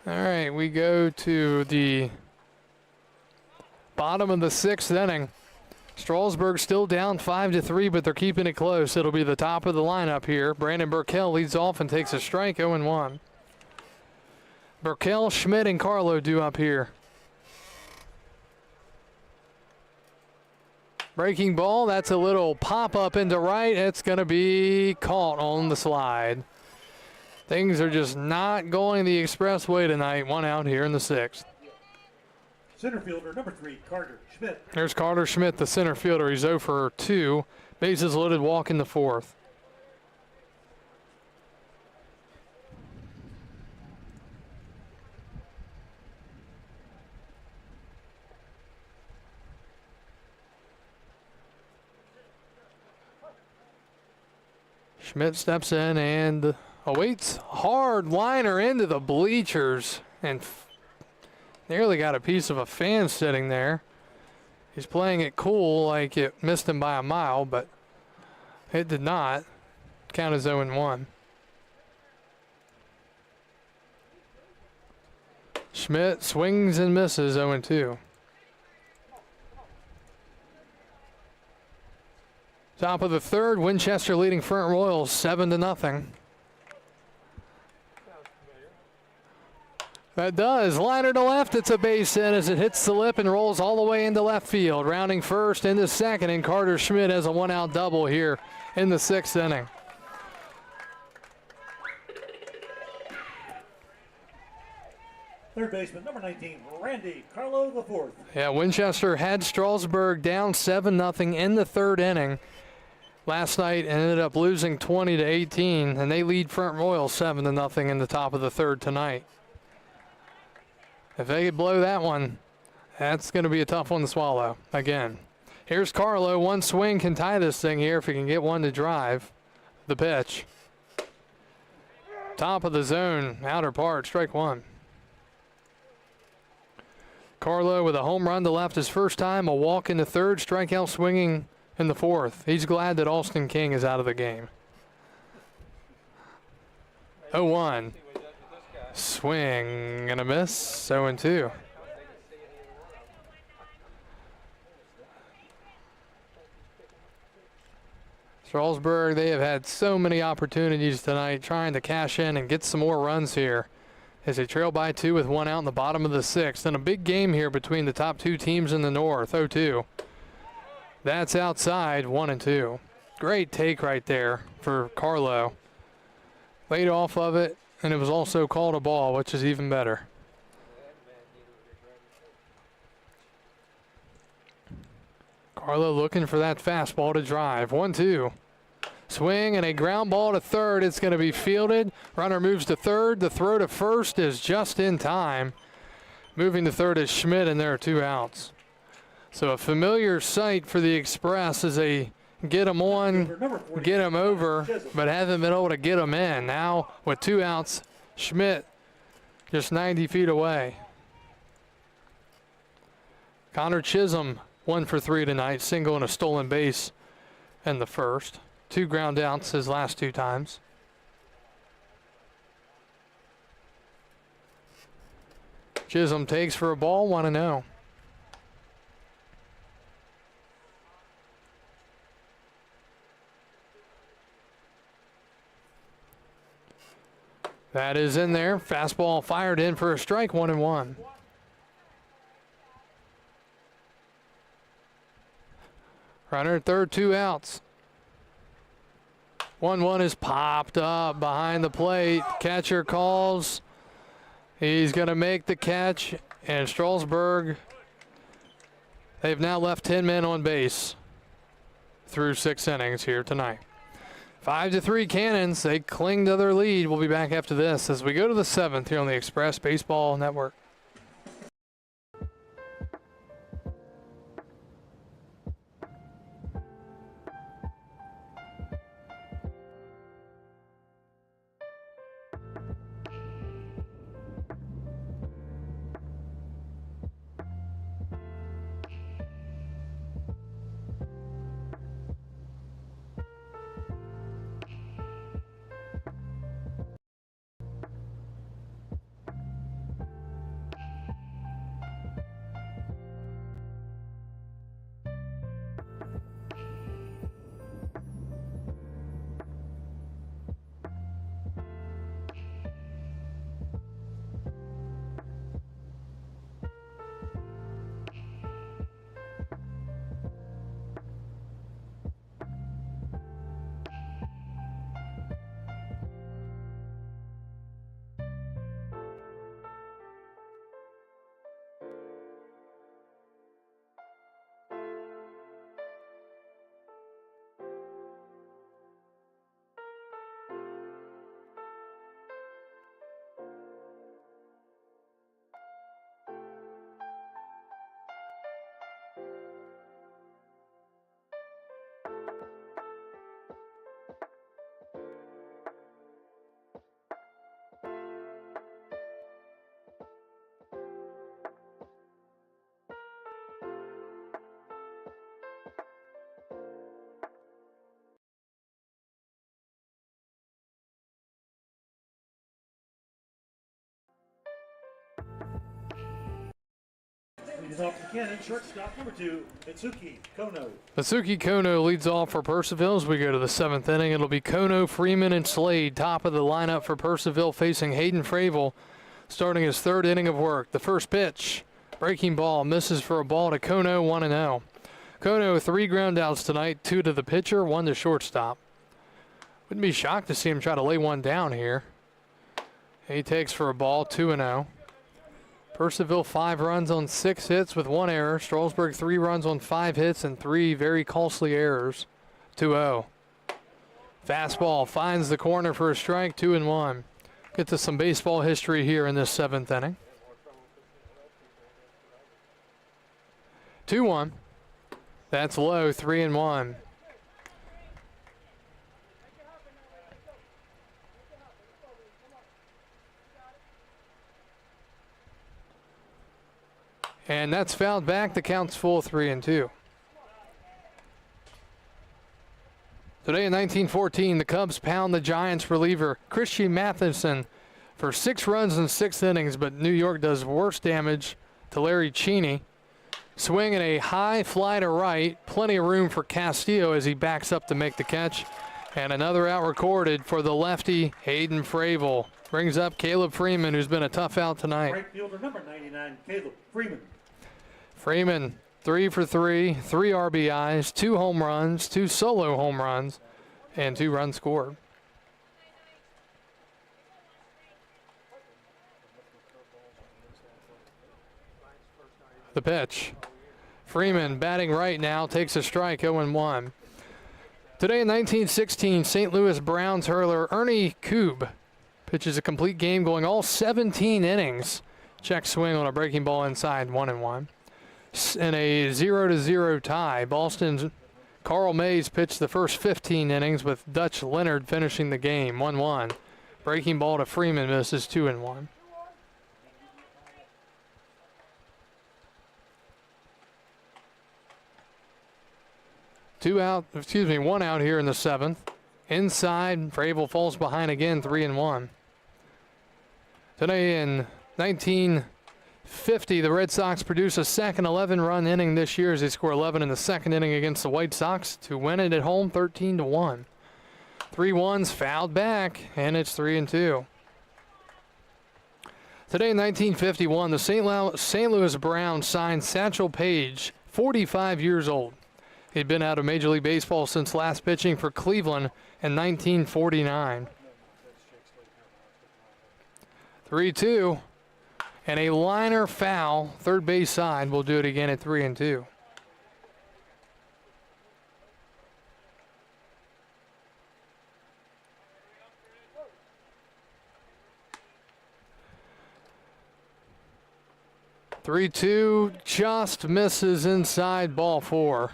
All right, we go to the bottom of the 6th inning. Strasburg still down 5-3, but they're keeping it close. It'll be the top of the lineup here. Brandon Burkell leads off and takes a strike, 0-1. Burkell, Schmidt, and Carlo due up here. Breaking ball, that's a little pop-up into right. It's going to be caught on the slide. Things are just not going the Express way tonight. 1 out here in the 6th. Center fielder, number 3, Carter Schmidt. There's Carter Schmidt, the center fielder. He's 0 for 2. Bases loaded, walk in the 4th. Schmidt steps in and awaits. Hard liner into the bleachers and nearly got a piece of a fan sitting there. He's playing it cool like it missed him by a mile, but it did not. Count is 0-1. Schmidt swings and misses, 0-2. Top of the 3rd, Winchester leading Front Royals 7-0. That does. Liner to left. It's a base hit as it hits the lip and rolls all the way into left field. Rounding first into second, and Carter Schmidt has a 1-out double here in the 6th inning. Third baseman, number 19, Randy Carlo the 4th. Yeah, Winchester had Strasburg down 7-0 in the 3rd inning last night and ended up losing 20-18, and they lead Front Royal 7-0 in the top of the 3rd tonight. If they could blow that one, that's going to be a tough one to swallow again. Here's Carlo. One swing can tie this thing here if he can get one to drive. The pitch. Top of the zone, outer part, strike 1. Carlo with a home run to left his first time, a walk in the 3rd, strikeout swinging in the 4th. He's glad that Austin King is out of the game. 0-1. Swing and a miss, 0-2. Strasburg, they have had so many opportunities tonight trying to cash in and get some more runs here. as they trail by 2 with 1 out in the bottom of the 6th. And a big game here between the top 2 teams in the North, 0-2. That's outside, 1-2. Great take right there for Carlo. Laid off of it, and it was also called a ball, which is even better. Carlo looking for that fastball to drive. 1-2. Swing and a ground ball to third. It's going to be fielded. Runner moves to third. The throw to first is just in time. Moving to third is Schmidt, and there are 2 outs. So a familiar sight for the Express as they get them on, get them over, but haven't been able to get them in. Now with 2 outs, Schmidt just 90 feet away. Connor Chisholm 1 for 3 tonight, single and a stolen base in the first. 2 ground outs his last 2 times. Chisholm takes for a ball, 1-0. That is in there. Fastball fired in for a strike, 1-1. Runner at third, 2 outs. 1-1 is popped up behind the plate. Catcher calls. He's going to make the catch. And Strasburg, they've now left 10 men on base through 6 innings here tonight. 5-3 Cannons. They cling to their lead. We'll be back after this as we go to the 7th here on the Express Baseball Network. Leading off the cannon, shortstop number 2, Mitsuki Kono. Mitsuki Kono leads off for Purcellville as we go to the 7th inning. It'll be Kono, Freeman, and Slade top of the lineup for Purcellville, facing Hayden Fravel, starting his 3rd inning of work. The first pitch, breaking ball, misses for a ball to Kono, 1-0. Kono 3 ground outs tonight, 2 to the pitcher, 1 to shortstop. Wouldn't be shocked to see him try to lay one down here. He takes for a ball, 2-0. Purcellville 5 runs on 6 hits with 1 error. Strasburg 3 runs on 5 hits and 3 very costly errors. 2-0. Fastball finds the corner for a strike, 2-1. Get to some baseball history here in this 7th inning. 2-1. That's low, 3-1. And that's fouled back. The count's full, 3-2. Today in 1914, the Cubs pound the Giants reliever Christian Matheson for 6 runs in 6 innings, but New York does worse damage to Larry Cheney. Swing and a high fly to right. Plenty of room for Castillo as he backs up to make the catch. And another out recorded for the lefty, Hayden Fravel. brings up Caleb Freeman, who's been a tough out tonight. Right fielder number 99, Caleb Freeman. Freeman, 3 for 3, 3 RBIs, 2 home runs, 2 solo home runs, and 2 runs scored. The pitch. Freeman batting right now, takes a strike, 0-1. Today in 1916, St. Louis Browns hurler Ernie Koob pitches a complete game going all 17 innings. Check swing on a breaking ball inside, 1-1. In a 0-0 tie, Boston's Carl Mays pitched the first 15 innings with Dutch Leonard finishing the game, 1-1. Breaking ball to Freeman misses, 2-1. One out here in the 7th. Inside, Vrabel falls behind again, 3-1. Today in 1950, the Red Sox produce a second 11-run inning this year as they score 11 in the second inning against the White Sox to win it at home 13-1. 3-1's fouled back, and it's 3-2. Today in 1951, the St. Louis Browns signed Satchel Paige, 45 years old. He'd been out of Major League Baseball since last pitching for Cleveland in 1949. 3-2, and a liner foul, third base side. We'll do it again at 3-2. Three-two, just misses inside, ball 4.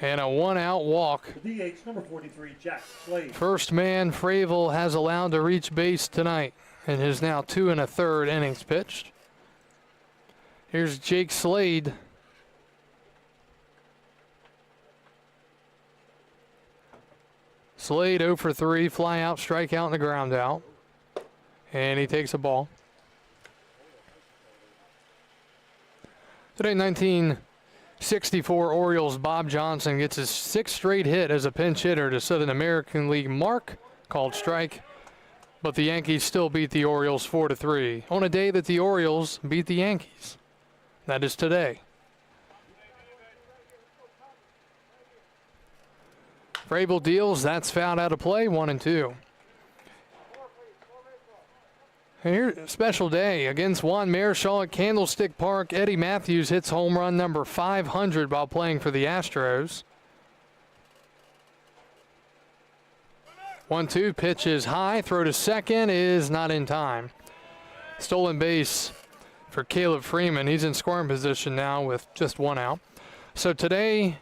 And a 1-out walk. The DH number 43, Jack Slade. First man Fravel has allowed to reach base tonight in his now 2 1/3 innings pitched. Here's Jake Slade. Slade 0 for 3, fly out, strike out, and a ground out. And he takes a ball. Today, 1964 Orioles Bob Johnson gets his 6th straight hit as a pinch hitter to set an American League mark called strike, but the Yankees still beat the Orioles 4-3 on a day that the Orioles beat the Yankees. That is today. Vrabel deals, that's fouled out of play, 1-2. And here's a special day against Juan Marichal at Candlestick Park. Eddie Matthews hits home run number 500 while playing for the Astros. 1-2, pitch is high, throw to second is not in time. Stolen base for Caleb Freeman. He's in scoring position now with just 1 out. So today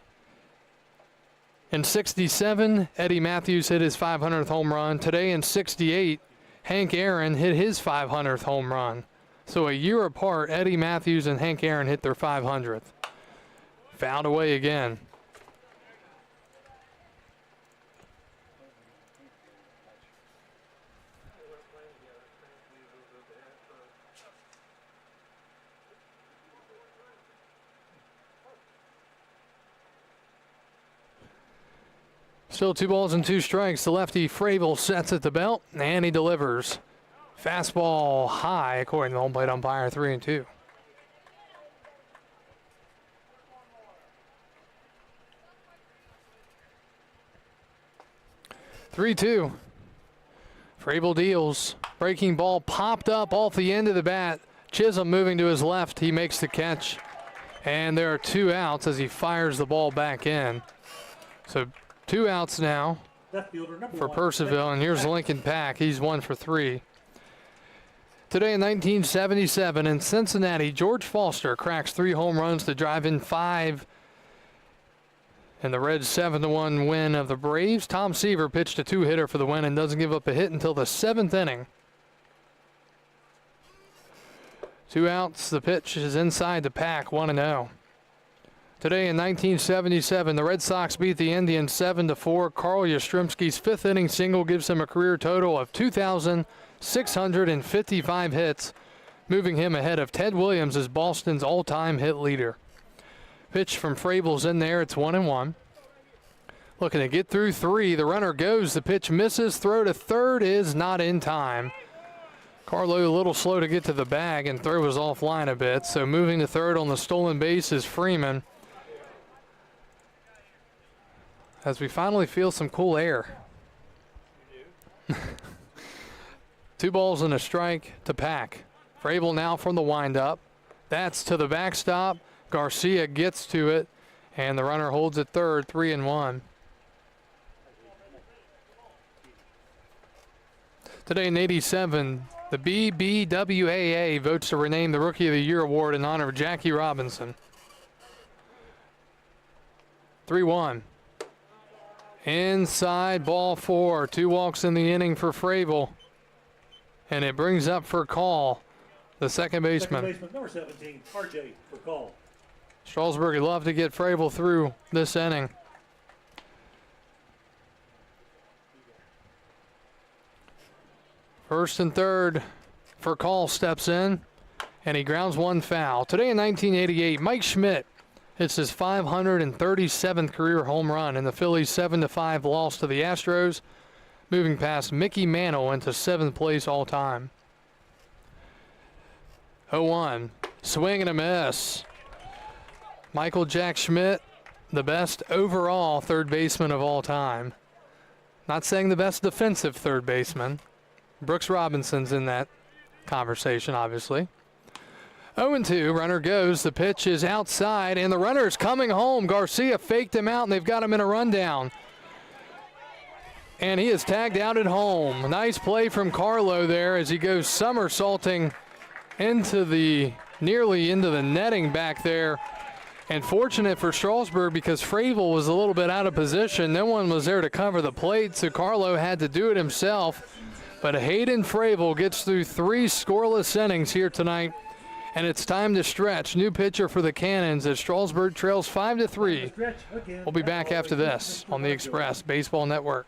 in 67, Eddie Matthews hit his 500th home run. Today in 68, Hank Aaron hit his 500th home run. So a year apart, Eddie Matthews and Hank Aaron hit their 500th. Fouled away again. Still 2 balls and 2 strikes. The lefty Fravel sets at the belt, and he delivers. Fastball high, according to the home plate umpire, 3-2. Fravel deals. Breaking ball popped up off the end of the bat. Chisholm moving to his left. He makes the catch. And there are 2 outs as he fires the ball back in. So 2 outs now for Purcellville, and here's Lincoln Pack. He's 1 for 3. Today in 1977 in Cincinnati, George Foster cracks 3 home runs to drive in 5 in the Reds' 7-1 win of the Braves. Tom Seaver pitched a 2-hitter for the win and doesn't give up a hit until the 7th inning. 2 outs, the pitch is inside the Pack, 1-0. Today in 1977, the Red Sox beat the Indians 7-4. Carl Yastrzemski's 5th inning single gives him a career total of 2,655 hits, moving him ahead of Ted Williams as Boston's all-time hit leader. Pitch from Fravel's in there, it's 1-1. Looking to get through 3. The runner goes. The pitch misses. Throw to third is not in time. Carlo a little slow to get to the bag, and throw was offline a bit. So moving to third on the stolen base is Freeman. As we finally feel some cool air. 2 balls and a strike to Pack. Fravel now from the windup. That's to the backstop. Garcia gets to it, and the runner holds at third, 3-1. Today in 87, the BBWAA votes to rename the Rookie of the Year award in honor of Jackie Robinson. 3-1. Inside, ball 4. 2 walks in the inning for Fravel. And it brings up for call the second baseman. Second baseman, number 17, RJ for call. Strasburg would love to get Fravel through this inning. First and third for call steps in, and he grounds 1 foul. Today in 1988, Mike Schmidt hits his 537th career home run in the Phillies' 7-5 loss to the Astros, moving past Mickey Mantle into 7th place all time. 0-1, swing and a miss. Michael Jack Schmidt, the best overall third baseman of all time. Not saying the best defensive third baseman. Brooks Robinson's in that conversation, obviously. 0-2, runner goes. The pitch is outside, and the runner is coming home. Garcia faked him out, and they've got him in a rundown. And he is tagged out at home. Nice play from Carlo there as he goes somersaulting nearly into the netting back there. And fortunate for Strasburg because Fravel was a little bit out of position. No one was there to cover the plate, so Carlo had to do it himself. But Hayden Fravel gets through 3 scoreless innings here tonight, and it's time to stretch. New pitcher for the Cannons as Strasburg trails 5-3. We'll be back after this on the Express Baseball Network.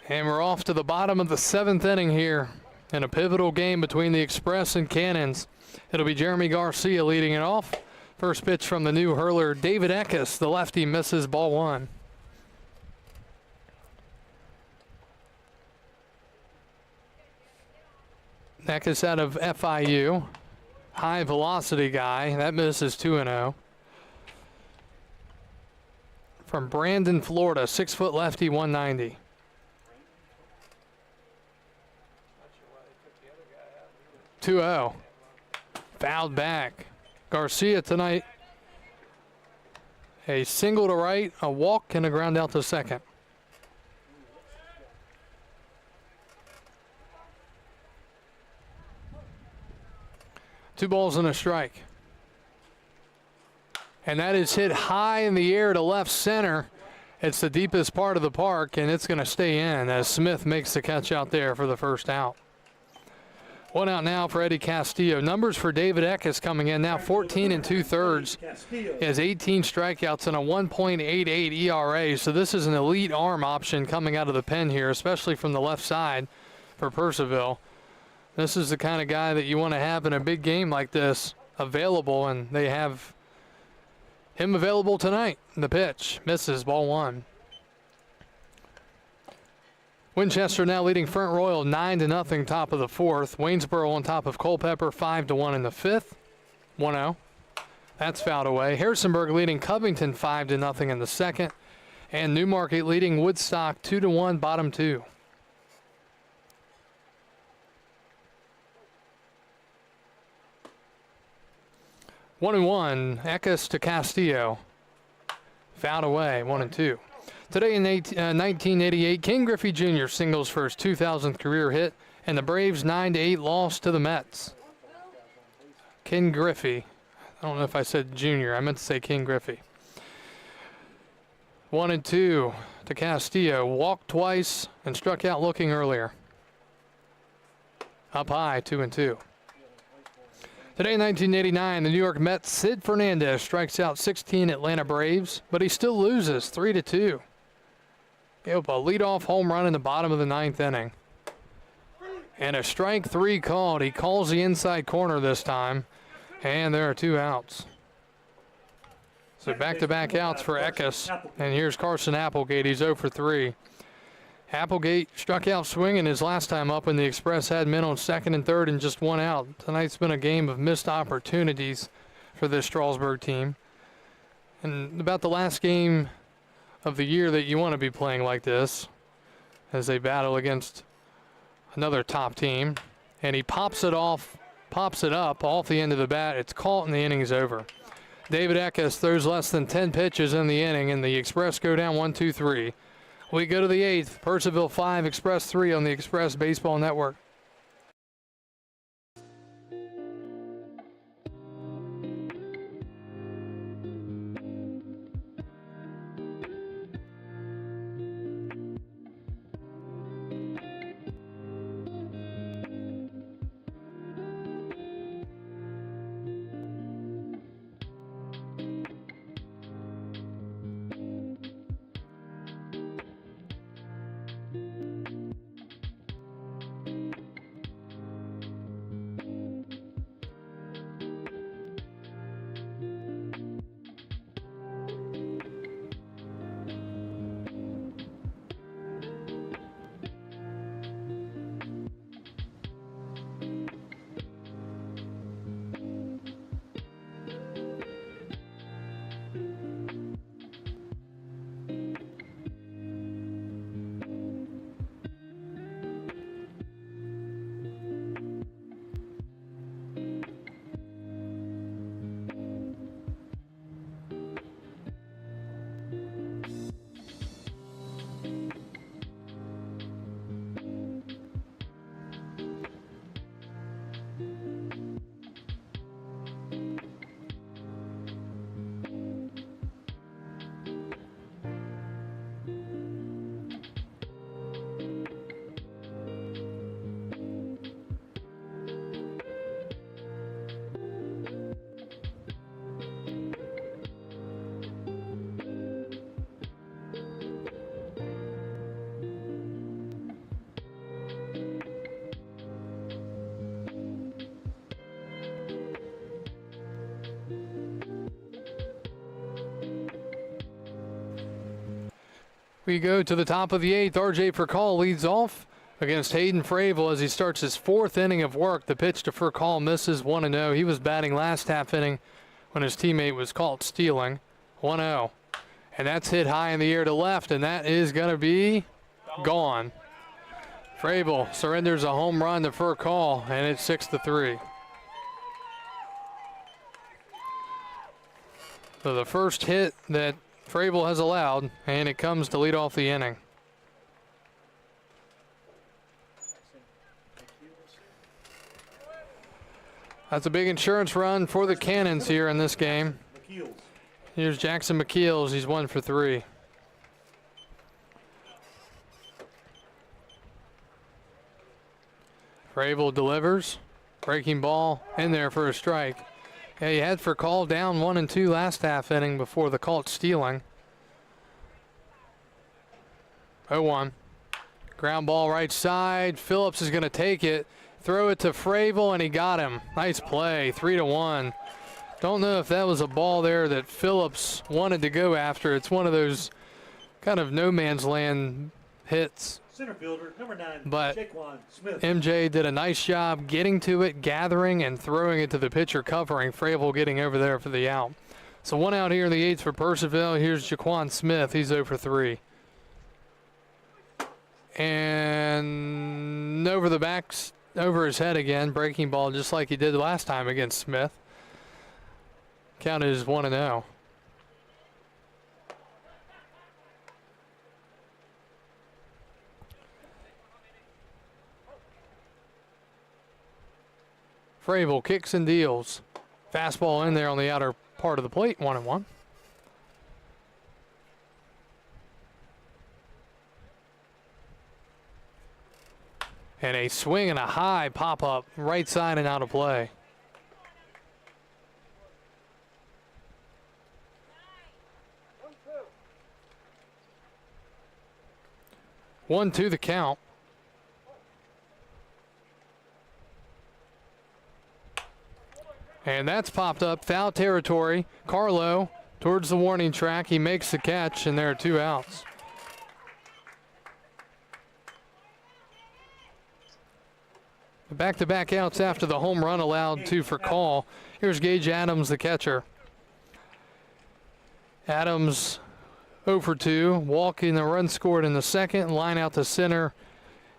And we're off to the bottom of the 7th inning here in a pivotal game between the Express and Cannons. It'll be Jeremy Garcia leading it off. First pitch from the new hurler, David Eckes. The lefty misses ball 1. Eckes out of FIU. High velocity guy. That misses 2-0. From Brandon, Florida, 6-foot lefty, 190. 2-0. Fouled back. Garcia tonight A single to right, a walk, and a ground out to second. Two balls and a strike. And that is hit high in the air to left center. It's the deepest part of the park, and it's going to stay in as Smith makes the catch out there for the first out. One out now for Eddie Castillo. Numbers for David Eckes coming in now 14 2/3. He has 18 strikeouts and a 1.88 ERA, so this is an elite arm option coming out of the pen here, especially from the left side for Purcellville. This is the kind of guy that you want to have in a big game like this available, and they have him available tonight. The pitch misses, ball one. Winchester now leading Front Royal 9-0, top of the fourth. Waynesboro on top of Culpeper 5-1 in the fifth. 1-0. That's fouled away. Harrisonburg leading Covington 5-0 in the second. And Newmarket leading Woodstock 2-1, bottom two. One and one, Eckes to Castillo. Fouled away, 1-2. Today in 1988, Ken Griffey Jr. singles for his 2000th career hit, and the Braves 9-8 loss to the Mets. Ken Griffey. I don't know if I said junior. I meant to say Ken Griffey. 1-2 to Castillo. Walked twice and struck out looking earlier. Up high, 2-2. Today in 1989, the New York Mets' Sid Fernandez strikes out 16 Atlanta Braves, but he still loses 3-2. Gave up a leadoff home run in the bottom of the ninth inning. And a strike three called. He calls the inside corner this time, and there are two outs. So back-to-back outs for Eckes, and here's Carson Applegate. He's 0 for 3. Applegate struck out swinging his last time up when the Express had men on second and third and just one out. Tonight's been a game of missed opportunities for this Strasburg team. And about the last game of the year that you want to be playing like this as they battle against another top team. And he pops it up off the end of the bat. It's caught and the inning's over. David Eckes throws less than 10 pitches in the inning, and the Express go down 1-2-3. We go to the eighth. Purcellville 5, Express 3 on the Express Baseball Network. We go to the top of the eighth. R.J. Furcall leads off against Hayden Fravel as he starts his fourth inning of work. The pitch to Furcall misses 1-0. He was batting last half inning when his teammate was caught stealing. 1-0. And that's hit high in the air to left, and that is going to be gone. Fravel surrenders a home run to Furcall, and it's 6-3. So the first hit that Frable has allowed, and it comes to lead off the inning. That's a big insurance run for the Cannons here in this game. McKeels. Here's Jackson McKeels. He's 1 for 3. Frable delivers. Breaking ball in there for a strike. Yeah, he had for call down 1 and 2 last half inning before the caught stealing. 0-1. Ground ball right side. Phillips is going to take it. Throw it to Frable, and he got him. Nice play, 3-1. Don't know if that was a ball there that Phillips wanted to go after. It's one of those kind of no man's land hits. Center fielder, number 9, But Jaquan Smith. MJ did a nice job getting to it, gathering, and throwing it to the pitcher, covering. Frable getting over there for the out. So 1 out here in the 8th for Purcellville. Here's Jaquan Smith. He's 0 for 3. And over the backs. Over his head again, breaking ball just like he did last time against Smith. Count is 1-0. Frable kicks and deals. Fastball in there on the outer part of the plate, 1-1. And a swing and a high pop-up, right side and out of play. One, two the count. And that's popped up, foul territory. Carlo towards the warning track. He makes the catch, and there are 2 outs. Back-to-back outs after the home run allowed 2 for call. Here's Gage Adams, the catcher. Adams 0 for 2, walking the run scored in the 2nd, line out to center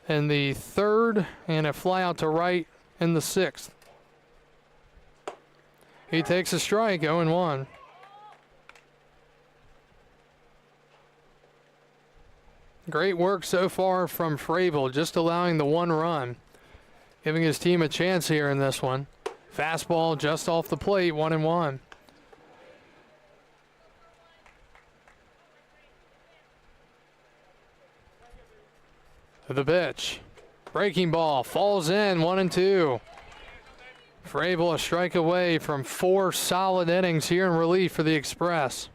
in the 3rd, and a fly out to right in the 6th. He takes a strike, 0-1. Great work so far from Frable, just allowing the 1 run. Giving his team a chance here in this one. Fastball just off the plate, 1-1. The pitch. Breaking ball, falls in, 1-2. Frable a strike away from 4 solid innings here in relief for the Express.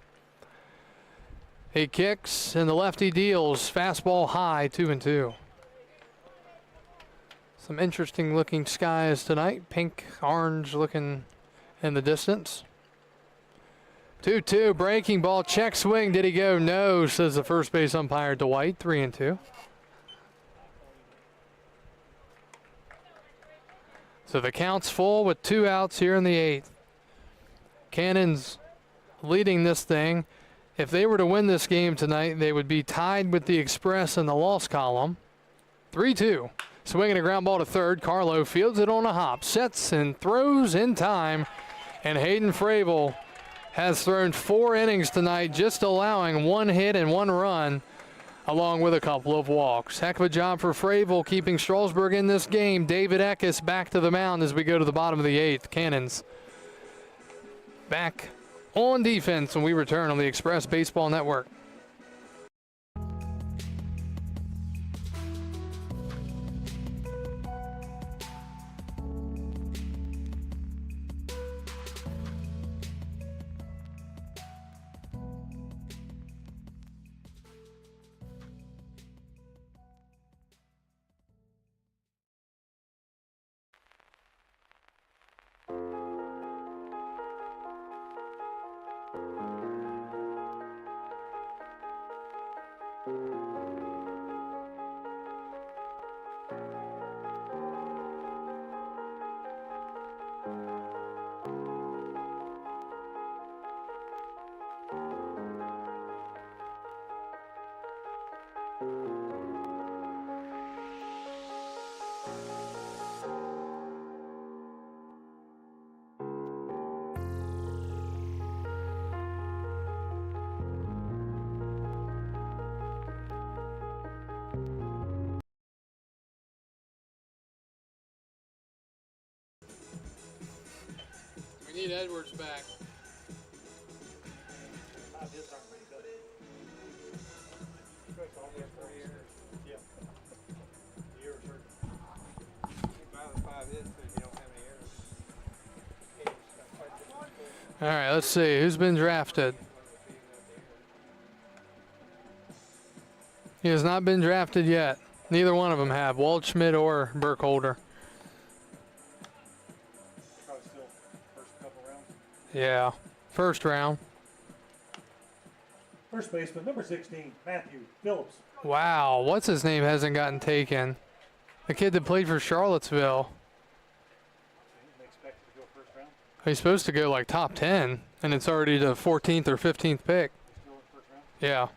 He kicks and the lefty deals. Fastball high, 2-2. Some interesting looking skies tonight. Pink, orange looking in the distance. 2-2, breaking ball, check swing. Did he go? No, says the first base umpire Dwight. 3-2. So the count's full with 2 outs here in the 8th. Cannons leading this thing. If they were to win this game tonight, they would be tied with the Express in the loss column. 3-2. Swinging a ground ball to third. Carlo fields it on a hop. Sets and throws in time. And Hayden Frable has thrown 4 innings tonight, just allowing 1 hit and 1 run, along with a couple of walks. Heck of a job for Frable keeping Strasburg in this game. David Eckes back to the mound as we go to the bottom of the 8th. Cannons back on defense when we return on the Express Baseball Network. Need Edwards back. Yeah. The year is All right, let's see. Who's been drafted? He has not been drafted yet. Neither one of them have. Waldschmidt or Burkholder. probably still first couple rounds. Yeah. First round. First baseman, number 16, Matthew Phillips. Wow. What's his name hasn't gotten taken? The kid that played for Charlottesville. They expected to go first round. He's supposed to go like top 10, and it's already the 14th or 15th pick. Still in first round. Yeah.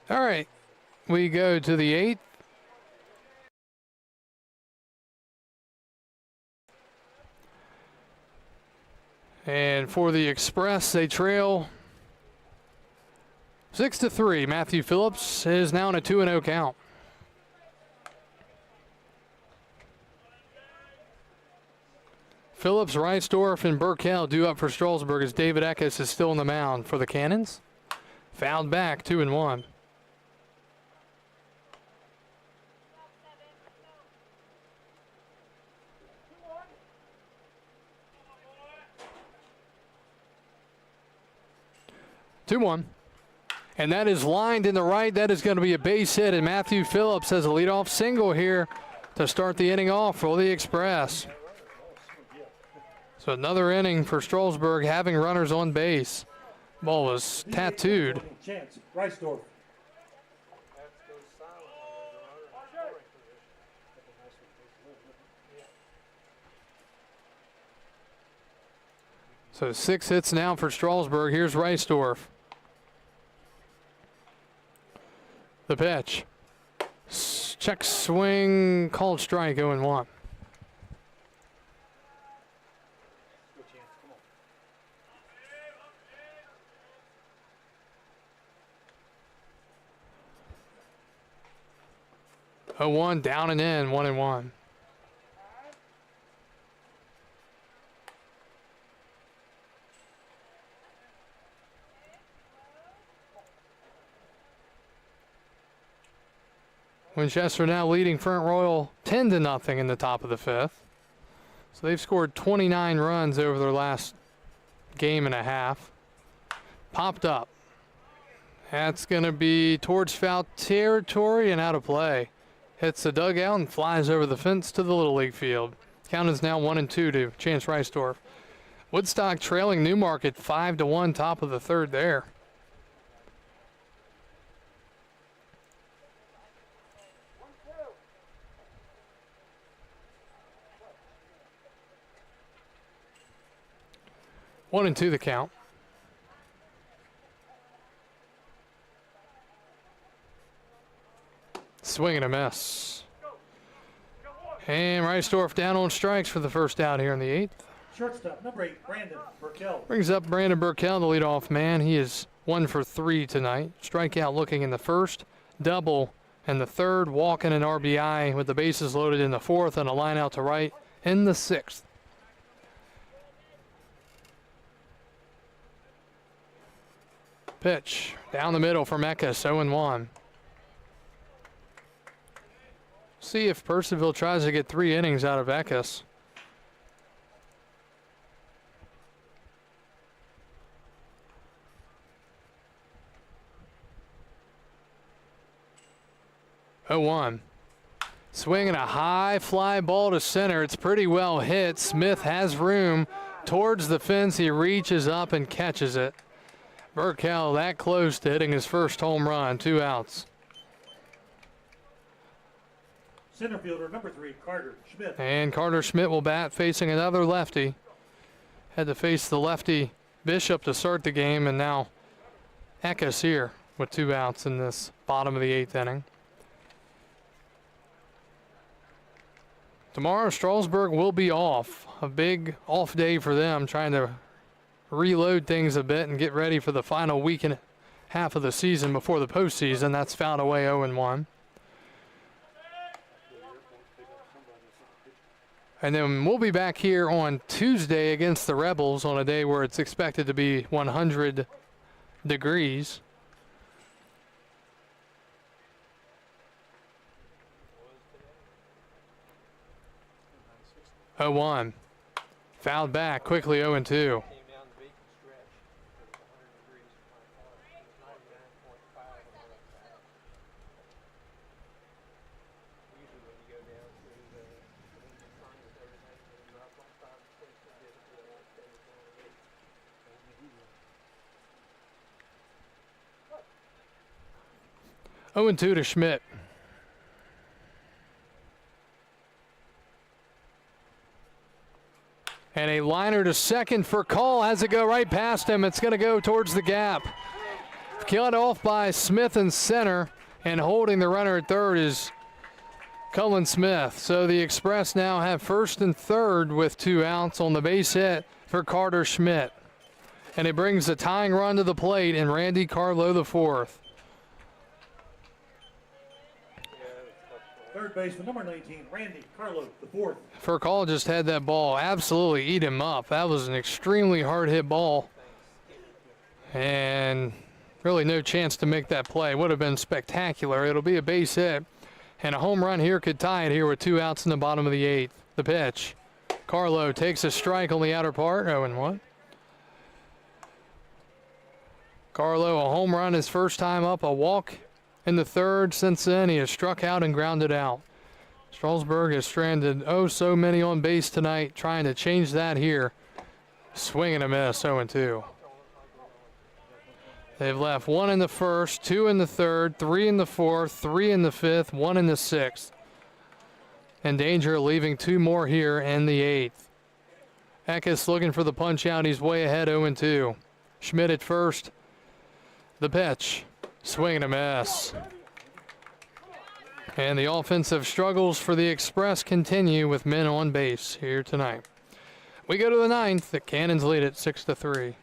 All right. We go to the 8th. And for the Express, they trail 6-3. Matthew Phillips is now in a 2-0 count. Phillips, Reisdorf, and Burkell due up for Strasburg as David Eckes is still on the mound for the Cannons. Fouled back, 2-1. And that is lined in the right. That is going to be a base hit, and Matthew Phillips has a leadoff single here to start the inning off for the Express. So another inning for Strasburg having runners on base. Ball was tattooed. Chance, Reisdorf. So 6 hits now for Strasburg. Here's Reisdorf. The pitch. Check swing, called strike, 0-1. Go Chance, come on. 0-1, down and in, 1-1. Winchester now leading Front Royal 10-0 in the top of the 5th. So they've scored 29 runs over their last game and a half. Popped up. That's going to be towards foul territory and out of play. Hits the dugout and flies over the fence to the Little League field. Count is now 1-2 to Chance Reisdorf. Woodstock trailing Newmarket 5-1, top of the 3rd there. One and two the count. Swing and a miss. And Reisdorf down on strikes for the first out here in the 8th. Shortstop, number 8, Brandon Burkell. Brings up Brandon Burkell, the leadoff man. He is 1 for 3 tonight. Strikeout looking in the 1st, double in the 3rd, walk in an RBI with the bases loaded in the 4th, and a line out to right in the 6th. Pitch down the middle for Eckes, 0-1. See if Purcellville tries to get 3 innings out of Eckes. Oh, 1. Swinging a high fly ball to center. It's pretty well hit. Smith has room towards the fence. He reaches up and catches it. Burkell that close to hitting his first home run. 2 outs. Center fielder, number 3, Carter Schmidt. And Carter Schmidt will bat facing another lefty. Had to face the lefty Bishop to start the game, and now Eckes here with 2 outs in this bottom of the 8th inning. Tomorrow, Strasburg will be off. A big off day for them, trying to reload things a bit and get ready for the final week and a half of the season before the postseason. That's fouled away 0-1. And then we'll be back here on Tuesday against the Rebels on a day where it's expected to be 100 degrees. Oh, 1. Fouled back quickly, 0-2. Came down the Beacon stretch. It was 100 degrees for my car. It was 99.5 on that side. Usually when you go down through the signs and everything, they drop like 5 or 6 and get it to the 0-2 to Schmidt. And a liner to second for Call. Has it go right past him. It's going to go towards the gap. Cut off by Smith in center. And holding the runner at third is Cullen Smith. So the Express now have first and third with 2 outs on the base hit for Carter Schmidt. And it brings a tying run to the plate in Randy Carlo the fourth. Third baseman, number 19, Randy Carlo, the fourth. Furcall just had that ball absolutely eat him up. That was an extremely hard hit ball. And really no chance to make that play. Would have been spectacular. It'll be a base hit. And a home run here could tie it here with 2 outs in the bottom of the 8th. The pitch. Carlo takes a strike on the outer part. 0-1. Carlo, a home run his first time up, a walk in the third. Since then, he has struck out and grounded out. Strasburg has stranded so many on base tonight, trying to change that here. Swing and a miss, 0-2. They've left 1 in the first, 2 in the third, 3 in the fourth, 3 in the fifth, 1 in the sixth. In danger of leaving 2 more here in the 8th. Eckes looking for the punch out. He's way ahead, 0-2. Schmidt at first. The pitch. Swing and a miss. And the offensive struggles for the Express continue with men on base here tonight. We go to the 9th. The Cannons lead it 6-3.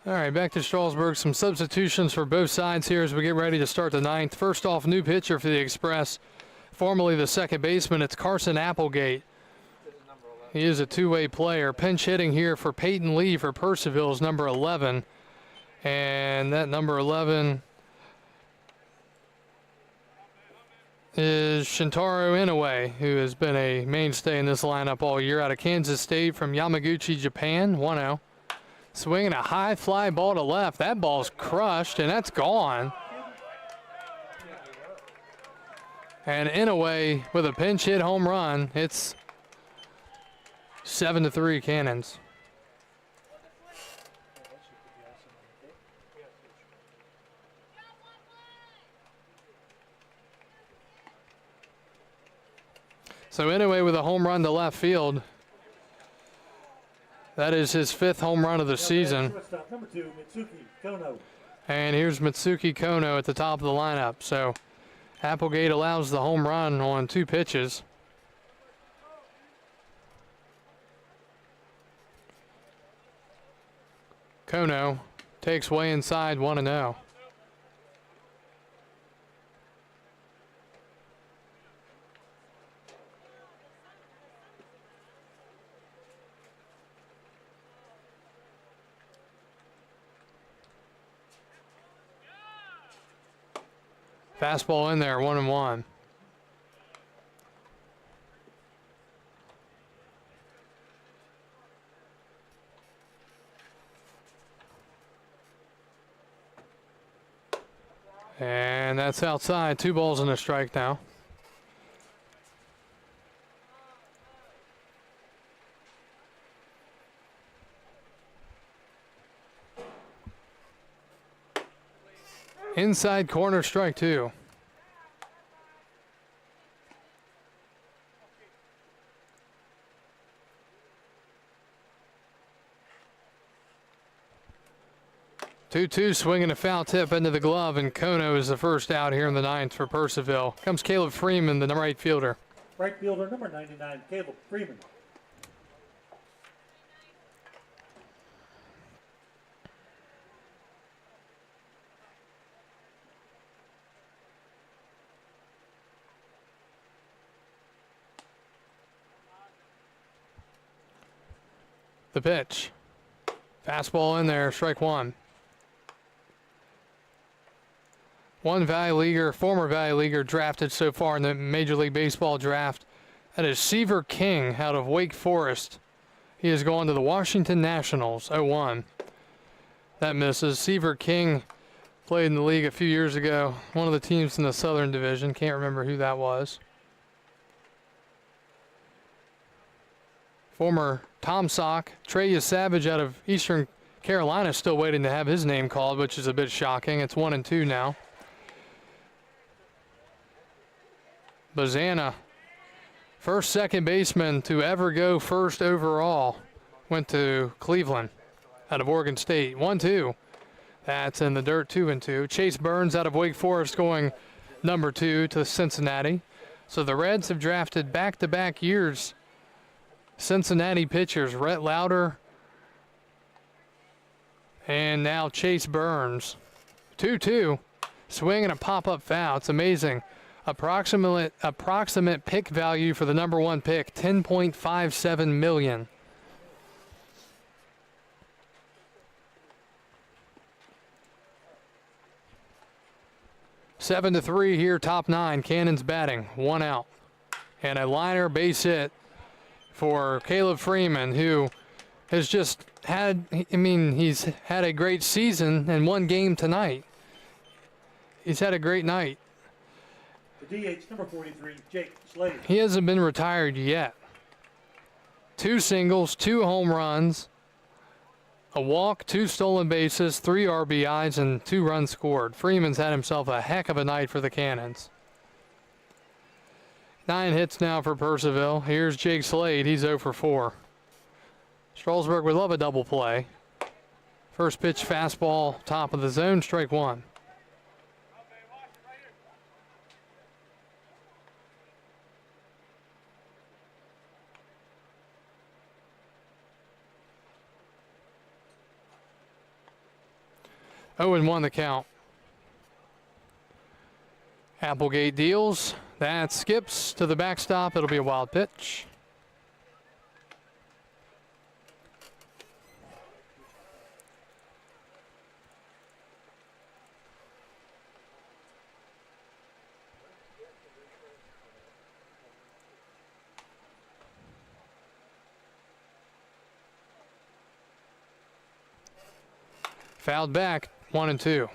All right, back to Strasburg. Some substitutions for both sides here as we get ready to start the ninth. First off, new pitcher for the Express, formerly the second baseman. It's Carson Applegate. This is number 11. He is a two-way player. Pinch hitting here for Peyton Lee for Purcellville is number 11. And that number 11 is Shintaro Inoue, who has been a mainstay in this lineup all year, out of Kansas State from Yamaguchi, Japan. 1-0. Swinging a high fly ball to left. That ball's crushed, and that's gone. And Inoue with a pinch hit home run. It's 7-3 Cannons. So Inoue with a home run to left field. That is his 5th home run of the season. Shortstop number 2, Mitsuki Kono. And here's Mitsuki Kono at the top of the lineup. So Applegate allows the home run on 2 pitches. Kono takes way inside, 1-0. Fastball in there, 1-1. And that's outside. 2 balls and a strike now. Inside corner, strike 2. Two swinging a foul tip into the glove, and Kono is the first out here in the 9th for Purcellville. Comes Caleb Freeman, the right fielder. Right fielder number 99, Caleb Freeman. The pitch. Fastball in there, strike 1. One Valley Leaguer, former Valley Leaguer drafted so far in the Major League Baseball draft. That is Seaver King out of Wake Forest. He has gone to the Washington Nationals, 0-1. That misses. Seaver King played in the league a few years ago. One of the teams in the Southern Division. Can't remember who that was. Former Tom Sock, Trey Savage out of Eastern Carolina, still waiting to have his name called, which is a bit shocking. It's 1-2 now. Bazana, first second baseman to ever go first overall, went to Cleveland out of Oregon State. 1-2. That's in the dirt, 2-2. Chase Burns out of Wake Forest going number 2 to Cincinnati. So the Reds have drafted back-to-back years Cincinnati pitchers, Rhett Lauder and now Chase Burns. 2-2. Swing and a pop-up foul. It's amazing. Approximate pick value for the number 1 pick, $10.57 million. Seven to 3 here, top 9. Cannons batting, 1 out. And a liner base hit for Caleb Freeman, who has just had, he's had a great season and 1 game tonight. He's had a great night. The DH number 43, Jake Slade. He hasn't been retired yet. 2 singles, 2 home runs, a walk, 2 stolen bases, 3 RBIs, and 2 runs scored. Freeman's had himself a heck of a night for the Cannons. 9 hits now for Purcellville. Here's Jake Slade. He's 0 for 4. Strasburg would love a double play. First pitch fastball, top of the zone, strike 1. 0-1 the count. Applegate deals. That skips to the backstop. It'll be a wild pitch. Fouled back, 1-2.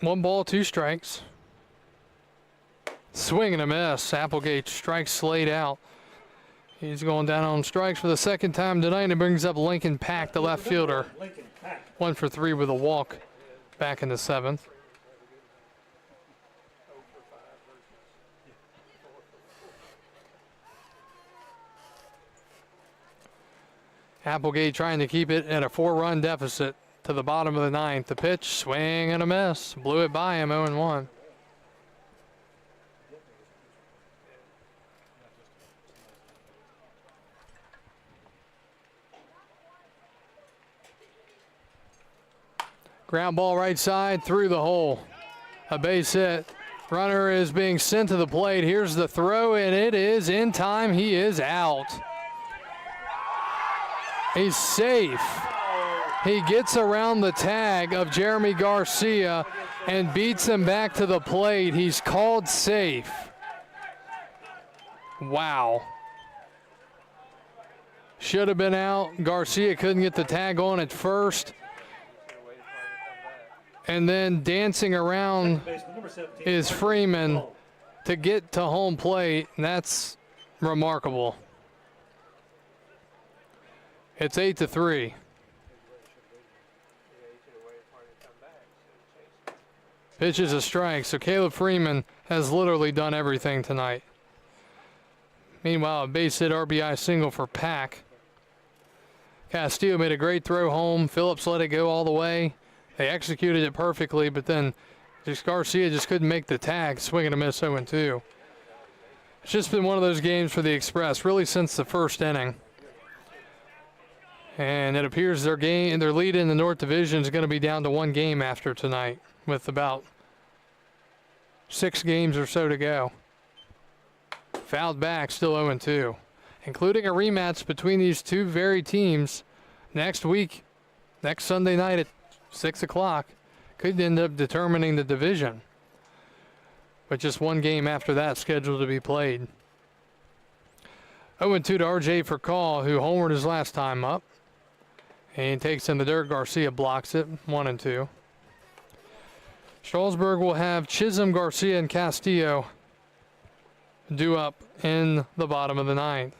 One ball, 2 strikes. Swing and a miss. Applegate strikes Slade out. He's going down on strikes for the second time tonight, and it brings up Lincoln Pack, the left fielder. Lincoln Pack. 1 for 3 with a walk back in the 7th. Applegate trying to keep it at a 4-run deficit to the bottom of the 9th. The pitch, swing and a miss. Blew it by him, 0-1. Ground ball right side through the hole. A base hit. Runner is being sent to the plate. Here's the throw, and it is in time. He is out. He's safe. He gets around the tag of Jeremy Garcia and beats him back to the plate. He's called safe. Wow. Should have been out. Garcia couldn't get the tag on at first. And then dancing around is Freeman to get to home plate. And that's remarkable. It's 8-3. Pitch is a strike, so Caleb Freeman has literally done everything tonight. Meanwhile, a base hit RBI single for Pack. Castillo made a great throw home. Phillips let it go all the way. They executed it perfectly, but then Garcia just couldn't make the tag, swing and a miss 0-2. It's just been one of those games for the Express, really since the first inning. And it appears their lead in the North Division is going to be down to 1 game after tonight, with about 6 games or so to go. Fouled back, still 0-2. Including a rematch between these two very teams next week, next Sunday night at 6 o'clock. Could end up determining the division. But just 1 game after that scheduled to be played. 0-2 to RJ for call, who homered his last time up. And he takes in the dirt. Garcia blocks it, 1-2. Strasburg will have Chisholm, Garcia, and Castillo due up in the bottom of the 9th.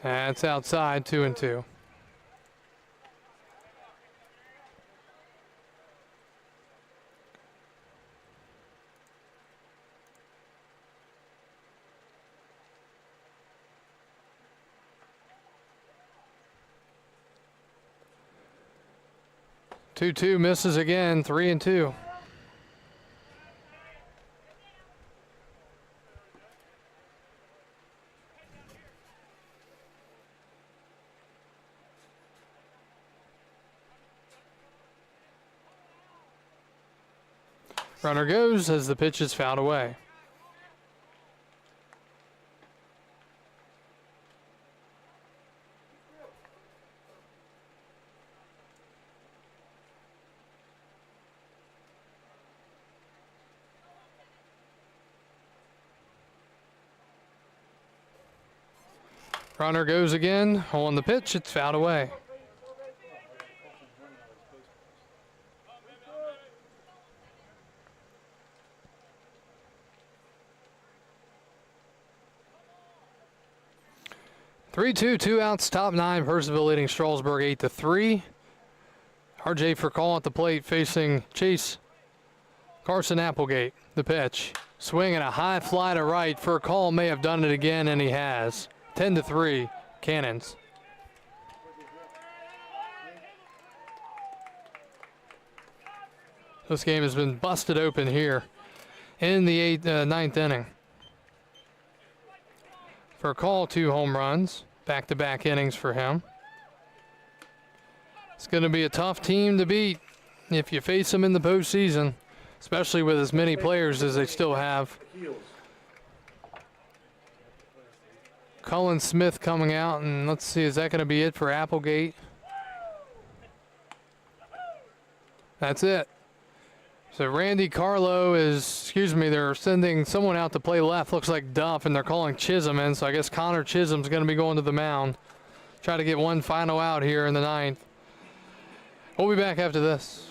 That's outside, 2-2. Two misses again, 3-2. Runner goes as the pitch is fouled away. Runner goes again on the pitch. It's fouled away. Three-two, 2 outs, top 9. Purcellville leading Strasburg 8-3. RJ for call at the plate facing Chase Carson Applegate. The pitch. Swing and a high fly to right. For a call, may have done it again, and he has. 10-3, Cannons. This game has been busted open here in the ninth inning. For a call, 2 home runs. Back-to-back innings for him. It's going to be a tough team to beat if you face them in the postseason, especially with as many players as they still have. Cullen Smith coming out, and let's see, is that going to be it for Applegate? That's it. So Randy Carlo is, they're sending someone out to play left, looks like Duff, and they're calling Chisholm in, so I guess Connor Chisholm's going to be going to the mound. Try to get one final out here in the ninth. We'll be back after this.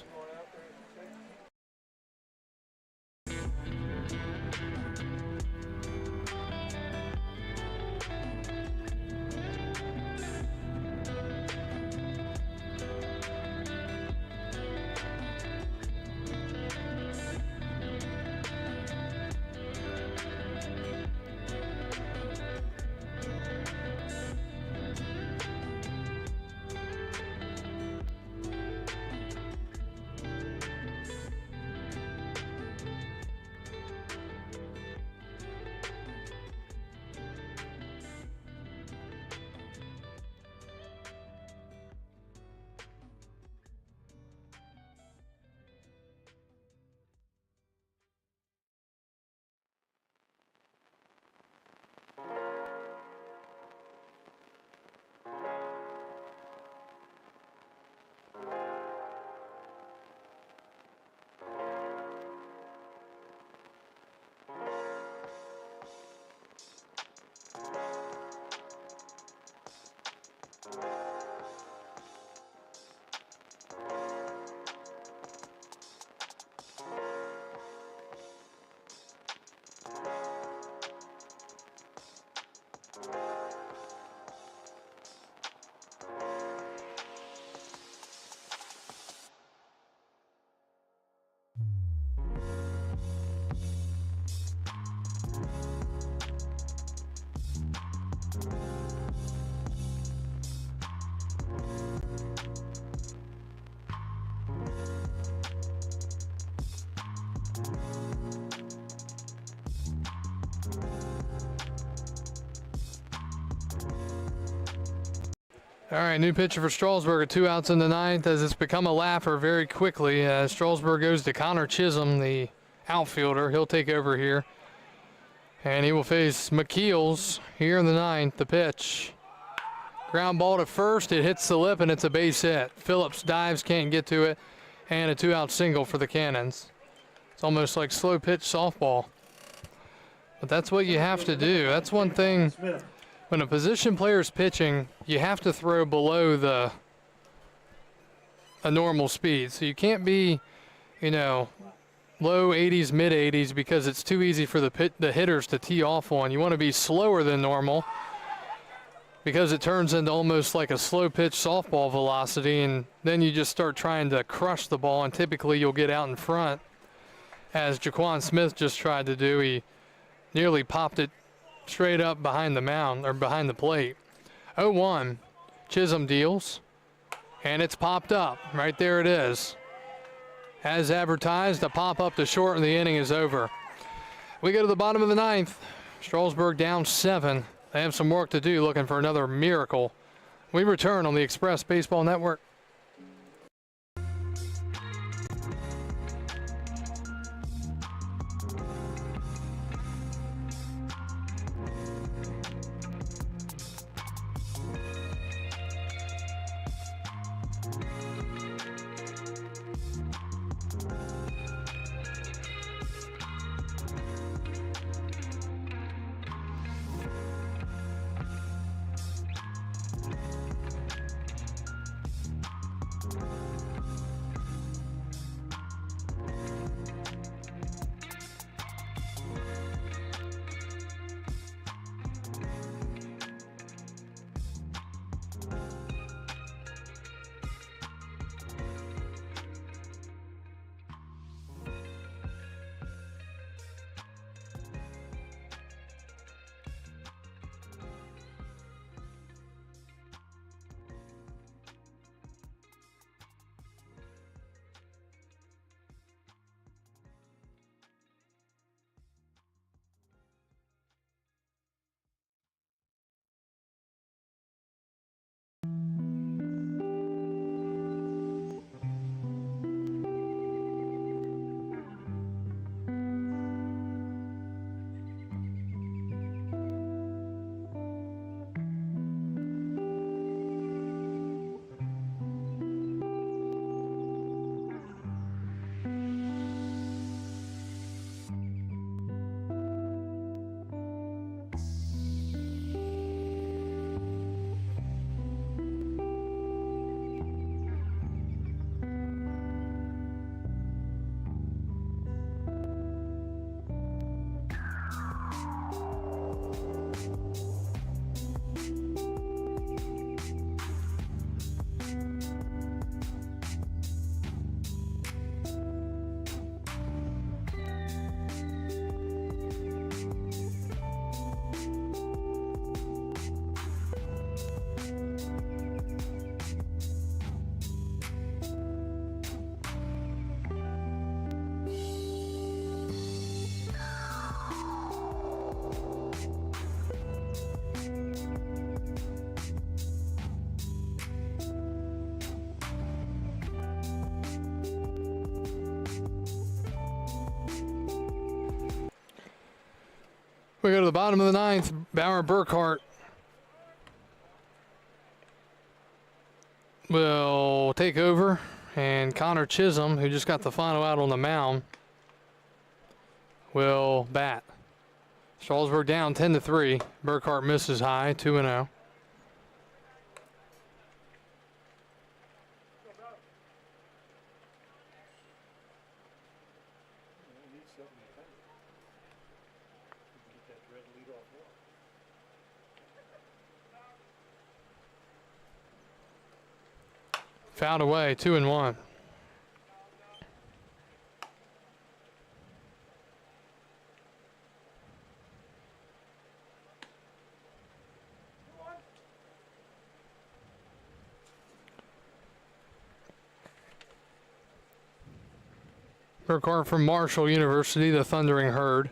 All right, new pitcher for Strasburg, 2 outs in the ninth, as it's become a laugher very quickly. As Strasburg goes to Connor Chisholm, the outfielder. He'll take over here. And he will face McKeels here in the ninth. The pitch. Ground ball to first. It hits the lip, and it's a base hit. Phillips dives, can't get to it. And a 2-out single for the Cannons. It's almost like slow pitch softball. But that's what you have to do. That's one thing. When a position player is pitching, you have to throw below a normal speed. So you can't be, low 80s, mid 80s, because it's too easy for the hitters to tee off on. You want to be slower than normal because it turns into almost like a slow pitch softball velocity, and then you just start trying to crush the ball, and typically you'll get out in front, as Jaquan Smith just tried to do. He nearly popped it straight up behind the mound, or behind the plate. 0-1, Chisholm deals, and it's popped up. Right there it is. As advertised, a pop up to short, and the inning is over. We go to the bottom of the ninth. Strasburg down 7. They have some work to do, looking for another miracle. We return on the Express Baseball Network. We go to the bottom of the ninth. Bauer Burkhart will take over, and Connor Chisholm, who just got the final out on the mound, will bat. Strasburg down 10-3. Burkhart misses high, 2-0. Fouled away, 2-1. Burkhart from Marshall University, the Thundering Herd.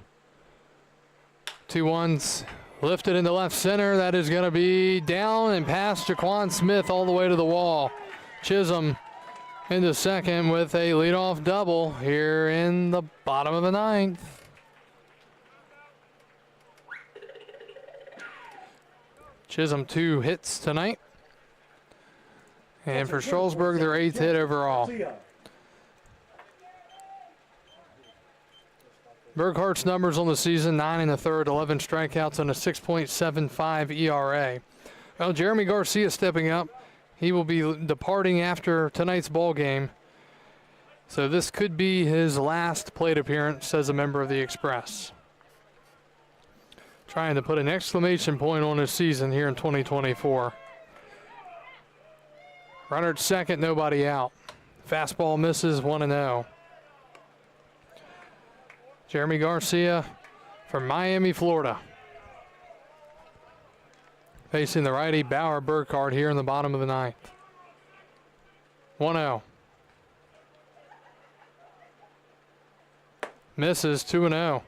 2-1's lifted into left center. That is going to be down and past Jaquan Smith all the way to the wall. Chisholm into second with a leadoff double here in the bottom of the ninth. Chisholm 2 hits tonight. And for Strasburg, their 8th hit overall. Burkhart's numbers on the season, 9 1/3, 11 strikeouts, and a 6.75 ERA. Well, Jeremy Garcia stepping up. He will be departing after tonight's ball game. So this could be his last plate appearance as a member of the Express. Trying to put an exclamation point on his season here in 2024. Runner at second, nobody out. Fastball misses, 1-0. Jeremy Garcia from Miami, Florida. Facing the righty Bauer Burkhart here in the bottom of the ninth. 1-0. Misses, 2-0.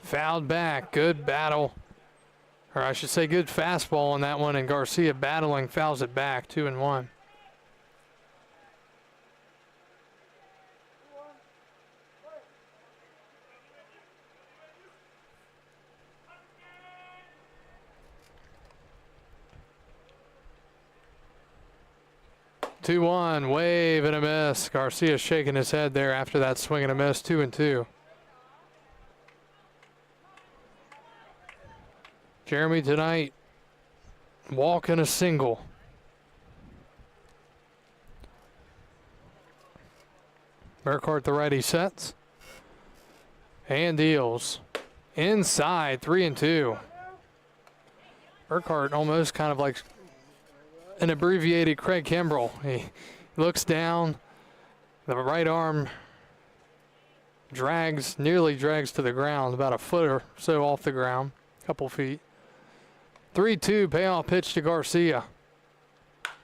Fouled back, good battle. Or I should say good fastball on that one, and Garcia battling, fouls it back, 2-1. Two-one, wave and a miss. Garcia shaking his head there after that swing and a miss, 2-2. Jeremy tonight walking a single. Burkhart the righty sets and deals inside, 3-2. Burkhart almost kind of like an abbreviated Craig Kimbrell. He looks down, the right arm nearly drags to the ground, about a foot or so off the ground, a couple feet. 3-2 payoff pitch to Garcia.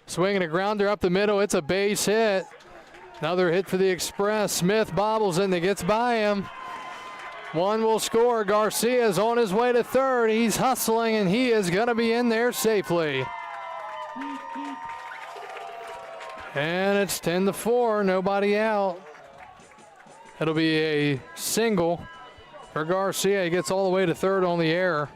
Swinging a grounder up the middle. It's a base hit. Another hit for the Express. Smith bobbles it and it gets by him. One will score. Garcia's on his way to third. He's hustling and he is going to be in there safely. And it's 10-4. Nobody out. It'll be a single for Garcia. He gets all the way to third on the error.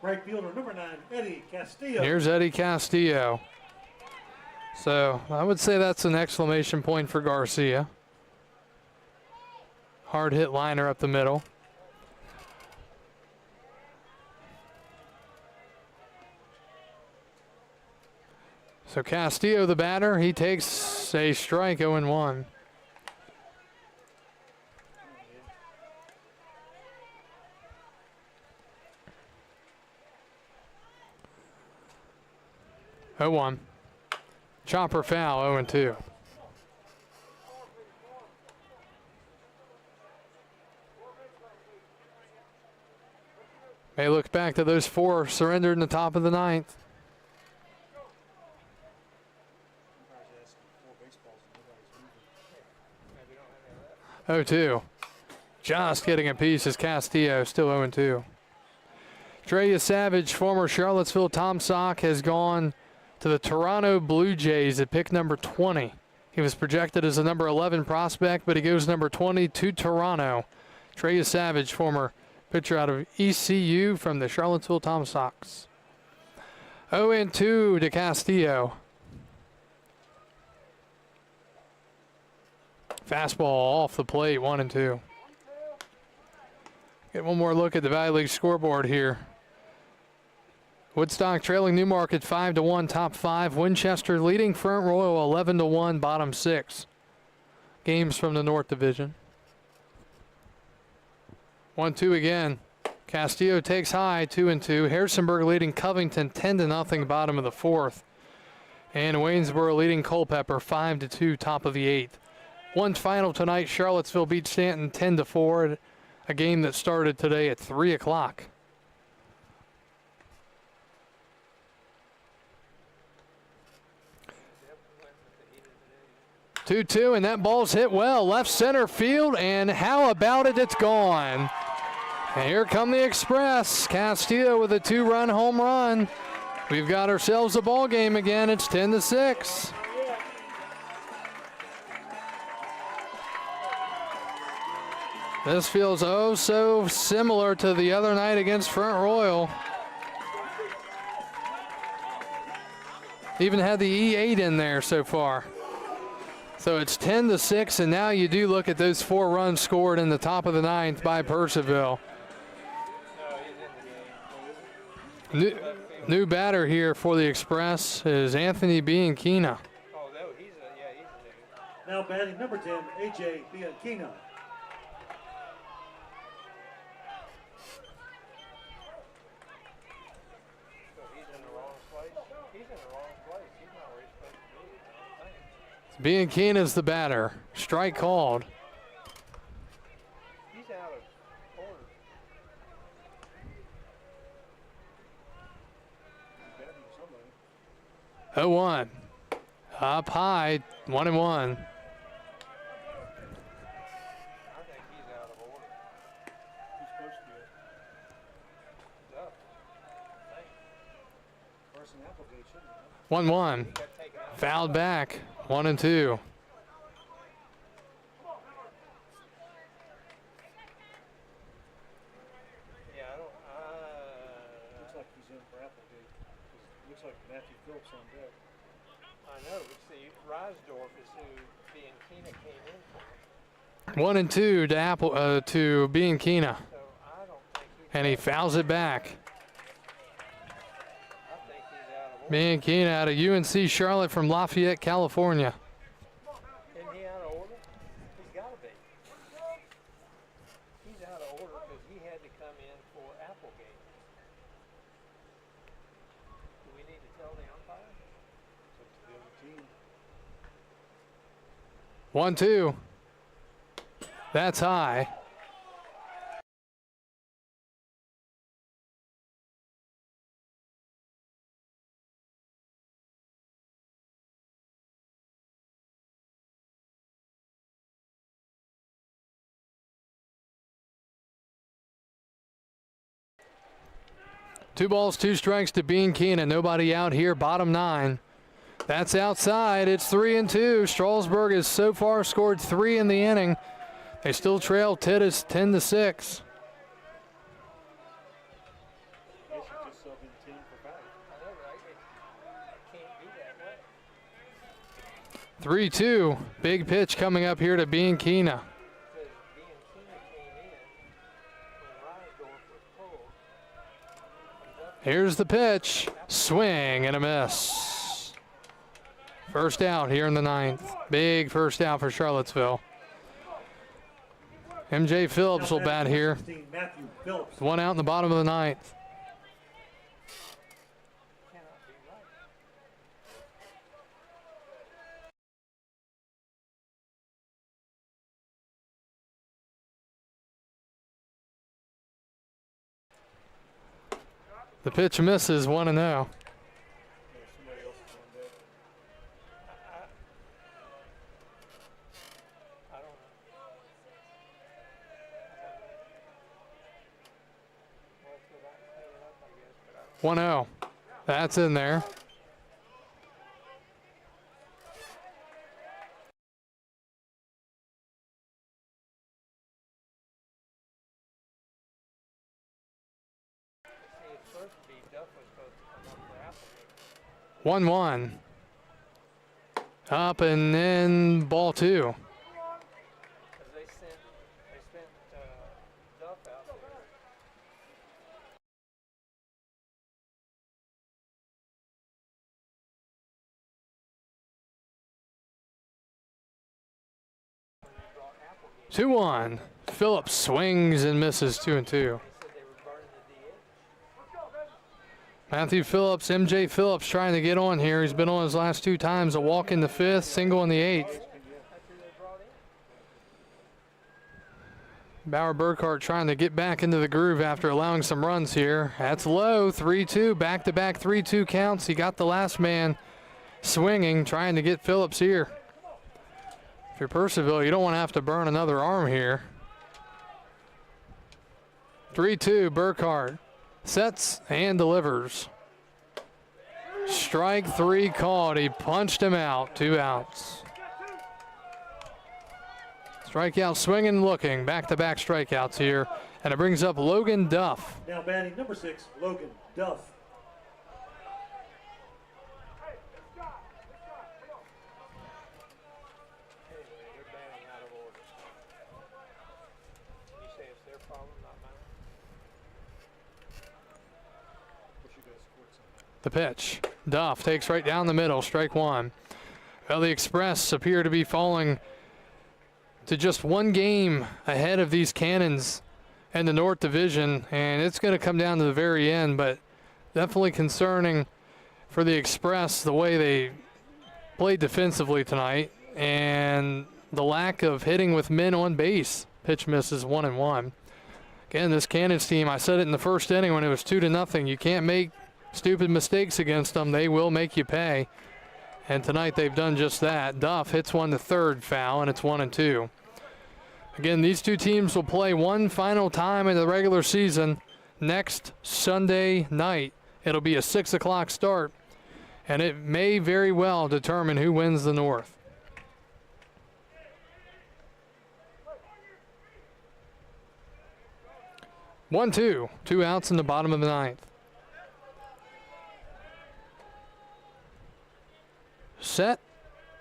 Right fielder number 9, Eddie Castillo. Here's Eddie Castillo. So I would say that's an exclamation point for Garcia. Hard hit liner up the middle. So Castillo, the batter, he takes a strike, 0-1. Chopper foul, 0-2. May look back to those 4 surrendered in the top of the ninth. 0-2. Just getting a piece is Castillo, still 0-2. Treya Savage, former Charlottesville Tom Sock, has gone to the Toronto Blue Jays at pick number 20. He was projected as a number 11 prospect, but he goes number 20 to Toronto. Treya Savage, former pitcher out of ECU from the Charlottesville Tom Socks. 0-2 to Castillo. Fastball off the plate, 1-2. Get one more look at the Valley League scoreboard here. Woodstock trailing Newmarket 5-1, top 5. Winchester leading Front Royal 11-1, bottom 6. Games from the North Division. 1-2 again. Castillo takes high, 2-2. Harrisonburg leading Covington 10-0, bottom of the 4th. And Waynesboro leading Culpeper 5-2, top of the 8th. One final tonight, Charlottesville beat Stanton 10-4, a game that started today at 3 o'clock. 2-2, and that ball's hit well. Left center field, and how about it? It's gone. And here come the Express. Castillo with a 2-run home run. We've got ourselves a ball game again. It's 10-6. This feels oh so similar to the other night against Front Royal. Even had the E8 in there so far. So it's 10-6, and now you do look at those 4 runs scored in the top of the 9th by Purcellville. New batter here for the Express is Anthony Bianchina. Oh, no, he's a new. Now batting number 10, A.J. Bianchina. So he's in the wrong place. He's in the wrong place. He's not where he's supposed to be, I think. Bianchina's the batter. Strike called. He's out of order. 0-1. Up high, 1-1. I think he's out of order. He's supposed to be He's up. Carson Applegate, shouldn't he? 1-1. He got taken out. Fouled back. 1-2. Yeah, I don't. Looks like he's in for Applegate. Looks like Matthew Phillips on deck. I know. But see, Reisdorf is who Bianchina came in for. 1-2 to Bianchina. So I don't think he's. And he fouls it back. I think he's out of order. Bianchina out of UNC Charlotte from Lafayette, California. Isn't he out of order? He's got to be. He's out of order because he had to come in for Applegate. Do we need to tell the umpire? It's up to the other team. 1-2. That's high. Two balls, 2 strikes to Bianchina. Nobody out here, bottom 9. That's outside. It's 3-2. Strasburg has so far scored 3 in the inning. They still trail Titus 10-6. I guess you just sub in 10 for back. I know, right? It can't be that way. 3-2. Big pitch coming up here to Bianchina. Because Bianchina came in when Reisdorf was pulled. Here's the pitch. Swing and a miss. First out here in the 9th. Big first out for Charlottesville. MJ Phillips will bat here. 16, Matthew Phillips. 1 out in the bottom of the 9th. Cannot be right. The pitch misses 1-0. Somebody else is on deck. I don't know. 1-0. That's in there. See, it's supposed to be Duff was supposed to come up for Applegate. 1-1. Up and then ball 2. Because they sent Duff out there. When they brought Applegate, 2-1. Phillips swings and misses 2-2. they said they were burning the DH. Matthew Phillips, MJ Phillips trying to get on here. He's been on his last 2 times. A walk in the 5th, single in the 8th. That's who they brought in. Bauer Burkhart trying to get back into the groove after allowing some runs here. That's low, 3-2, back-to-back 3-2 counts. He got the last man swinging, trying to get Phillips here. If you're Purcellville, you don't want to have to burn another arm here. 3-2, Burkhart sets and delivers. Strike 3 called. He punched him out, 2 outs. Strikeout swinging, looking. Back-to-back strikeouts here. And it brings up Logan Duff. Now batting number 6, Logan Duff. Anyway, they're batting out of order. You say it's their problem, not mine? The pitch. Duff takes right down the middle, strike 1. Well, the Express appear to be falling to just 1 game ahead of these Cannons in the North Division, and it's going to come down to the very end, but definitely concerning for the Express the way they played defensively tonight and the lack of hitting with men on base. Pitch misses 1-1. Again, this Cannons team, I said it in the first inning when it was 2-0. You can't make stupid mistakes against them. They will make you pay. And tonight they've done just that. Duff hits one to third, foul, and it's 1-2. Again, these 2 teams will play one final time in the regular season next Sunday night. It'll be a 6 o'clock start, and it may very well determine who wins the North. One, two outs in the bottom of the 9th. Set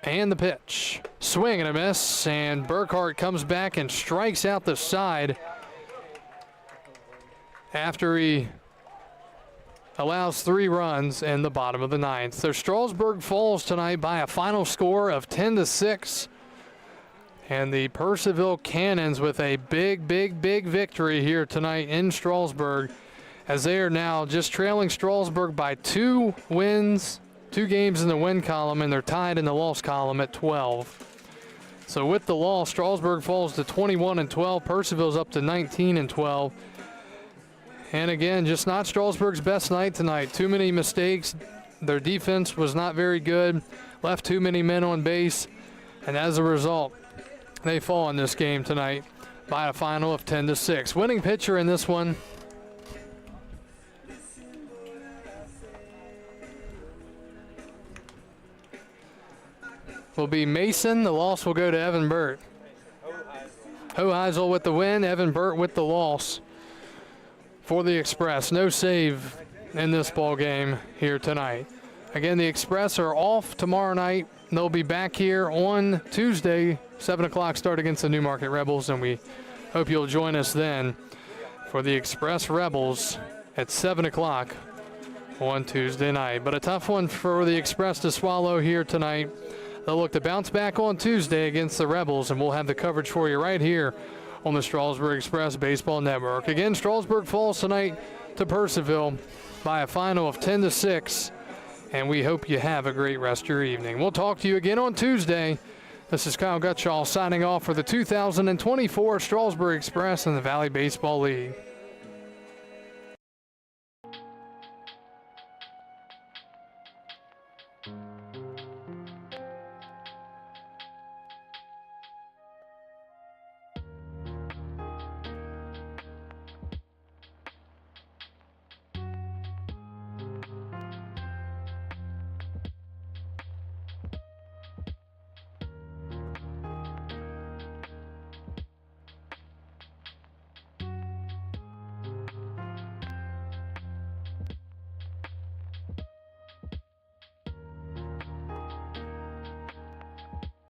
and the pitch. Swing and a miss, and Burkhart comes back and strikes out the side after he allows 3 runs in the bottom of the 9th. So Strasburg falls tonight by a final score of 10-6. And the Purcellville Cannons with a big victory here tonight in Strasburg, as they are now just trailing Strasburg by 2 wins, 2 games in the win column, and they're tied in the loss column at 12. So with the loss, Strasburg falls to 21-12. Purcellville's up to 19-12. And again, just not Strasburg's best night tonight. Too many mistakes. Their defense was not very good. Left too many men on base. And as a result, they fall in this game tonight by a final of 10-6. Winning pitcher in this one will be Mason. The loss will go to Evan Burt. Hoheisel with the win, Evan Burt with the loss for the Express. No save in this ball game here tonight. Again, the Express are off tomorrow night. They'll be back here on Tuesday, 7 o'clock start against the Newmarket Rebels, and we hope you'll join us then for the Express Rebels at 7 o'clock on Tuesday night. But a tough one for the Express to swallow here tonight. They'll look to bounce back on Tuesday against the Rebels, and we'll have the coverage for you right here on the Strasburg Express Baseball Network. Again, Strasburg falls tonight to Purcellville by a final of 10-6. And we hope you have a great rest of your evening. We'll talk to you again on Tuesday. This is Kyle Gutschall signing off for the 2024 Strasburg Express and the Valley Baseball League.